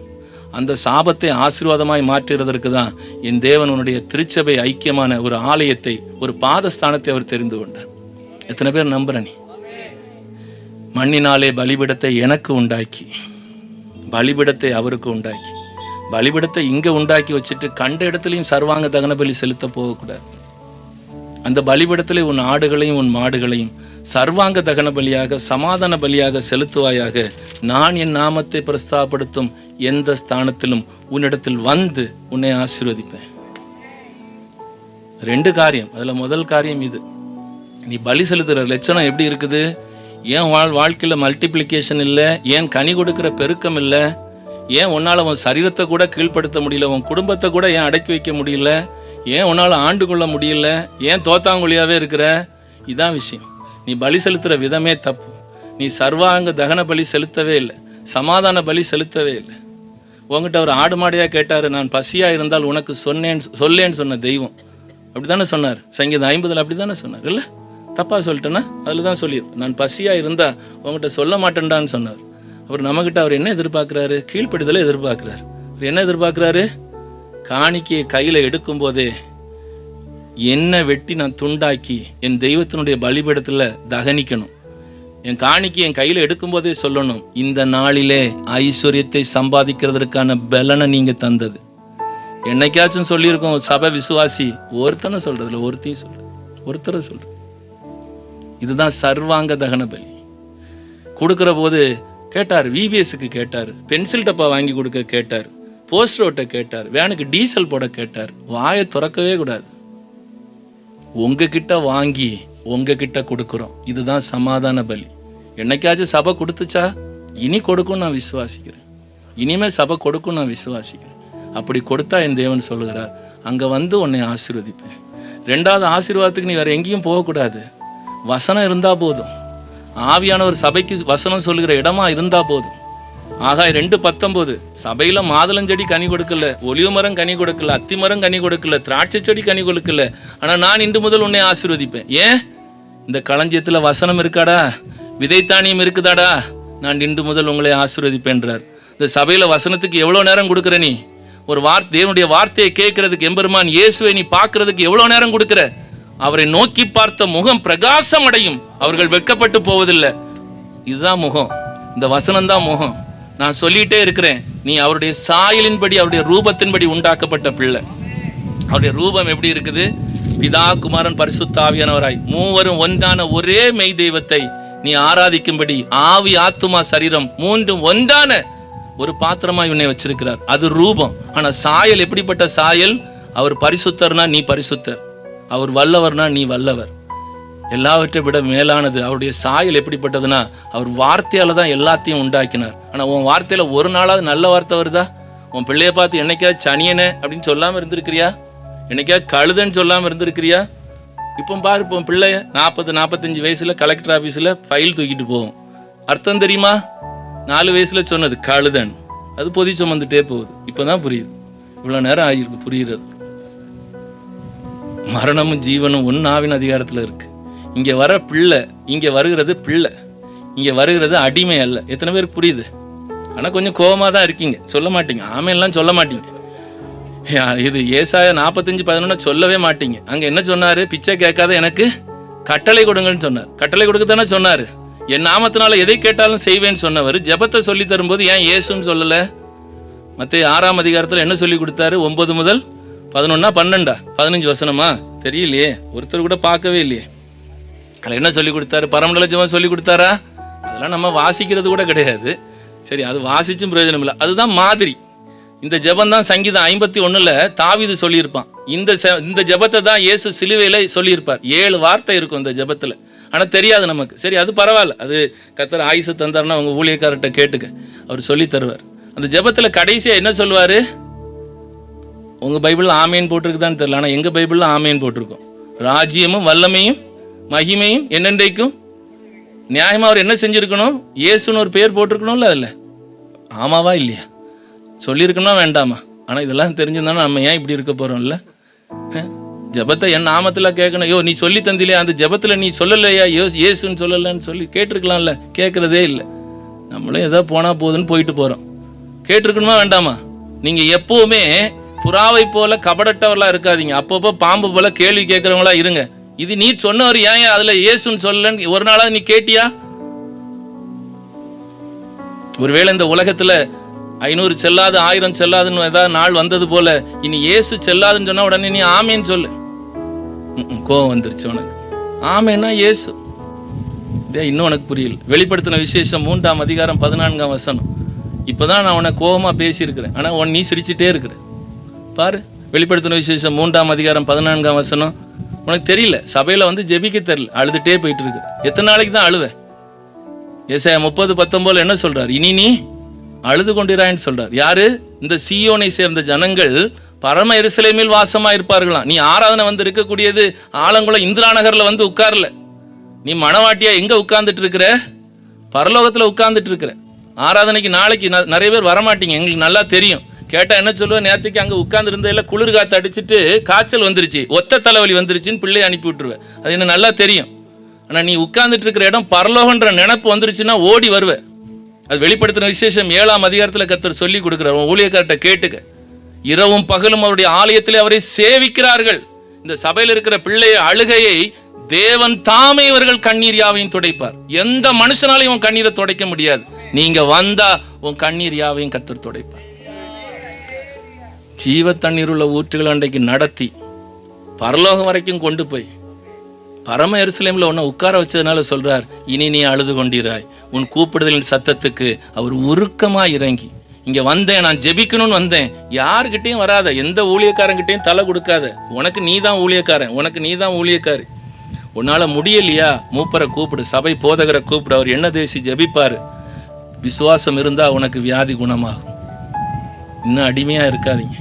அந்த சாபத்தை ஆசீர்வாதமாய் மாற்றுவதற்கு தான் என் தேவன் உன்னுடைய திருச்சபை ஐக்கியமான ஒரு ஆலயத்தை, ஒரு பாதஸ்தானத்தை அவர் தெரிந்து கொண்டார். எத்தனை பேர் நம்புற? நீ மண்ணினாலே பலிபீடத்தை எனக்கு உண்டாக்கி, பலிபீடத்தை அவருக்கு உண்டாக்கி, பலிபீடத்தை இங்க உண்டாக்கி வச்சுட்டு கண்ட இடத்துலையும் சர்வாங்க தகன பலி செலுத்த போகக்கூடாது. அந்த பலிபீடத்திலே உன் ஆடுகளையும் உன் மாடுகளையும் சர்வாங்க தகன பலியாக, சமாதான பலியாக செலுத்துவாயாக. நான் என் நாமத்தை பிரஸ்தாபப்படுத்தும் எந்த ஸ்தானத்திலும் உன்னிடத்தில் வந்து உன்னை ஆசீர்வதிப்பேன். 2 காரியம். அதுல முதல் காரியம் இது. நீ பலி செலுத்துற லட்சணம் எப்படி இருக்குது? ஏன் வாழ்க்கையில மல்டிப்ளிகேஷன் இல்லை? ஏன் கனி கொடுக்கிற பெருக்கம் இல்லை? ஏன் உன்னால உன் சரீரத்தை கூட கீழ்ப்படுத்த முடியல? உன் குடும்பத்தை கூட ஏன் அடக்கி வைக்க முடியல? ஏன் உன்னால ஆண்டு கொள்ள முடியல? ஏன் தோத்தாங்குழியாவே இருக்கிற? இதான் விஷயம். நீ பலி செலுத்துற விதமே தப்பு. நீ சர்வாங்க தகன பலி செலுத்தவே இல்லை, சமாதான பலி செலுத்தவே இல்லை. உங்ககிட்ட ஒரு ஆடு மாடையா கேட்டாரு, நான் பசியா இருந்தால் உனக்கு சொல்லேன்னு சொன்ன தெய்வம். அப்படித்தானே சொன்னார். சங்கீதம் 50 அப்படித்தானே சொன்னார். இல்லை தப்பா சொல்லிட்டேன்னா அதில் தான் சொல்லியிருப்பேன். நான் பசியா இருந்தா உங்ககிட்ட சொல்ல மாட்டேன்டான்னு சொன்னார். அவர் நம்மகிட்ட அவர் என்ன எதிர்பார்க்கிறாரு? கீழ்ப்படுதலை எதிர்பார்க்கிறார். அவர் என்ன எதிர்பார்க்கிறாரு? காணிக்கையை கையில எடுக்கும் போதே என்ன வெட்டி நான் துண்டாக்கி என் தெய்வத்தினுடைய பலிபீடத்துல தகனிக்கணும். என் காணிக்கை என் கையில எடுக்கும் போதே சொல்லணும், இந்த நாளிலே ஐஸ்வர்யத்தை சம்பாதிக்கிறதுக்கான பலனை நீங்க தந்தது. என்னைக்காச்சும் சொல்லியிருக்கோம் சபை விசுவாசி? ஒருத்தனை சொல்றதுல, ஒருத்தையும் சொல்ற, ஒருத்தரை சொல்ற. இதுதான் சர்வாங்க தகன பலி. கொடுக்கிற போது கேட்டார், விபிஎஸ்க்கு கேட்டார், பென்சில் டப்பா வாங்கி கொடுக்க கேட்டார், போஸ்ட் ரோட்டை கேட்டார், வேனுக்கு டீசல் போட கேட்டார். வாயை திறக்கவே கூடாது. உங்ககிட்ட வாங்கி உங்ககிட்ட கொடுக்குறோம். இதுதான் சமாதான பலி. என்னைக்காச்சும் சபை கொடுத்துச்சா? இனி கொடுக்கும் நான் விசுவாசிக்கிறேன். இனிமே சபை கொடுக்கும் நான் விசுவாசிக்கிறேன். அப்படி கொடுத்தா என் தேவன் சொல்லுகிறார், அங்க வந்து உன்னை ஆசீர்வதிப்பேன். 2வது ஆசீர்வாதத்துக்கு நீ வேற எங்கேயும் போகக்கூடாது. வசனம் இருந்தா போதும். ஆவியானவர் சபைக்கு வசனம் சொல்லுகிற இடமா இருந்தா போதும். ஆகாய் 2:19 சபையில மாதுளஞ்செடி கனி கொடுக்கல, ஒலிவு மரம் கனி கொடுக்கல, அத்தி மரம் கனி கொடுக்கல, திராட்சை செடி கனி கொடுக்கல, ஆனா நான் இன்று முதல் உன்னை ஆசீர்வதிப்பேன். ஏன்? இந்த களஞ்சியத்துல வசனம் இருக்காடா, விதைத்தானியம் இருக்குதாடா, நான் இன்று முதல் உங்களை ஆசீர்வதிப்பேன்றார். இந்த சபையில வசனத்துக்கு எவ்வளவு நேரம் கொடுக்குற நீ? ஒரு தேவனுடைய வார்த்தையை கேட்கறதுக்கு, எம்பெருமான் இயேசுவை நீ பார்க்கறதுக்கு எவ்வளவு நேரம் கொடுக்குற? அவரை நோக்கி பார்த்த முகம் பிரகாசம் அடையும், அவர்கள் வெட்கப்பட்டு போவதில்லை. இதுதான் முகம், இந்த வசனம் தான் முகம். நான் சொல்லிட்டே இருக்கிறேன், நீ அவருடைய சாயலின்படி, அவருடைய ரூபத்தின்படி உண்டாக்கப்பட்ட பிள்ளை. அவருடைய ரூபம் எப்படி இருக்குது? பிதா, குமாரன், பரிசுத்த ஆவியானவராய் மூவரும் ஒன்றான ஒரே மெய் தெய்வத்தை நீ ஆராதிக்கும்படி ஆவி, ஆத்துமா, சரீரம் மூன்றும் ஒன்றான ஒரு பாத்திரமாய் உன்னை வச்சிருக்கிறார். அது ரூபம். ஆனா சாயல் எப்படிப்பட்ட சாயல்? அவர் பரிசுத்தர்னா நீ பரிசுத்தர், அவர் வல்லவர்னா நீ வல்லவர். எல்லாவற்றை விட மேலானது அவருடைய சாயல் எப்படிப்பட்டதுன்னா, அவர் வார்த்தையால தான் எல்லாத்தையும் உண்டாக்கினார். ஆனா உன் வார்த்தையில ஒரு நாளாவது நல்ல வார்த்தை வருதா? உன் பிள்ளைய பார்த்து என்னைக்காவது சனியனே அப்படின்னு சொல்லாம இருந்திருக்கிறியா? என்னைக்காவது கழுதன்னு சொல்லாம இருந்திருக்கிறியா? இப்போ பாரு, இப்போ பிள்ளைய 40-45 வயசுல கலெக்டர் ஆஃபீஸில் ஃபைல் தூக்கிட்டு போவோம். அர்த்தம் தெரியுமா? 4 வயசுல சொன்னது கழுதன், அது பொதி சுமந்துட்டே போகுது. இப்போதான் புரியுது, இவ்வளோ நேரம் ஆகிருக்கு புரியுறது. மரணமும் ஜீவனும் ஒன்னாவின் அதிகாரத்தில் இருக்கு. இங்கே வர பிள்ளை, இங்கே வருகிறது பிள்ளை, இங்கே வருகிறது அடிமை அல்ல. எத்தனை பேருக்கு புரியுது? ஆனால் கொஞ்சம் கோபமாக தான் இருக்கீங்க, சொல்ல மாட்டீங்க, ஆமையெல்லாம் சொல்ல மாட்டீங்க. இது ஏசாயா 45:11 சொல்லவே மாட்டீங்க. அங்கே என்ன சொன்னார்? பிச்சை கேட்காத எனக்கு கட்டளை கொடுங்கன்னு சொன்னார். கட்டளை கொடுக்கத்தானே சொன்னார். என் நாமத்தினால எதை கேட்டாலும் செய்வேன்னு சொன்னவர் ஜெபத்தை சொல்லி தரும்போது ஏன் இயேசுன்னு சொல்லலை? மத்தேயு 6ஆம் அதிகாரத்தில் என்ன சொல்லி கொடுத்தாரு? 9 முதல் 11 12 15 வசனமா தெரியலையே, ஒருத்தர் கூட பார்க்கவே இல்லையே. அதில் என்ன சொல்லி கொடுத்தாரு? பரமண்டல ஜெபம் சொல்லி கொடுத்தாரா? அதெல்லாம் நம்ம வாசிக்கிறது கூட கிடையாது. சரி, அது வாசிச்சும் பிரயோஜனம் இல்லை. அதுதான் மாதிரி. இந்த ஜெபம் தான் சங்கீதம் 51 தாவீது சொல்லியிருப்பான். இந்த ஜெபத்தை தான் இயேசு சிலுவையில் சொல்லியிருப்பார். 7 வார்த்தை இருக்கும் இந்த ஜெபத்தில், ஆனால் தெரியாது நமக்கு. சரி, அது பரவாயில்ல, அது கர்த்தர் ஆயுசு தந்தார்னா உங்கள் ஊழியக்காரர்கிட்ட கேட்டுக்க, அவர் சொல்லி தருவார். அந்த ஜெபத்தில் கடைசியாக என்ன சொல்லுவார்? உங்கள் பைபிளில் ஆமேன் போட்டிருக்குதான்னு தெரியல, ஆனால் எங்கள் பைபிளில் ஆமேன் போட்டிருக்கோம். ராஜ்யமும் வல்லமையும் மகிமையும் என்னென்றைக்கும். நியாயமாக அவர் என்ன செஞ்சுருக்கணும்? இயேசுன்னு ஒரு பேர் போட்டிருக்கணும்ல. அதில் ஆமாவா இல்லையா? சொல்லியிருக்கணுமா வேண்டாமா? ஆனால் இதெல்லாம் தெரிஞ்சிருந்தாலும் நம்ம ஏன் இப்படி இருக்க போகிறோம்ல? ஜெபத்தை என் நாமத்தில் கேட்கணும். ஐயோ, நீ சொல்லி தந்திலையா, அந்த ஜெபத்தில் நீ சொல்லலையா, இயேசுன்னு சொல்லலைன்னு சொல்லி கேட்டிருக்கலாம்ல. கேட்குறதே இல்லை. நம்மளும் ஏதோ போனால் போகுதுன்னு போயிட்டு போகிறோம். கேட்டிருக்கணுமா வேண்டாமா? நீங்கள் எப்போவுமே புறாவை போல கபடட்டவர்களாக இருக்காதீங்க. அப்பப்போ பாம்பு போல கேள்வி கேட்குறவங்களா இருங்க. இது நீ சொன்னவர் ஏன் அதில் இயேசுன்னு சொல்லலன்னு ஒரு நாளாவது நீ கேட்டியா? ஒருவேளை இந்த உலகத்தில் 500 செல்லாது 1000 செல்லாதுன்னு ஏதாவது நாள் வந்தது போல இனி இயேசு செல்லாதுன்னு சொன்னா உடனே நீ ஆமேன்னு சொல்லு. கோவம் வந்துருச்சு உனக்கு. ஆமேன்னா இயேசு. இன்னும் உனக்கு புரியல. வெளிப்படுத்தின விசேஷம் 3ஆம் அதிகாரம் 14ஆம் வசனம். இப்போதான் நான் உனக்கு கோபமாக பேசியிருக்கிறேன், ஆனால் நீ சிரிச்சுட்டே இருக்கிற. பாரு, வெளிப்படுத்தின விசேஷம் 3ஆம் அதிகாரம் 14ஆம் வசனம். உனக்கு தெரியல, சபையில் வந்து ஜெபிக்க தெரியல, அழுதுகிட்டே போயிட்டு இருக்கு. எத்தனை நாளைக்கு தான் அழுவ? ஏசாயா 30:19 என்ன சொல்றார்? இனி நீ அழுது கொண்டிரான்னு சொல்றார். யாரு? இந்த சீயோனை சேர்ந்த ஜனங்கள் பரம எருசலேமில் வாசமா இருப்பார்களாம். நீ ஆராதனை வந்து இருக்கக்கூடியது ஆலங்குளம் இந்திரா நகர்ல வந்து உட்கார்ல. நீ மணவாட்டியா எங்க உட்கார்ந்துட்டு இருக்கிற? பரலோகத்துல உட்கார்ந்துட்டு இருக்கிற. ஆராதனைக்கு நாளைக்கு நிறைய பேர் வரமாட்டீங்க, எங்களுக்கு நல்லா தெரியும். கேட்டா என்ன சொல்லுவேன்? நேரத்துக்கு அங்கே உட்கார்ந்து இருந்ததில்ல, குளிர் காற்று அடிச்சுட்டு காய்ச்சல் வந்துருச்சு, ஒத்த தலைவலி வந்துருச்சுன்னு பிள்ளையை அனுப்பி விட்டுருவேன். அது என்ன நல்லா தெரியும். ஆனால் நீ உட்கார்ந்துட்டு இருக்கிற இடம் பரலோகன்ற நினைப்பு வந்துருச்சுன்னா ஓடி வருவேன். அது வெளிப்படுத்தின விசேஷம் 7ஆம் அதிகாரத்தில் கர்த்தர் சொல்லி கொடுக்குறார். ஊழியக்கார்ட்ட கேட்டுக்க. இரவும் பகலும் அவருடைய ஆலயத்திலே அவரை சேவிக்கிறார்கள். இந்த சபையில் இருக்கிற பிள்ளைய அழுகையை தேவன் தாமே இவர்கள் கண்ணீர் யாவையும் துடைப்பார். எந்த மனுஷனாலையும் உன் கண்ணீரை துடைக்க முடியாது. நீங்க வந்தா உன் கண்ணீர் யாவையும் கர்த்தர் துடைப்பார். ஜீவ தண்ணீர் உள்ள ஊற்றுகள் அன்றைக்கு நடத்தி பரலோகம் வரைக்கும் கொண்டு போய் பரம எருசலேமில் உன்னை உட்கார வச்சதுனால சொல்றார், இனி நீ அழுது கொண்டிராய். உன் கூப்பிடுதலின் சத்தத்துக்கு அவர் உருக்கமா இறங்கி, இங்க வந்தேன், நான் ஜெபிக்கணும்னு வந்தேன். யாருக்கிட்டையும் வராத, எந்த ஊழியக்காரங்கிட்டையும் தலை கொடுக்காத. உனக்கு நீ தான் ஊழியக்காரன், உனக்கு நீ தான் ஊழியக்காரி. உன்னால முடியலையா? மூப்பரை கூப்பிடு, சபை போதகரை கூப்பிடு, அவர் என்ன தேசி ஜெபிப்பாரு. விசுவாசம் இருந்தா உனக்கு வியாதி குணமாகும். இன்னும் அடிமையா இருக்காதீங்க,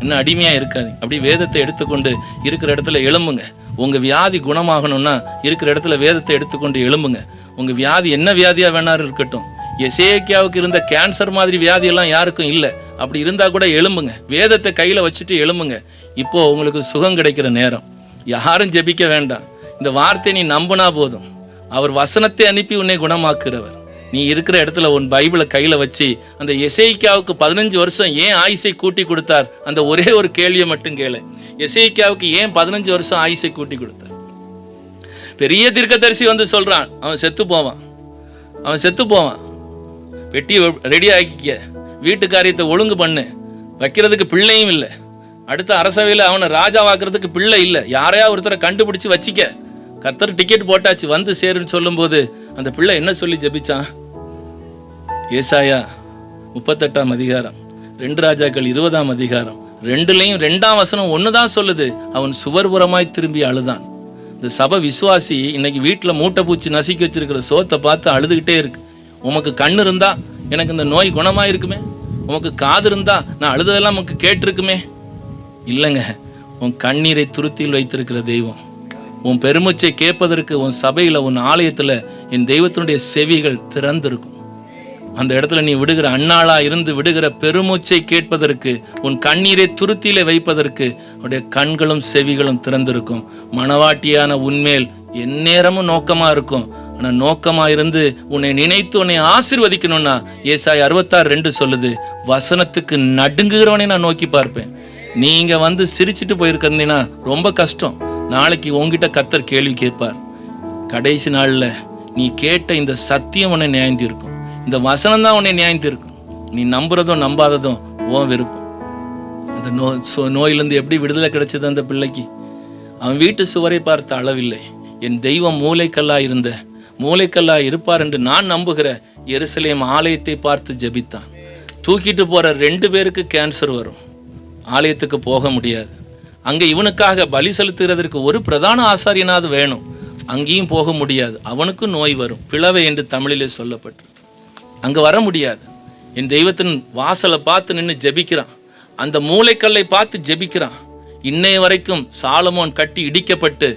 இன்னும் அடிமையா இருக்காதீங்க. அப்படி வேதத்தை எடுத்துக்கொண்டு இருக்கிற இடத்துல எழும்புங்க. உங்க வியாதி குணமாகணும்னா இருக்கிற இடத்துல வேதத்தை எடுத்துக்கொண்டு எழும்புங்க. உங்க வியாதி என்ன வியாதியா வேணாலும் இருக்கட்டும், எசேக்கியாவுக்கு இருந்த கேன்சர் மாதிரி வியாதியெல்லாம் யாருக்கும் இல்லை. அப்படி இருந்தால் கூட எழும்புங்க, வேதத்தை கையில் வச்சுட்டு எழும்புங்க. இப்போது உங்களுக்கு சுகம் கிடைக்கிற நேரம். யாரும் ஜெபிக்க வேண்டாம். இந்த வார்த்தையை நீ நம்பினா போதும். அவர் வசனத்தை அனுப்பி உன்னை குணமாக்குறவர். நீ இருக்கிற இடத்துல உன் பைபிளை கையில் வச்சு அந்த எசேக்கியாவுக்கு 15 வருஷம் ஏன் ஆயுசை கூட்டி கொடுத்தார், அந்த ஒரே ஒரு கேள்வியை மட்டும் கேளு. எசேக்கியாவுக்கு ஏன் 15 வருஷம் ஆயுசை கூட்டி கொடுத்தார்? பெரிய தீர்க்கதரிசி வந்து சொல்கிறான், அவன் செத்து போவான். வெட்டி ரெடி ஆக்கிக்க, வீட்டு காரியத்தை ஒழுங்கு பண்ணு, வைக்கிறதுக்கு பிள்ளையும் இல்லை, அடுத்த அரசவையில் அவனை ராஜாவாக்குறதுக்கு பிள்ளை இல்லை, யாரையா ஒருத்தரை கண்டுபிடிச்சி வச்சிக்க, கர்த்தர் டிக்கெட் போட்டாச்சு வந்து சேருன்னு சொல்லும்போது அந்த பிள்ளை என்ன சொல்லி ஜெபிச்சான்? ஏசாயா 38ஆம் அதிகாரம், 2 ராஜாக்கள் 20ஆம் அதிகாரம், 2லையும் 2ஆம் வசனம் ஒன்று தான் சொல்லுது, அவன் சுவர்புறமாய் திரும்பி அழுதான். இந்த சபை விசுவாசி இன்னைக்கு வீட்டில் மூட்டை பூச்சி நசுக்கி வச்சிருக்கிற சோத்தை பார்த்து அழுதுகிட்டே இருக்கு. உமக்கு கண் இருந்தா எனக்கு இந்த நோய் குணமாக இருக்குமே, உமக்கு காது இருந்தா நான் அழுததெல்லாம் உமக்கு கேட்டிருக்குமே. இல்லைங்க, உன் கண்ணீரை துருத்தியில் வைத்திருக்கிற தெய்வம். உன் பெருமூச்சை கேட்பதற்கு உன் சபையில் உன் ஆலயத்தில் என் தெய்வத்தினுடைய செவிகள் திறந்திருக்கும். அந்த இடத்துல நீ விடுகிற அண்ணாளா இருந்து விடுகிற பெருமூச்சை கேட்பதற்கு, உன் கண்ணீரை துருத்தியில வைப்பதற்கு உடைய கண்களும் செவிகளும் திறந்திருக்கும். மணவாட்டியான உன்மேல் எந்நேரமும் நோக்கமா இருக்கும். ஆனால் நோக்கமா இருந்து உன்னை நினைத்து உன்னை ஆசீர்வதிக்கணும்னா ஏசாயா 66:2 சொல்லுது, வசனத்துக்கு நடுங்குகிறவனை நான் நோக்கி பார்ப்பேன். நீங்க வந்து சிரிச்சுட்டு போயிருக்கிறீங்கன்னா ரொம்ப கஷ்டம். நாளைக்கு உங்ககிட்ட கர்த்தர் கேள்வி கேட்பார். கடைசி நாள்ல நீ கேட்ட இந்த சத்தியம் உன்னை நியாயந்தி இருக்கும். இந்த வசனம் தான் உன்னை நியாயந்தி இருக்கும். நீ நம்புறதும் நம்பாததும் உன் விருப்பம். அந்த நோயிலிருந்து எப்படி விடுதலை கிடைச்சது அந்த பிள்ளைக்கு? அவன் வீட்டு சுவரை பார்த்து அளவில்லை, என் தெய்வம் மூளைக்கல்லா இருப்பார் என்று நான் நம்புகிற எருசலேம் ஆலயத்தை பார்த்து ஜெபித்தான். தூக்கிட்டு போற 2 பேருக்கு கேன்சர் வரும், ஆலயத்துக்கு போக முடியாது. அங்கே இவனுக்காக பலி செலுத்துகிறதற்கு ஒரு பிரதான ஆசாரியனாவது வேணும், அங்கேயும் போக முடியாது. அவனுக்கும் நோய் வரும், பிளவை என்று தமிழிலே சொல்லப்பட்டு. அங்கே வர முடியாது. என் தெய்வத்தின் வாசலை பார்த்து நின்று ஜெபிக்கிறான், அந்த மூளைக்கல்லை பார்த்து ஜெபிக்கிறான். இன்னைய வரைக்கும் சாலமோன் கட்டி இடிக்கப்பட்டு,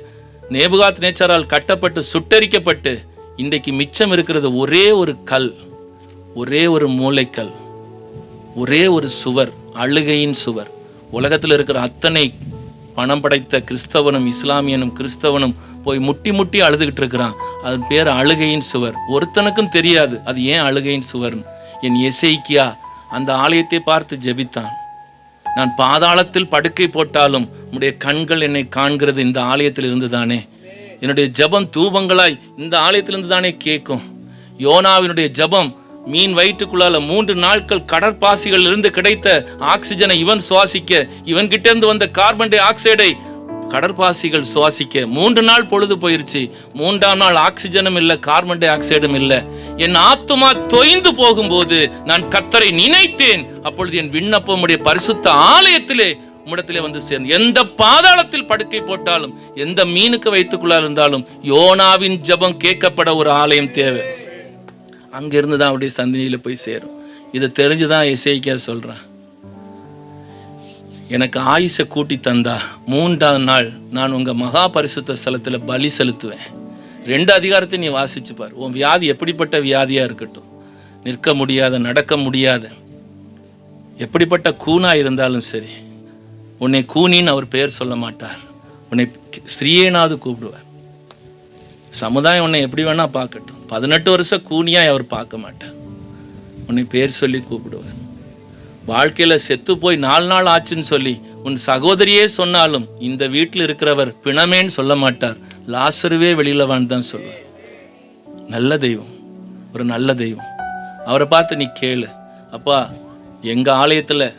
நேபுகாத் நேச்சாரால் கட்டப்பட்டு சுட்டரிக்கப்பட்டு, இன்றைக்கு மிச்சம் இருக்கிறது ஒரே ஒரு கல், ஒரே ஒரு மூளைக்கல், ஒரே ஒரு சுவர், அழுகையின் சுவர். உலகத்தில் இருக்கிற அத்தனை பணம் படைத்த கிறிஸ்தவனும் இஸ்லாமியனும் கிறிஸ்தவனும் போய் முட்டி முட்டி அழுதுகிட்டு இருக்கிறான். அது பேர் அழுகையின் சுவர். ஒருத்தனுக்கும் தெரியாது அது ஏன் அழுகையின் சுவர்னு. என் எசேக்கியா அந்த ஆலயத்தை பார்த்து ஜெபித்தான். நான் பாதாளத்தில் படுக்கை போட்டாலும் உம்முடைய கண்கள் என்னை காண்கிறது இந்த ஆலயத்தில் இருந்து தானே. என்னுடைய ஜெபம் தூபங்களாய் இந்த ஆலயத்திலிருந்து தானே கேட்கும். யோனாவினுடைய ஜெபம் மீன் வயிற்றுக்குள்ளால 3 நாட்கள் கடற்பாசிகள் இருந்து கிடைத்த ஆக்சிஜனை இவன் சுவாசிக்க, இவன் கிட்ட இருந்து வந்த கார்பன் டை ஆக்சைடை கடற்பாசிகள் சுவாசிக்க 3 நாள் பொழுது போயிருச்சு. 3ஆம் நாள் ஆக்சிஜனும் இல்லை, கார்பன் டை ஆக்சைடும் இல்லை. என் ஆத்துமா தொய்ந்து போகும்போது நான் கர்த்தரை நினைத்தேன். அப்பொழுது என் விண்ணப்பம் உடைய பரிசுத்த ஆலயத்திலே உம்மிடத்திலே வந்து சேர்ந்து, எந்த பாதாளத்தில் படுக்கை போட்டாலும், எந்த மீனுக்கு வைத்துக்குள்ளா இருந்தாலும் யோனாவின் ஜெபம் கேட்கப்பட ஒரு ஆலயம் தேவை. அங்கிருந்து தான் அவருடைய சந்ததியில போய் சேரும். இதை தெரிஞ்சுதான் எசேக்கியா சொல்றான், எனக்கு ஆயுசை கூட்டி தந்தா 3ஆம் நாள் நான் உங்க மகா பரிசுத்த ஸ்தலத்துல பலி செலுத்துவேன். 2 அதிகாரத்தை நீ வாசிச்சு பார். உன் வியாதி எப்படிப்பட்ட வியாதியா இருக்கட்டும், நிற்க முடியாத, நடக்க முடியாத, எப்படிப்பட்ட கூனா இருந்தாலும் சரி, உன்னை கூனின்னு அவர் பெயர் சொல்ல மாட்டார். உன்னை ஸ்திரீயேனாவது கூப்பிடுவார். சமுதாயம் உன்னை எப்படி வேணா பார்க்கட்டும், 18 வருஷம் கூனியாய் அவர் பார்க்க மாட்டார். உன்னை பேர் சொல்லி கூப்பிடுவார். வாழ்க்கையில செத்து போய் 4 நாள் ஆச்சுன்னு சொல்லி உன் சகோதரியே சொன்னாலும் இந்த வீட்டில் இருக்கிறவர் பிணமேன்னு சொல்ல மாட்டார். லாசருவே வெளியில வாழ்ந்தான் சொல்லுவார். நல்ல தெய்வம், ஒரு நல்ல தெய்வம். அவரை பார்த்து நீ கேளு, அப்பா எங்க ஆலயத்துல